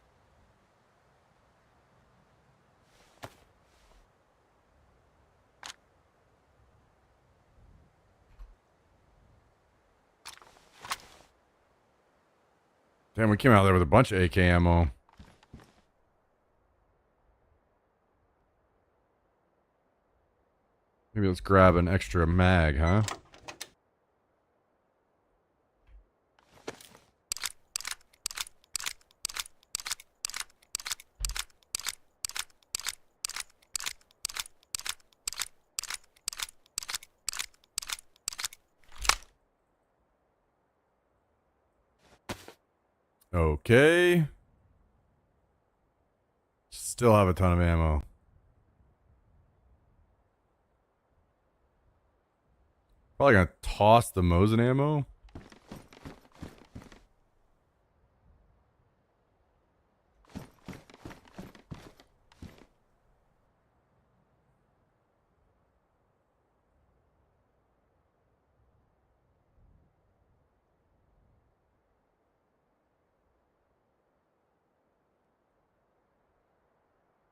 Damn, we came out there with a bunch of AK ammo. Maybe let's grab an extra mag, huh? Okay. Still have a ton of ammo. Probably gonna toss the Mosin ammo.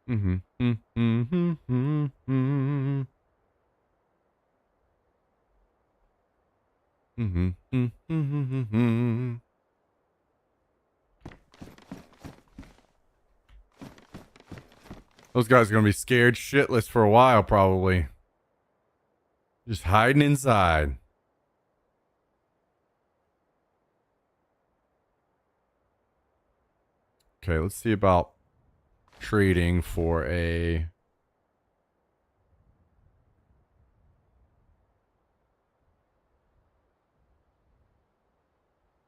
Mm-hmm. Mm-hmm. Mm-hmm. Mm-hmm. Mm-hmm. Those guys are gonna be scared shitless for a while, probably. Just hiding inside. Okay, let's see about trading for a...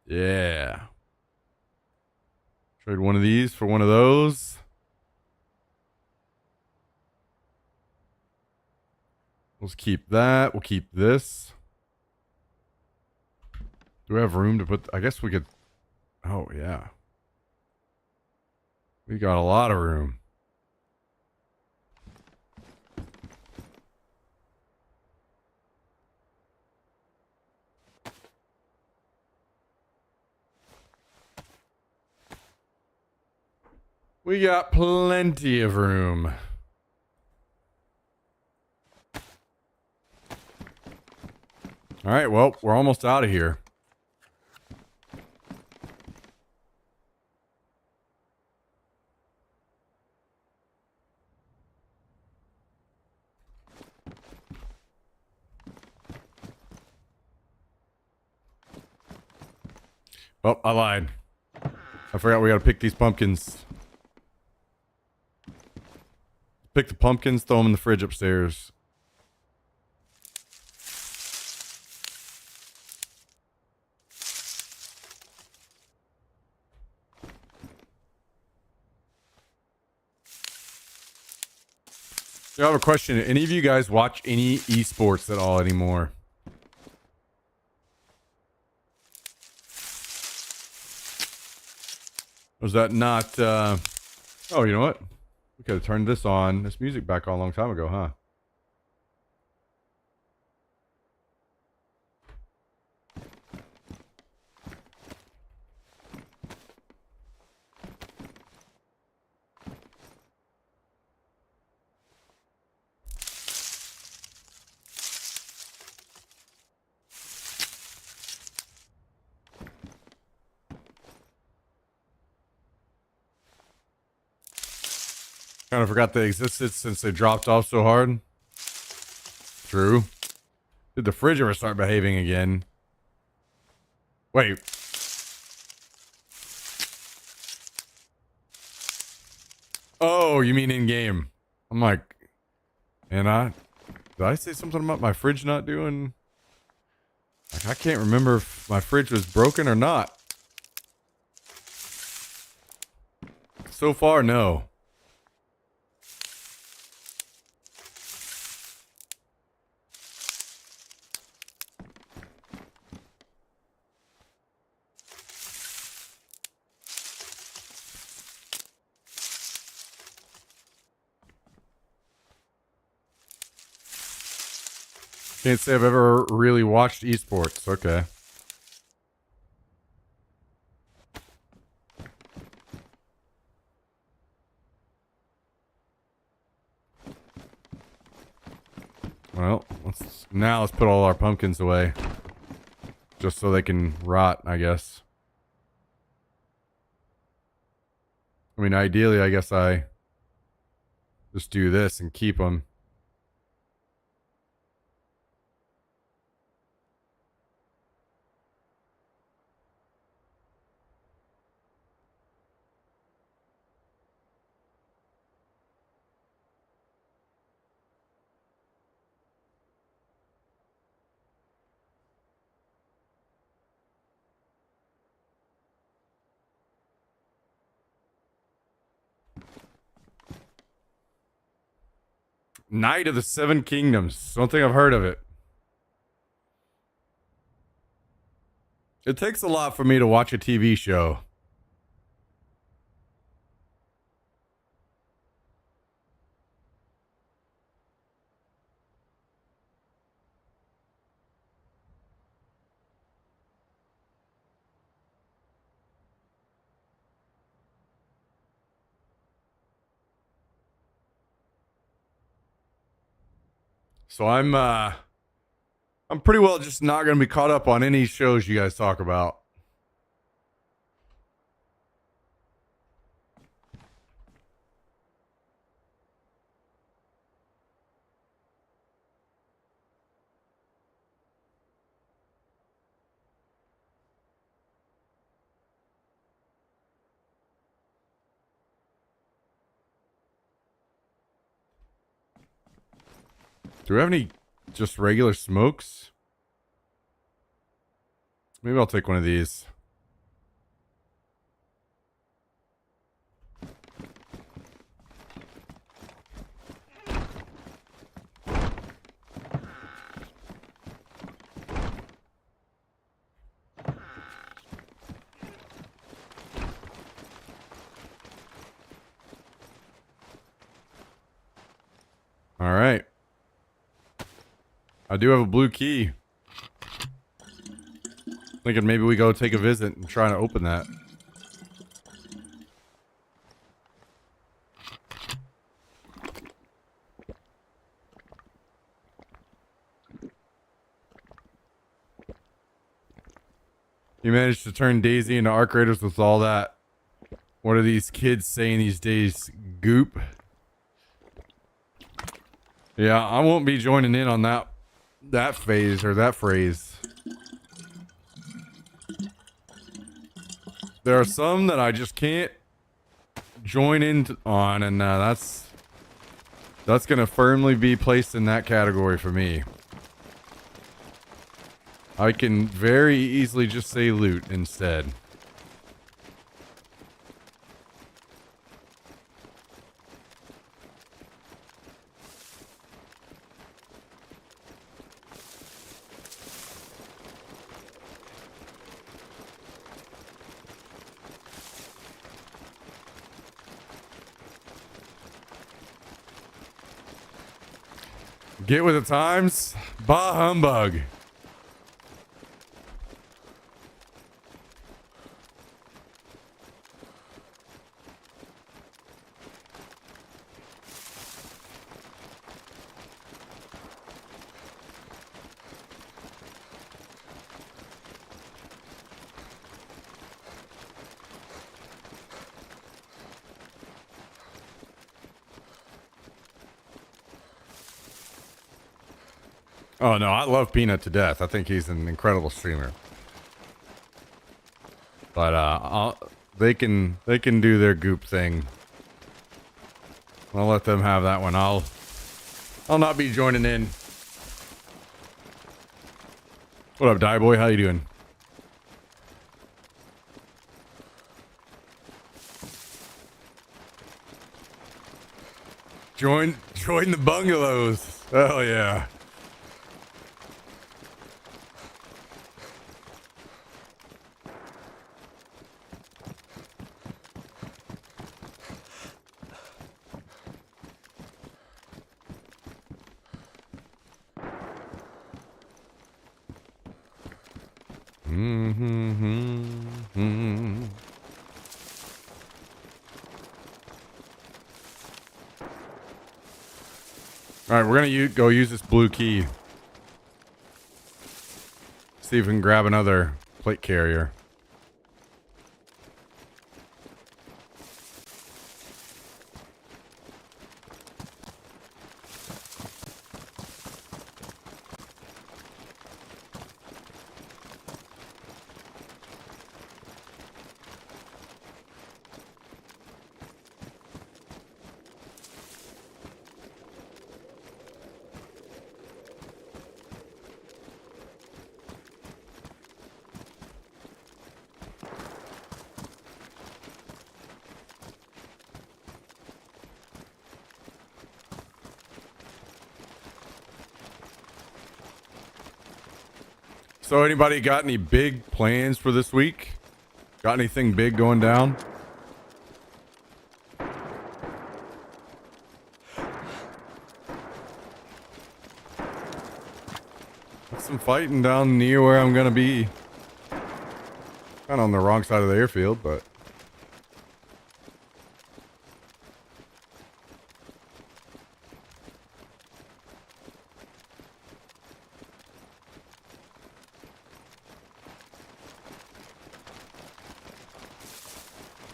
Yeah. Trade one of these for one of those. Let's keep that. We'll keep this. Do we have room to put... I guess we could... Oh, yeah. We got a lot of room. We got plenty of room. All right, well, we're almost out of here. Oh, I lied. I forgot we gotta pick these pumpkins. Pick the pumpkins, throw them in the fridge upstairs. I have a question. Any of you guys watch any esports at all anymore? Was that not... Oh, you know what? We could have turned this music back on a long time ago, huh? Kind of forgot they existed since they dropped off so hard. True. Did the fridge ever start behaving again? Wait. Oh, you mean in game? I'm like, did I say something about my fridge not doing? Like, I can't remember if my fridge was broken or not. So far, no. Can't say I've ever really watched esports. Okay. Well, let's put all our pumpkins away. Just so they can rot, I guess. I mean, ideally, I guess I just do this and keep them. Knight of the Seven Kingdoms. Don't think I've heard of it. It takes a lot for me to watch a TV show. So I'm pretty well just not going to be caught up on any shows you guys talk about. Do we have any just regular smokes? Maybe I'll take one of these. All right. I do have a blue key. Thinking maybe we go take a visit and try to open that. You managed to turn Daisy into Arc Raiders with all that. What are these kids saying these days? Goop. Yeah, I won't be joining in on that phase or that phrase. There are some that I just can't join in on, and that's gonna firmly be placed in that category for me. I can very easily just say loot instead. Get with the times. Bah humbug. Oh no, I love Peanut to death. I think he's an incredible streamer. But they can do their goop thing. I'll let them have that one. I'll not be joining in. What up, Die Boy? How you doing? Join the bungalows. Oh yeah. All right, we're gonna go use this blue key. See if we can grab another plate carrier. So anybody got any big plans for this week? Got anything big going down? Got some fighting down near where I'm gonna be. Kind of on the wrong side of the airfield, but...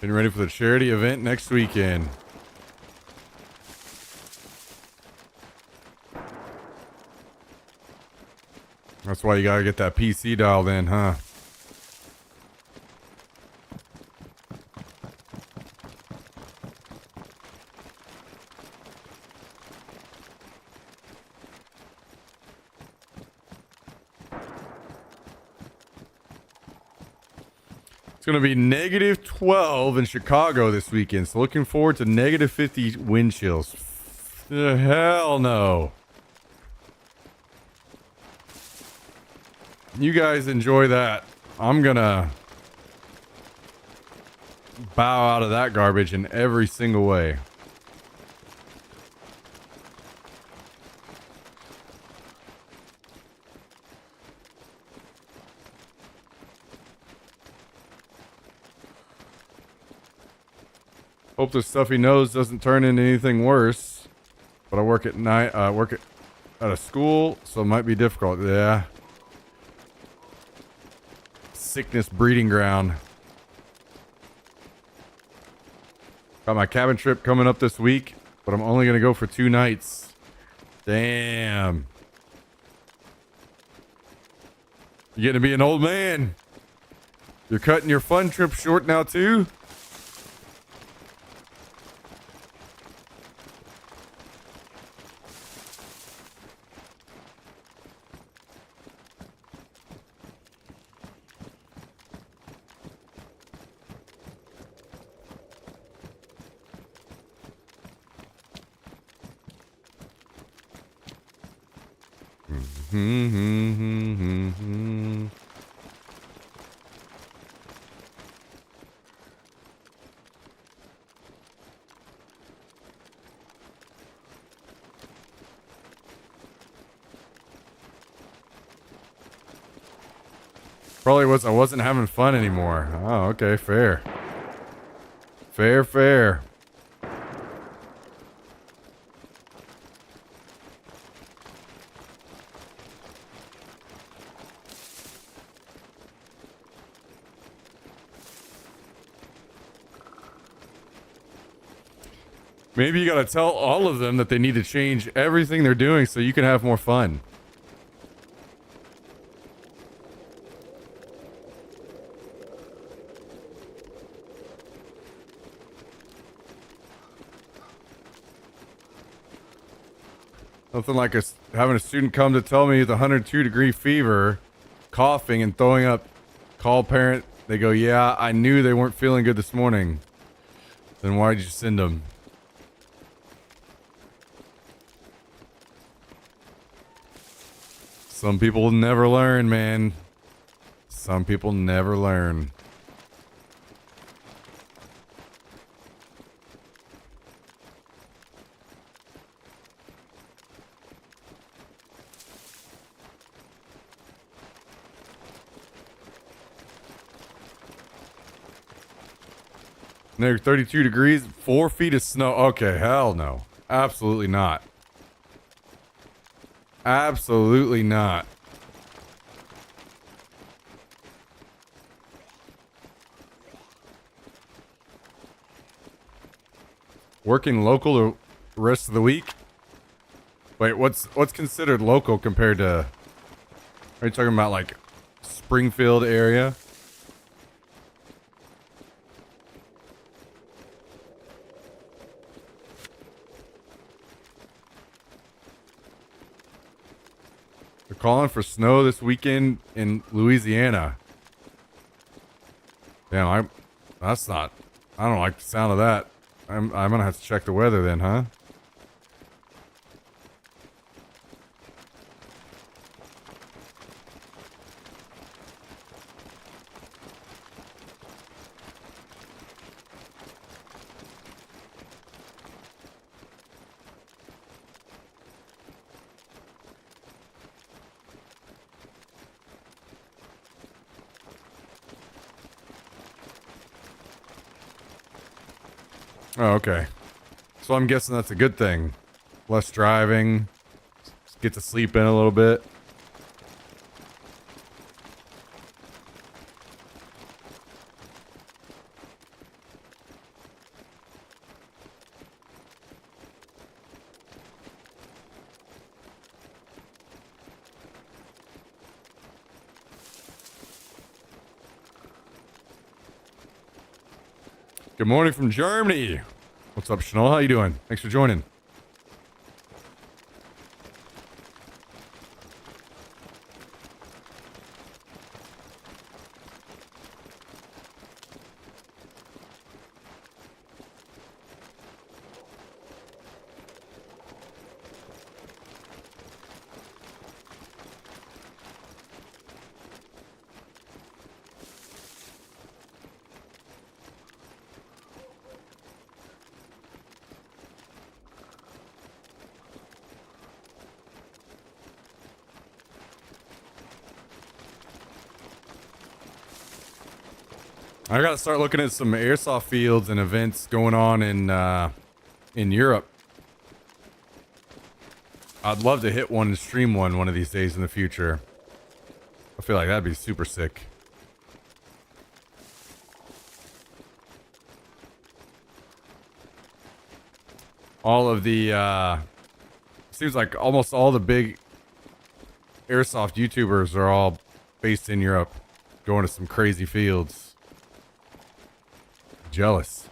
Getting ready for the charity event next weekend. That's why you gotta get that PC dialed in, huh? It's going to be negative 12 in Chicago this weekend. So looking forward to negative 50 wind chills. Hell no. You guys enjoy that. I'm going to bow out of that garbage in every single way. Hope the stuffy nose doesn't turn into anything worse. But I work at night. Work at a school, so it might be difficult. Yeah. Sickness breeding ground. Got my cabin trip coming up this week, but I'm only gonna go for 2 nights. Damn. You're getting to be an old man. You're cutting your fun trip short now too? Probably I wasn't having fun anymore. Oh, okay, fair. Fair. Maybe you gotta tell all of them that they need to change everything they're doing so you can have more fun. Nothing like having a student come to tell me the 102-degree fever, coughing and throwing up. Call parent. They go, yeah, I knew they weren't feeling good this morning. Then why'd you send them? Some people never learn, man. Some people never learn. Negative 32 degrees, 4 feet of snow. Okay, hell no. Absolutely not. Absolutely not. Working local the rest of the week? Wait, what's considered local compared to... Are you talking about like Springfield area? They're calling for snow this weekend in Louisiana. Damn, that's not... I don't like the sound of that. I'm gonna have to check the weather then, huh? Oh, okay. So I'm guessing that's a good thing. Less driving. Get to sleep in a little bit. Good morning from Germany. What's up, Chanel? How you doing? Thanks for joining. I gotta start looking at some airsoft fields and events going on in Europe. I'd love to hit one and stream one of these days in the future. I feel like that'd be super sick. All of the seems like almost all the big airsoft YouTubers are all based in Europe, going to some crazy fields. Jealous.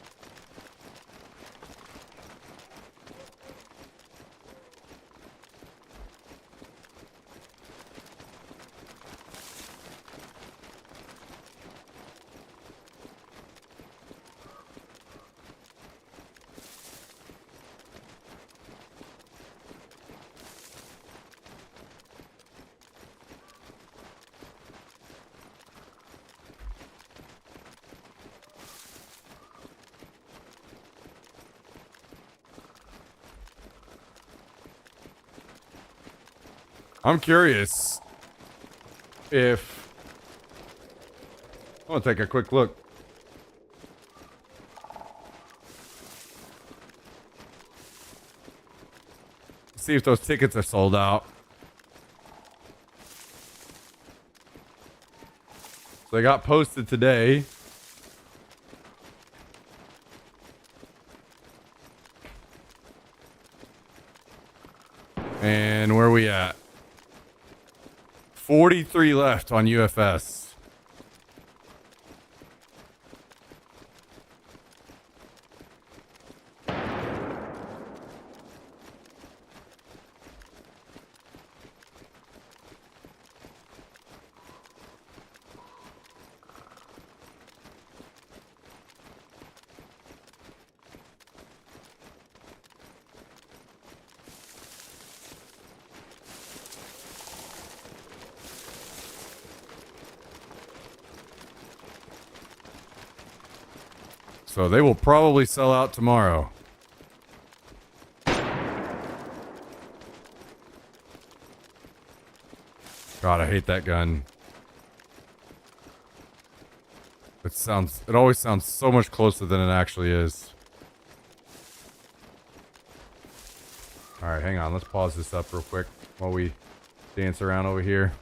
I'm curious if... I want to take a quick look. See if those tickets are sold out. So they got posted today. And where are we at? 43 left on UFS. So they will probably sell out tomorrow. God, I hate that gun. It always sounds so much closer than it actually is. Alright, hang on. Let's pause this up real quick while we dance around over here.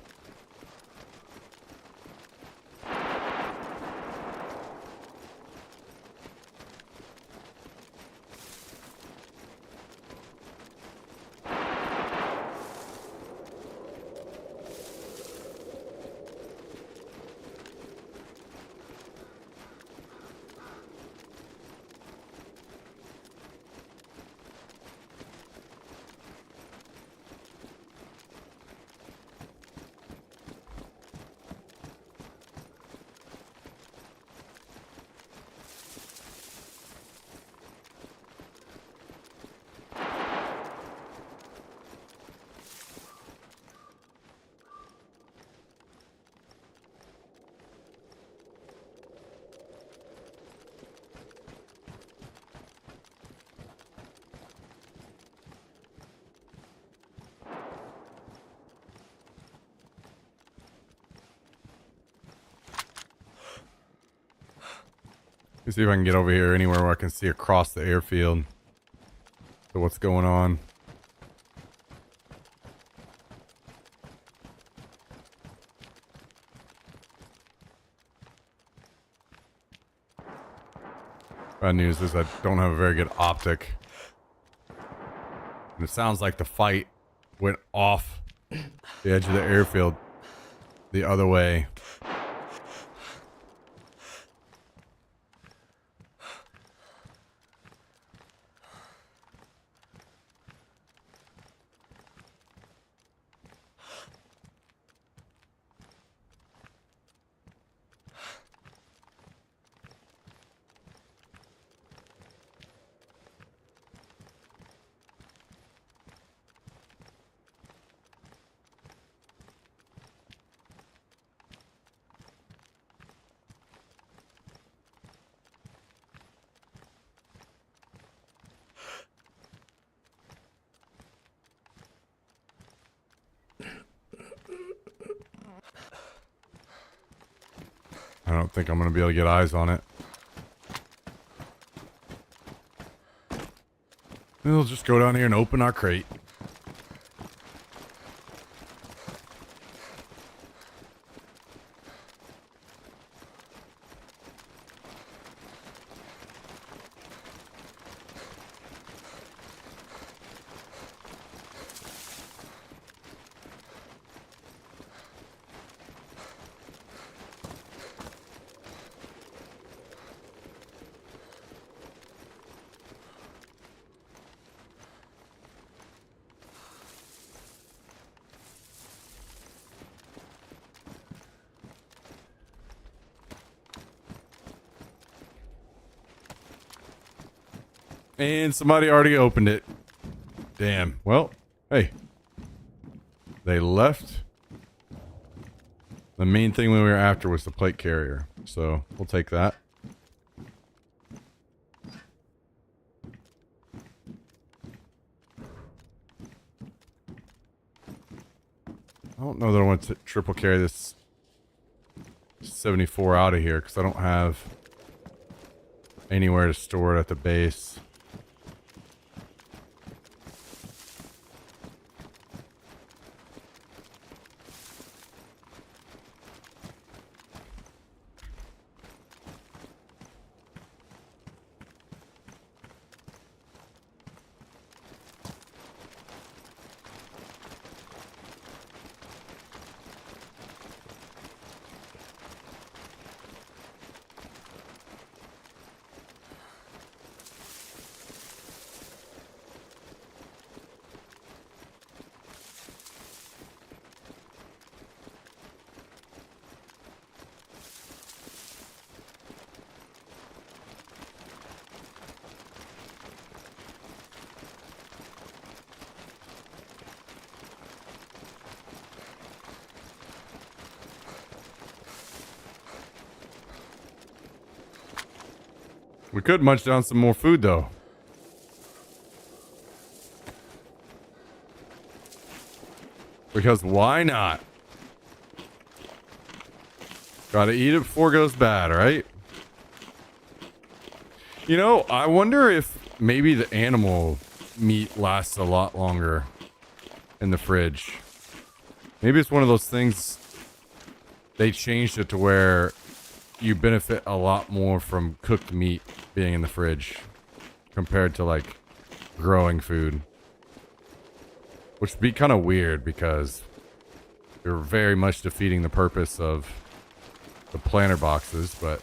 Let's see if I can get over here anywhere where I can see across the airfield. So what's going on? Bad news is I don't have a very good optic. And it sounds like the fight went off the edge of the airfield the other way. I don't think I'm going to be able to get eyes on it. We'll just go down here and open our crate. And somebody already opened it. Damn. Well, hey. They left. The main thing we were after was the plate carrier. So, we'll take that. I don't know that I want to triple carry this 74 out of here because I don't have anywhere to store it at the base. We could munch down some more food, though. Because why not? Gotta eat it before it goes bad, right? You know, I wonder if maybe the animal meat lasts a lot longer in the fridge. Maybe it's one of those things they changed it to where you benefit a lot more from cooked meat being in the fridge compared to like growing food. Which would be kind of weird because you're very much defeating the purpose of the planter boxes, but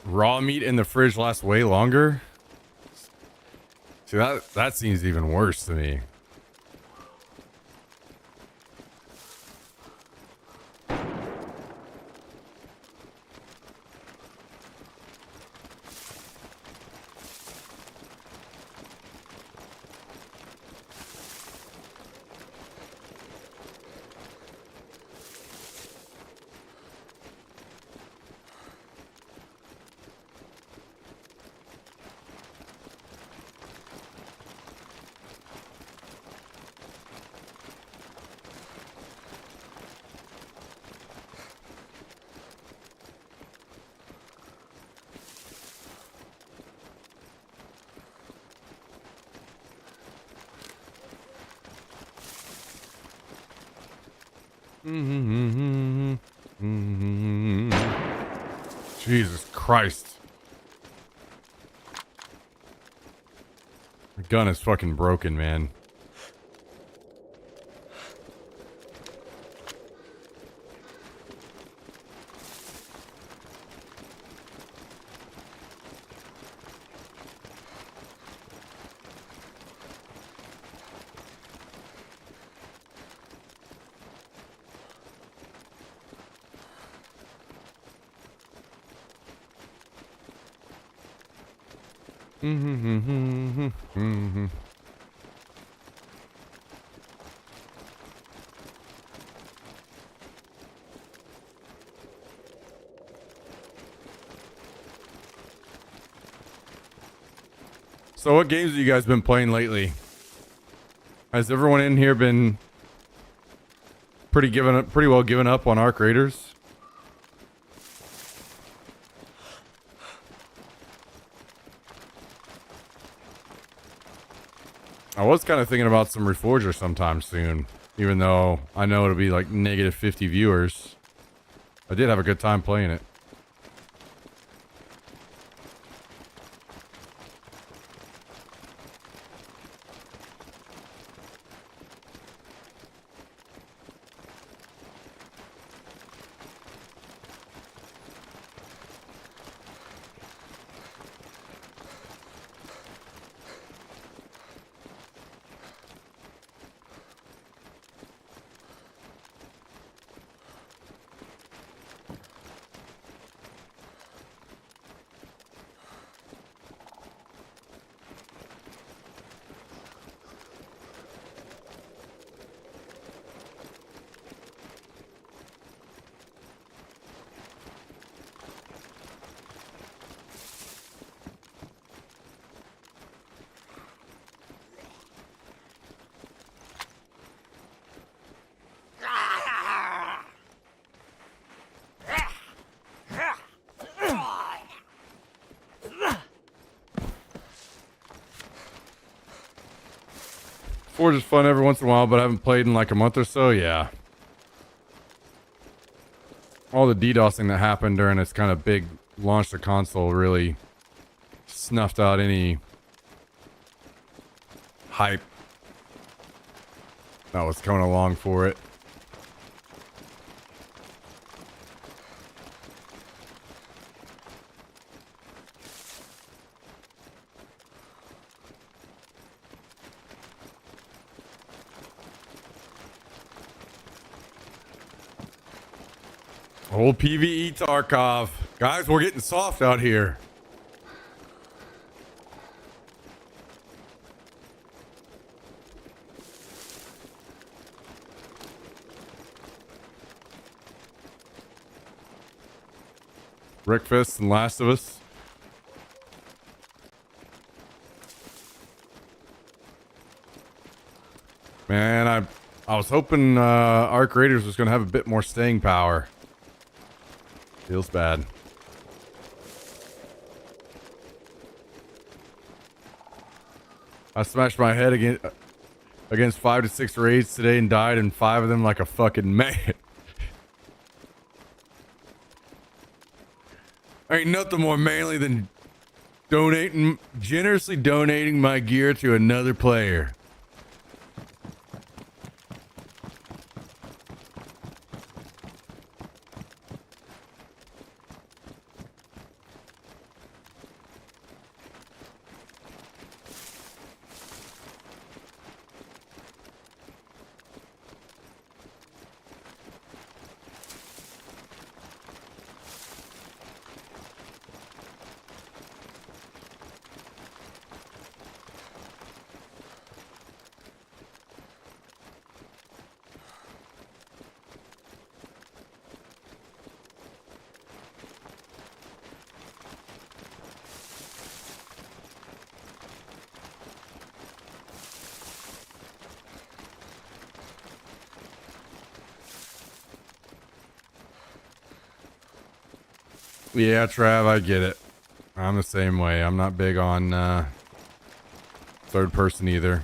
raw meat in the fridge lasts way longer. See, that seems even worse to me. Jesus Christ. The gun is fucking broken, man. So what games have you guys been playing lately? Has everyone in here been pretty well given up on Arc Raiders? I was kind of thinking about some Reforger sometime soon, even though I know it'll be like negative 50 viewers. I did have a good time playing it. Forge is fun every once in a while, but I haven't played in like a month or so. Yeah. All the DDoSing that happened during this kind of big launch to console really snuffed out any hype that was coming along for it. Old PvE Tarkov. Guys, we're getting soft out here. Breakfast and Last of Us. Man, I was hoping Arc Raiders was going to have a bit more staying power. Feels bad. I smashed my head against 5 to 6 raids today and died in 5 of them like a fucking man. Ain't nothing more manly than generously donating my gear to another player. Yeah, Trav, I get it. I'm the same way. I'm not big on third person either.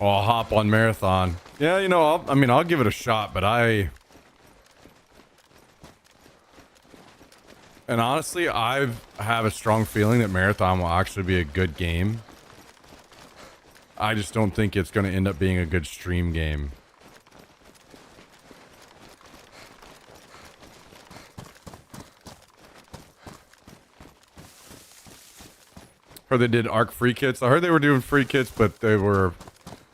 Oh, I'll hop on Marathon. Yeah, you know, I'll give it a shot, but and honestly, I have a strong feeling that Marathon will actually be a good game. I just don't think it's going to end up being a good stream game. Heard they did ARC free kits. I heard they were doing free kits, but they were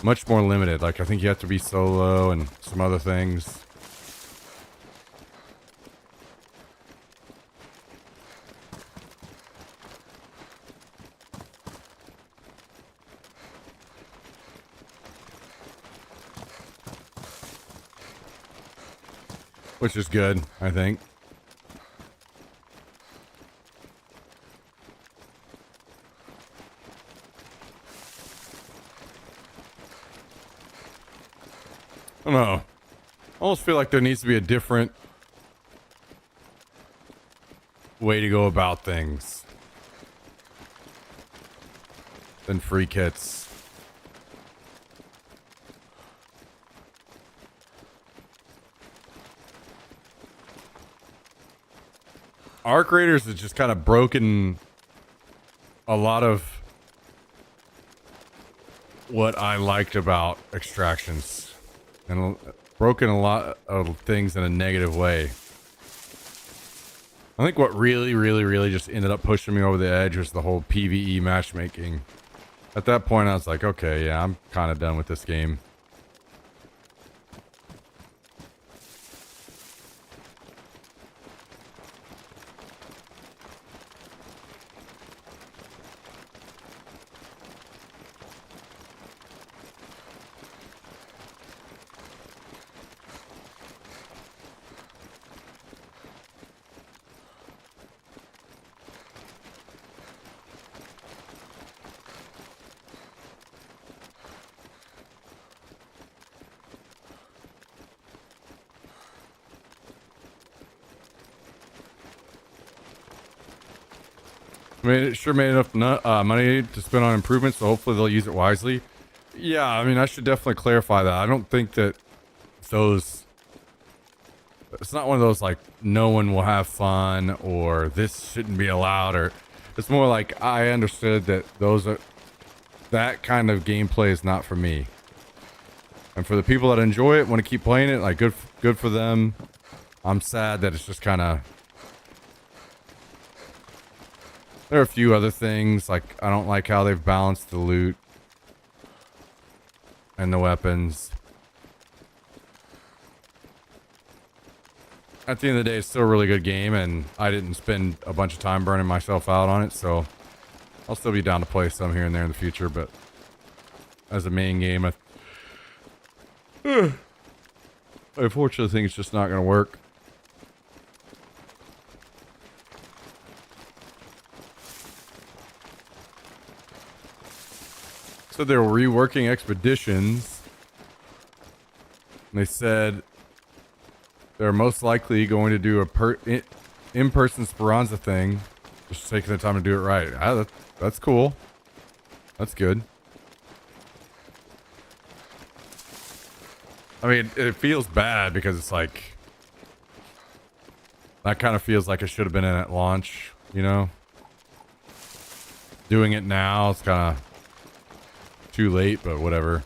much more limited. Like, I think you have to be solo and some other things. Which is good, I think. I don't know. I almost feel like there needs to be a different way to go about things than free kits. Arc Raiders has just kind of broken a lot of what I liked about Extractions and broken a lot of things in a negative way. I think what really just ended up pushing me over the edge was the whole PvE matchmaking. At that point, I was like, okay, yeah, I'm kind of done with this game. It sure made enough money to spend on improvements, so hopefully they'll use it wisely. Yeah, I mean, I should definitely clarify that. I don't think that those... It's not one of those, like, no one will have fun, or this shouldn't be allowed, or... It's more like, I understood that that kind of gameplay is not for me. And for the people that enjoy it, want to keep playing it, like, good for them. I'm sad that it's just kind of... There are a few other things, like I don't like how they've balanced the loot and the weapons. At the end of the day, it's still a really good game, and I didn't spend a bunch of time burning myself out on it, so I'll still be down to play some here and there in the future, but as a main game, I unfortunately think it's just not going to work. So they're reworking Expeditions. And they said they're most likely going to do a in-person Speranza thing. Just taking the time to do it right. That's cool. That's good. I mean, it feels bad because it's like... That kind of feels like it should have been in at launch, you know? Doing it now, it's kind of too late, but whatever.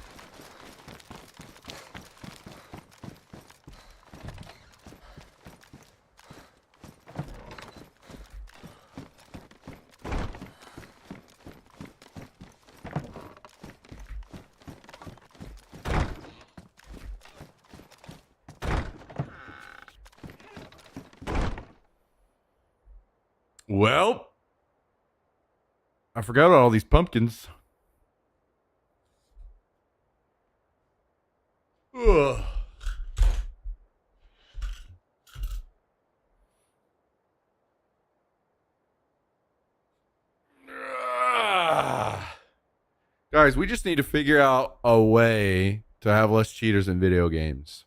Well, I forgot about all these pumpkins. Ugh. Guys, we just need to figure out a way to have less cheaters in video games.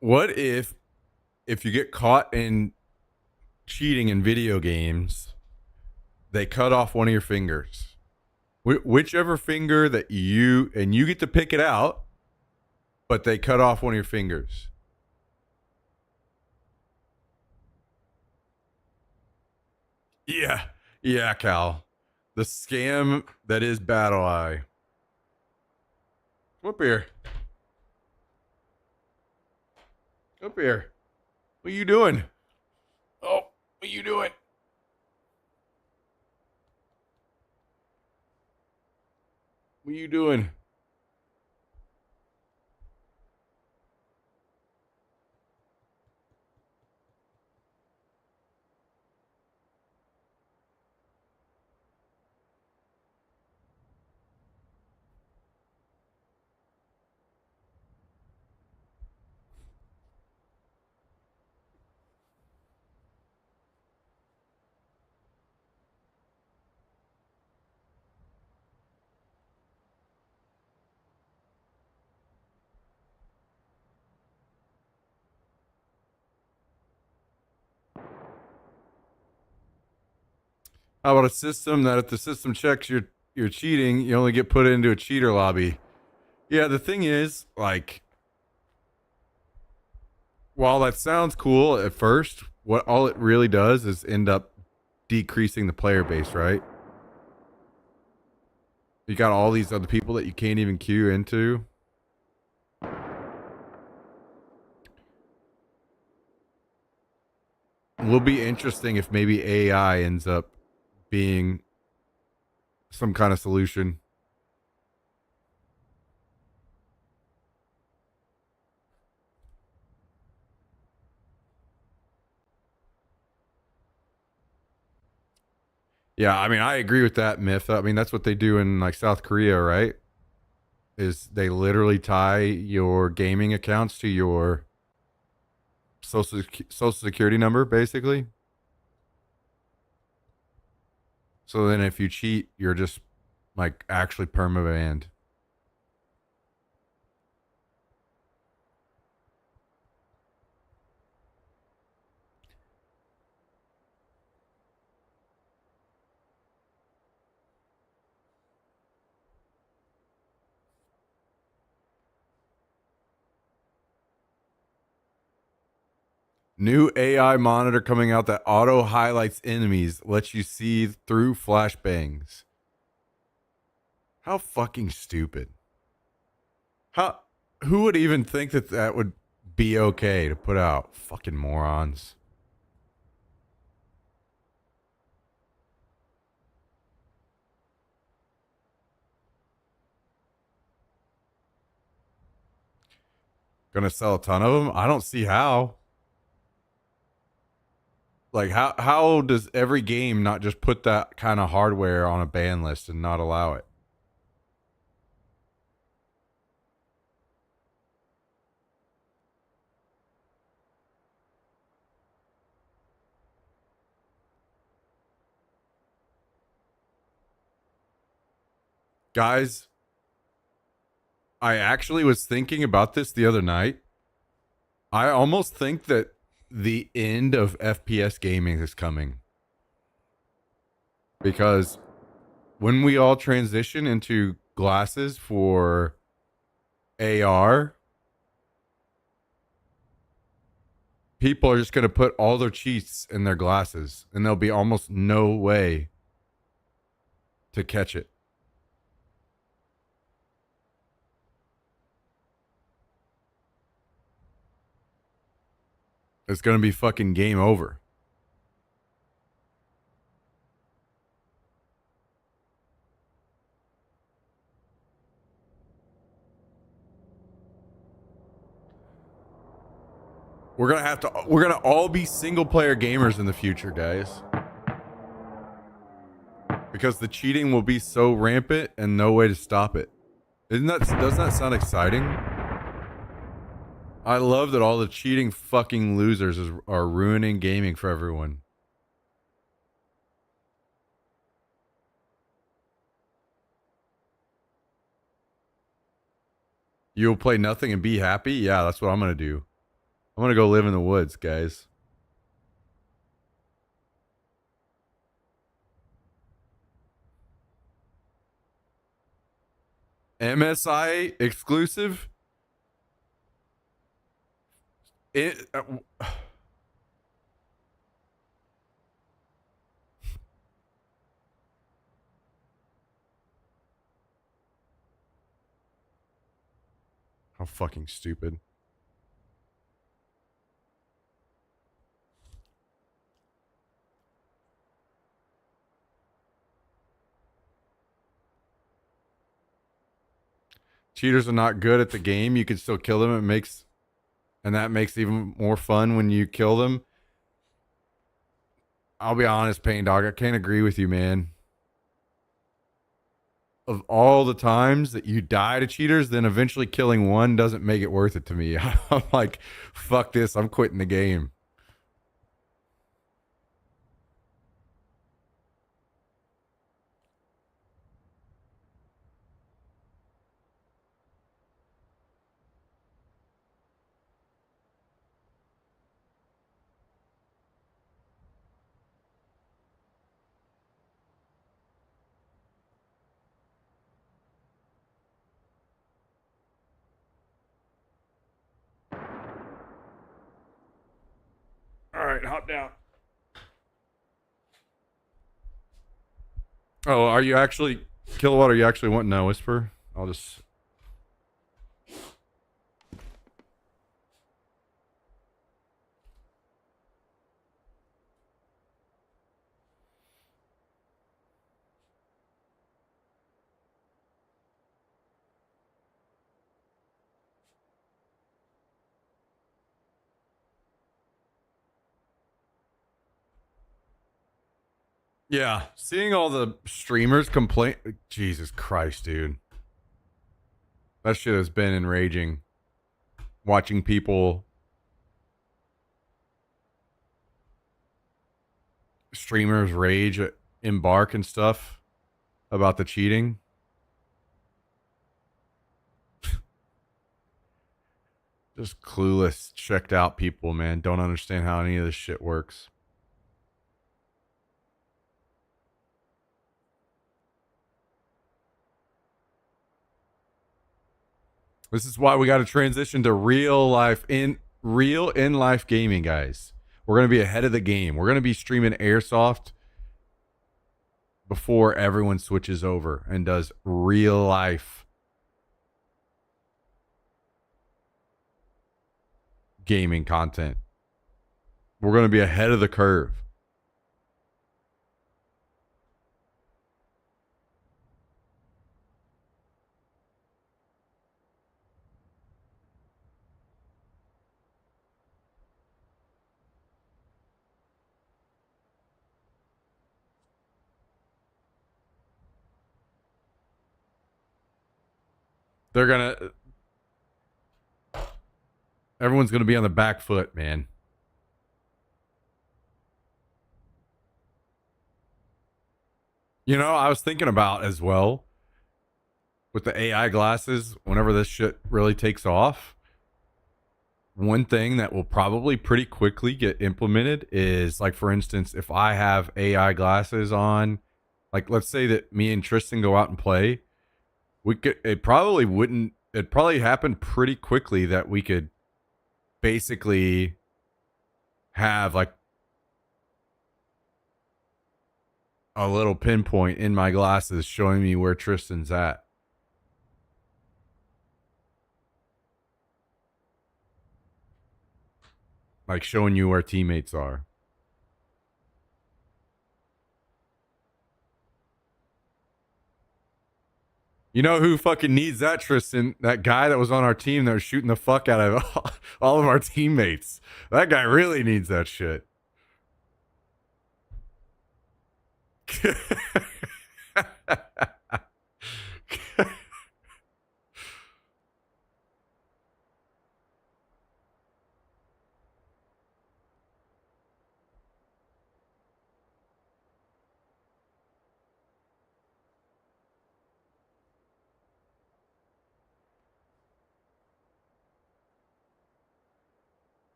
What if you get caught in cheating in video games, they cut off one of your fingers? Whichever finger that you get to pick it out, but they cut off one of your fingers. Yeah, Cal. The scam that is BattlEye. Come up here. Come up here. What are you doing? Oh, what are you doing? What are you doing? How about a system that if the system checks you're cheating, you only get put into a cheater lobby? Yeah, the thing is, like, while that sounds cool at first, what all it really does is end up decreasing the player base, right? You got all these other people that you can't even queue into. It will be interesting if maybe AI ends up being some kind of solution. Yeah, I mean, I agree with that myth. I mean, that's what they do in like South Korea, right? Is they literally tie your gaming accounts to your social security number, basically. So then if you cheat, you're just like actually perma banned. New AI monitor coming out that auto highlights enemies, lets you see through flashbangs. How fucking stupid. How who would even think that that would be okay to put out. Fucking morons. Gonna sell a ton of them? I don't see how. Like how does every game not just put that kind of hardware on a ban list and not allow it? Guys, I actually was thinking about this the other night. I almost think that the end of FPS gaming is coming. Because when we all transition into glasses for AR, people are just going to put all their cheats in their glasses and there'll be almost no way to catch it. It's going to be fucking game over. We're going to all be single player gamers in the future, guys. Because the cheating will be so rampant and no way to stop it. Doesn't that sound exciting? I love that all the cheating fucking losers are ruining gaming for everyone. You'll play nothing and be happy? Yeah, that's what I'm going to do. I'm going to go live in the woods, guys. MSI exclusive? How fucking stupid. Cheaters are not good at the game. You can still kill them. And that makes it even more fun when you kill them. I'll be honest, Pain Dog, I can't agree with you, man. Of all the times that you die to cheaters, then eventually killing one doesn't make it worth it to me. I'm like, fuck this. I'm quitting the game. All right, hop down. Oh, are you actually Kilowatt? Are you actually wanting to whisper? I'll just. Yeah, seeing all the streamers complain. Jesus Christ, dude. That shit has been enraging. Watching people, streamers rage at Embark and stuff about the cheating. Just clueless, checked out people, man. Don't understand how any of this shit works. This is why we got to transition to real life in life gaming, guys. We're going to be ahead of the game. We're going to be streaming Airsoft before everyone switches over and does real life. gaming content. We're going to be ahead of the curve. They're going to everyone's going to be on the back foot, man. You know, I was thinking about as well with the AI glasses, whenever this shit really takes off, one thing that will probably pretty quickly get implemented is, like, for instance, if I have AI glasses on, like, let's say that me and Tristan go out and play, it probably happen pretty quickly that we could basically have like a little pinpoint in my glasses showing me where Tristan's at. Like showing you where teammates are. You know who fucking needs that, Tristan? That guy that was on our team that was shooting the fuck out of all of our teammates. That guy really needs that shit.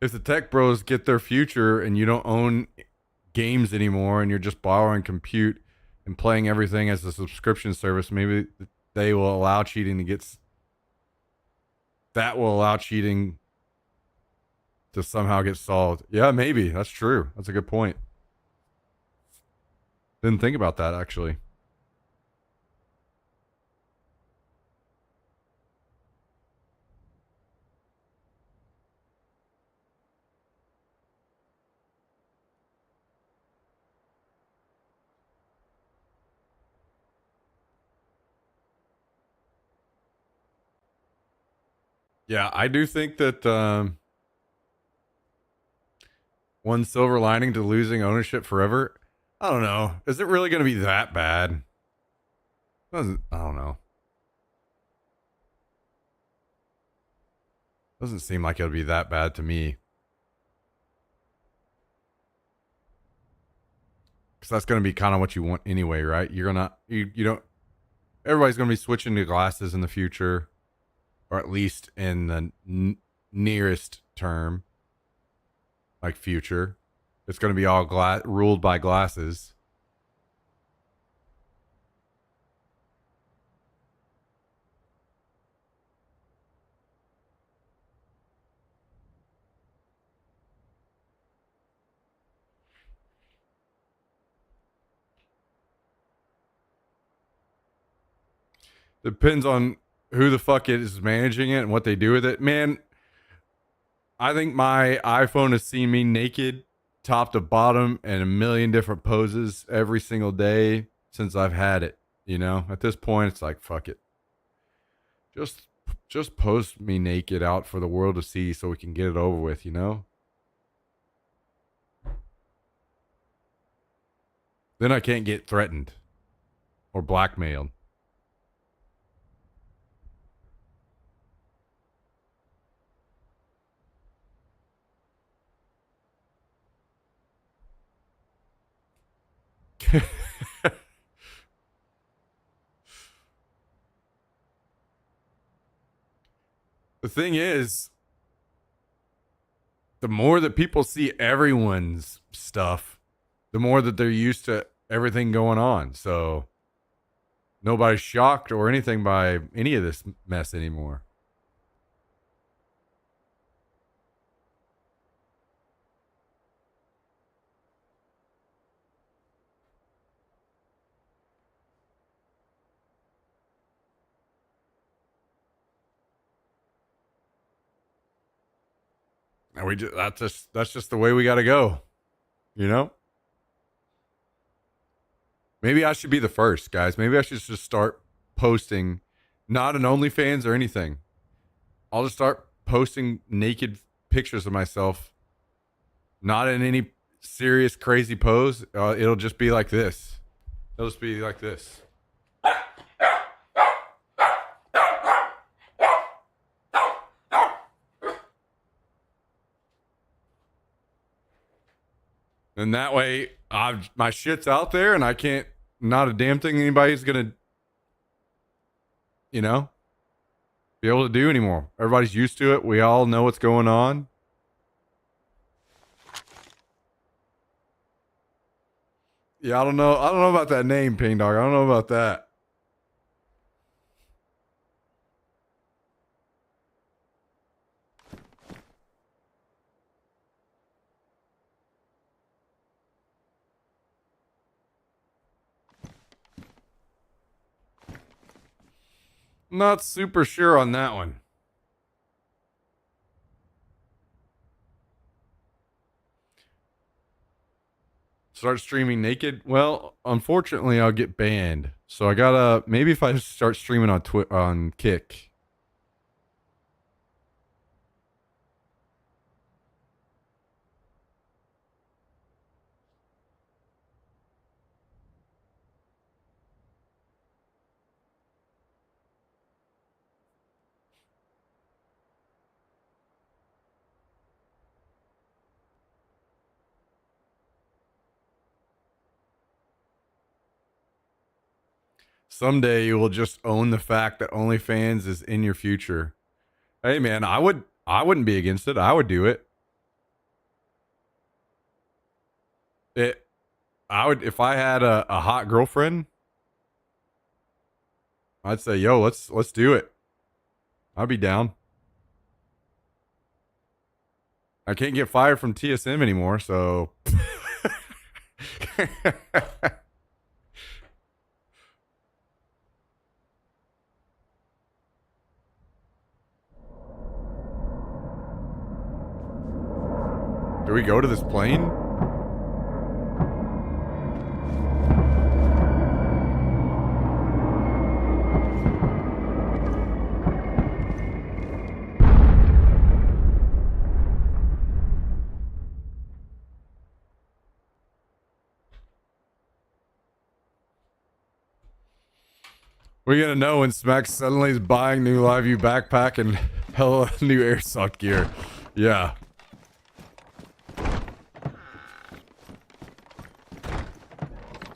If the tech bros get their future and you don't own games anymore and you're just borrowing compute and playing everything as a subscription service, maybe they will allow cheating to get that will allow cheating to somehow get solved. Yeah, maybe. That's true. That's a good point. Didn't think about that actually. Yeah, I do think that one silver lining to losing ownership forever. I don't know. Is it really going to be that bad? I don't know. Doesn't seem like it'll be that bad to me. Because that's going to be kind of what you want anyway, right? You don't, everybody's going to be switching to glasses in the future, or at least in the nearest term, like future. It's going to be all ruled by glasses. Depends on who the fuck is managing it and what they do with it. Man, I think my iPhone has seen me naked, top to bottom, in a million different poses every single day since I've had it. You know, at this point, it's like, fuck it. Just just post me naked out for the world to see so we can get it over with, you know? Then I can't get threatened or blackmailed. The thing is, the more that people see everyone's stuff, the more that they're used to everything going on. So nobody's shocked or anything by any of this mess anymore. And that's just the way we got to go, you know? Maybe I should be the first, guys. Maybe I should just start posting, not an OnlyFans or anything. I'll just start posting naked pictures of myself, not in any serious, crazy pose. It'll just be like this. It'll just be like this. And that way, my shit's out there, and I can't. Not a damn thing anybody's gonna, you know, be able to do anymore. Everybody's used to it. We all know what's going on. Yeah, I don't know. I don't know about that name, Ping Dog. I don't know about that. Not super sure on that one. Start streaming naked? Well, unfortunately, I'll get banned. So I gotta maybe if I start streaming on Kick. Someday you will just own the fact that OnlyFans is in your future. Hey man, I wouldn't be against it. I would do it. I would if I had a hot girlfriend, I'd say, yo, let's do it. I'd be down. I can't get fired from TSM anymore, so do we go to this plane? We're gonna know when Smack suddenly is buying new Live View backpack and hella new airsoft gear. Yeah.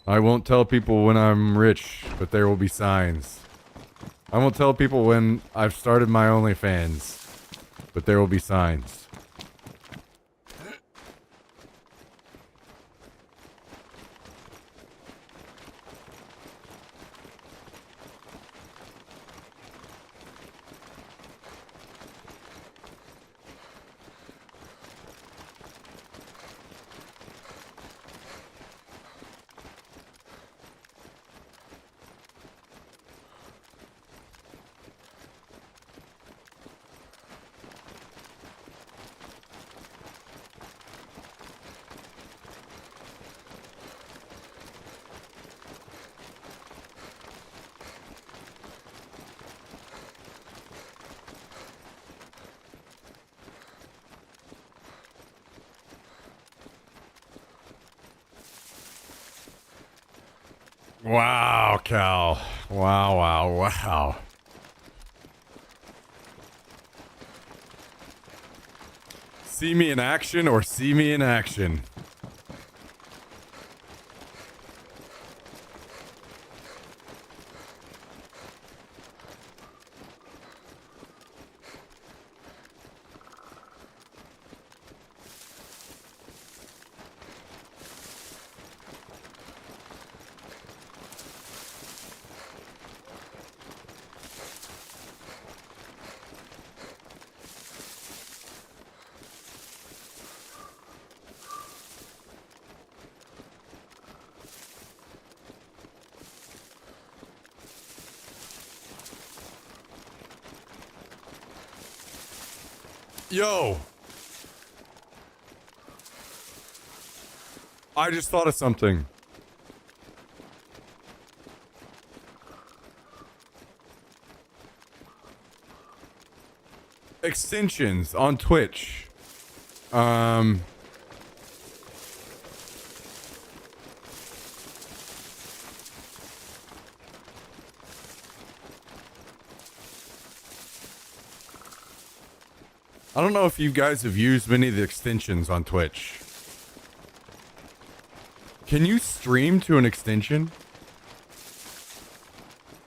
I won't tell people when I'm rich, but there will be signs. I won't tell people when I've started my OnlyFans, but there will be signs. Wow, Cal. Wow, wow, wow. See me in action or see me in action. Yo, I just thought of something. Extensions on Twitch. I don't know if you guys have used many of the extensions on Twitch. Can you stream to an extension?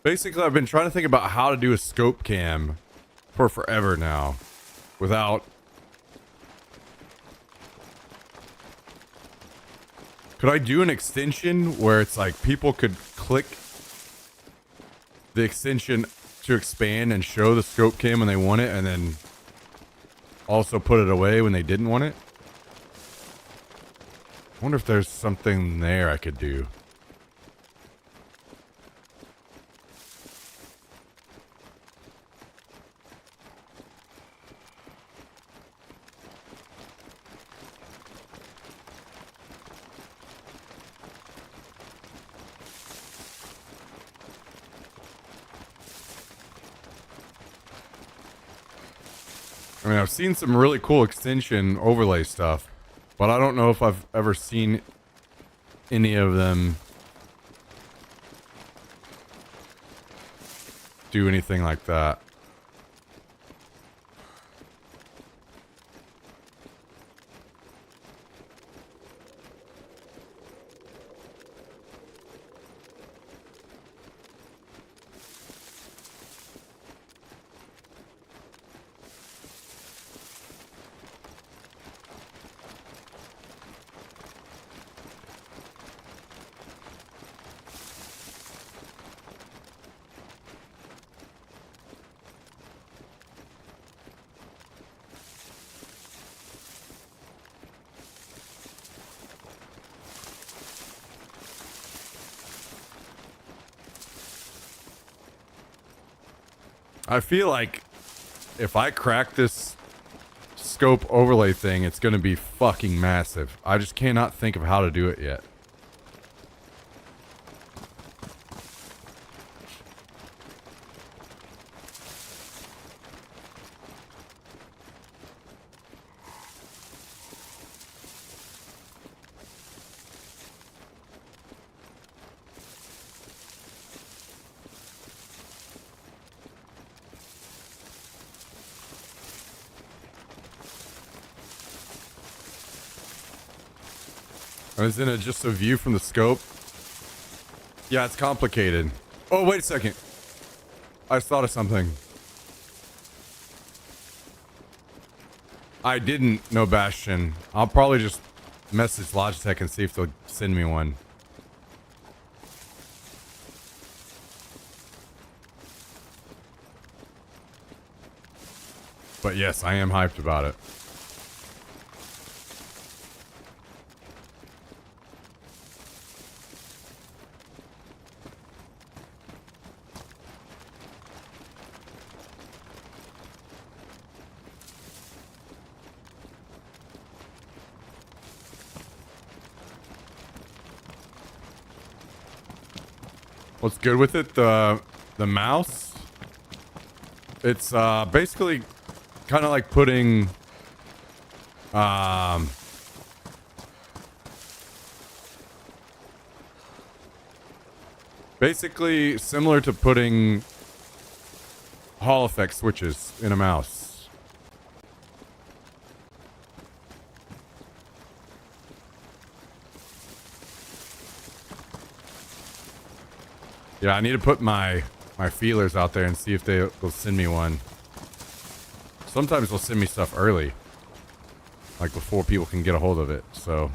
Basically, I've been trying to think about how to do a scope cam for forever now without... Could I do an extension where it's like people could click the extension to expand and show the scope cam when they want it and then also put it away when they didn't want it? I wonder if there's something there I could do. I mean, I've seen some really cool extension overlay stuff, but I don't know if I've ever seen any of them do anything like that. I feel like if I crack this scope overlay thing, it's going to be fucking massive. I just cannot think of how to do it yet. Or isn't it just a view from the scope? Yeah, it's complicated. Oh, wait a second. I just thought of something. I didn't know Bastion. I'll probably just message Logitech and see if they'll send me one. But yes, I am hyped about it. What's good with it? The mouse? It's basically kind of like putting basically similar to putting Hall effect switches in a mouse. Yeah, I need to put my feelers out there and see if they will send me one. Sometimes they'll send me stuff early, like before people can get a hold of it, so.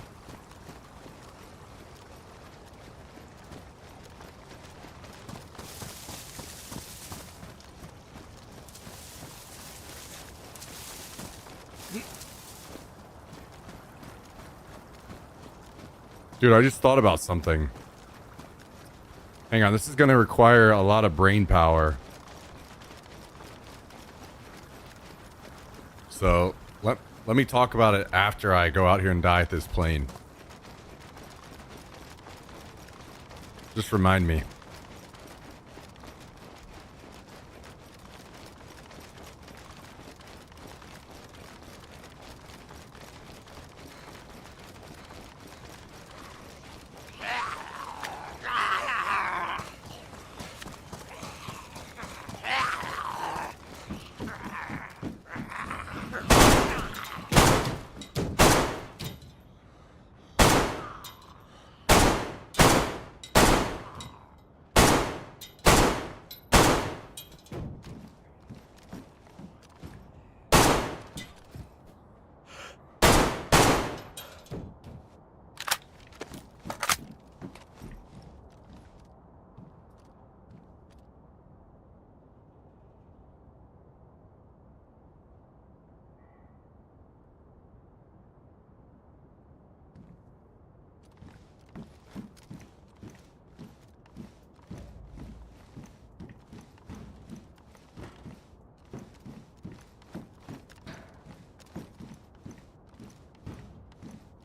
Dude, I just thought about something. Hang on, this is going to require a lot of brain power. So, let me talk about it after I go out here and die at this plane. Just remind me.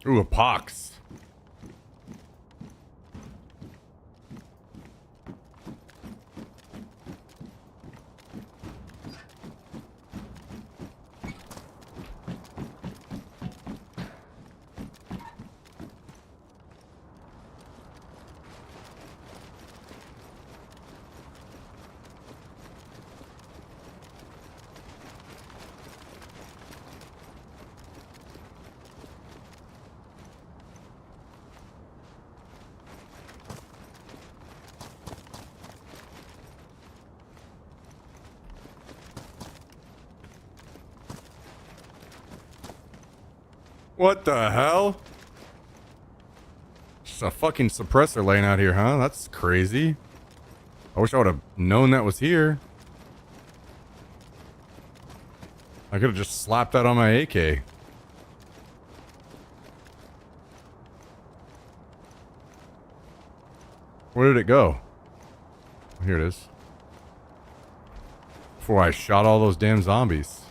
Ooh, a pox. What the hell? Just a fucking suppressor laying out here, huh? That's crazy. I wish I would have known that was here. I could have just slapped that on my AK. Where did it go? Here it is. Before I shot all those damn zombies.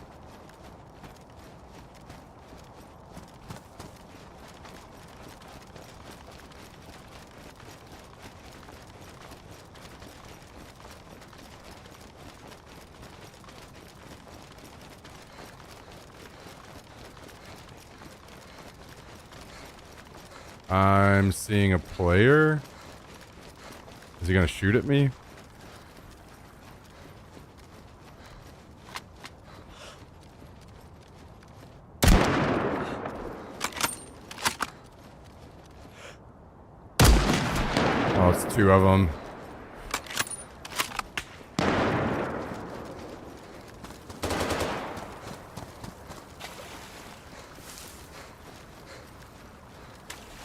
I'm seeing a player. Is he gonna shoot at me? Oh, it's two of them.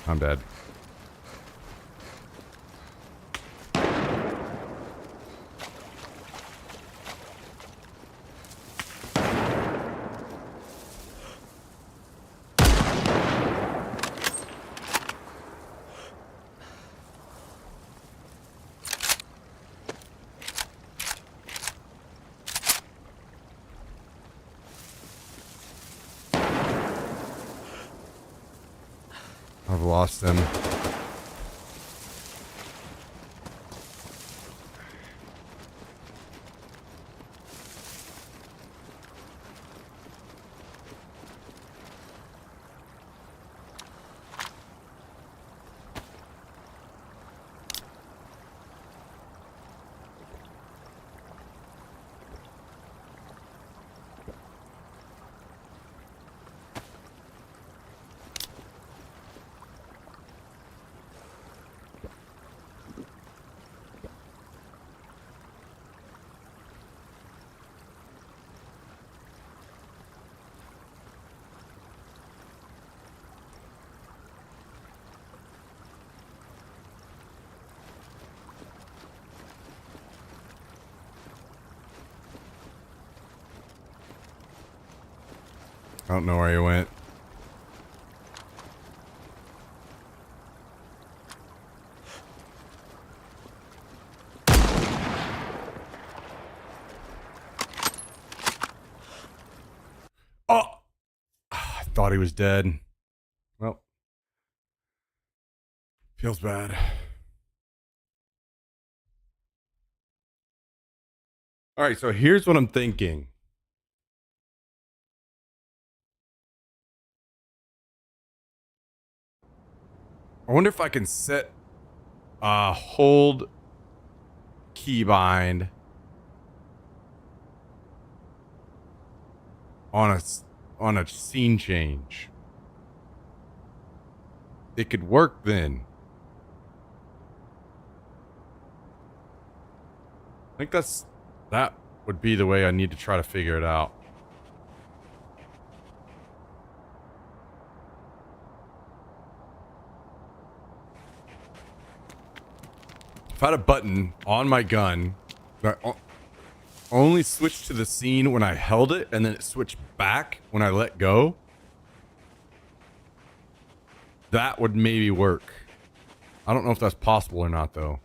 I'm dead. I've lost him. I don't know where he went. Oh! I thought he was dead. Well, feels bad. All right, so here's what I'm thinking. I wonder if I can set a hold keybind on a scene change. It could work then. I think that would be the way I need to try to figure it out. If I had a button on my gun that only switched to the scene when I held it and then it switched back when I let go, that would maybe work. I don't know if that's possible or not, though.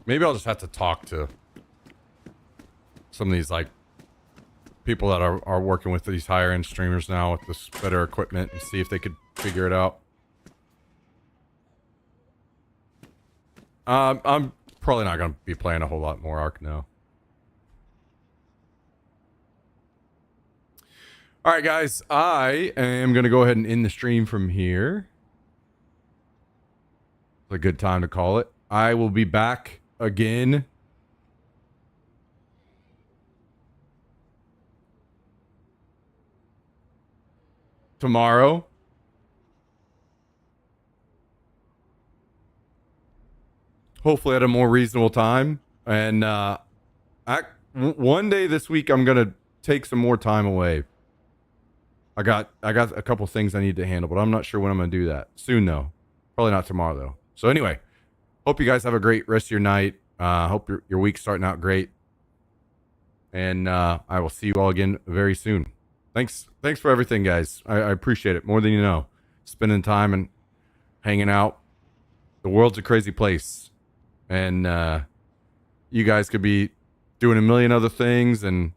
Maybe I'll just have to talk to some of these, like, people that are working with these higher end streamers now with this better equipment and see if they could figure it out. I'm probably not going to be playing a whole lot more Ark now. All right, guys, I am going to go ahead and end the stream from here. It's a good time to call it. I will be back again tomorrow. Hopefully at a more reasonable time. And one day this week, I'm going to take some more time away. I got a couple things I need to handle, but I'm not sure when I'm going to do that. Soon, though. Probably not tomorrow, though. So anyway, hope you guys have a great rest of your night. Hope your week's starting out great. And I will see you all again very soon. Thanks for everything, guys. I appreciate it more than you know. Spending time and hanging out. The world's a crazy place. And you guys could be doing a million other things, and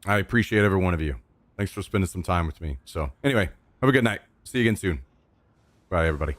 I appreciate every one of you. Thanks for spending some time with me. So anyway, have a good night. See you again soon. Bye, everybody.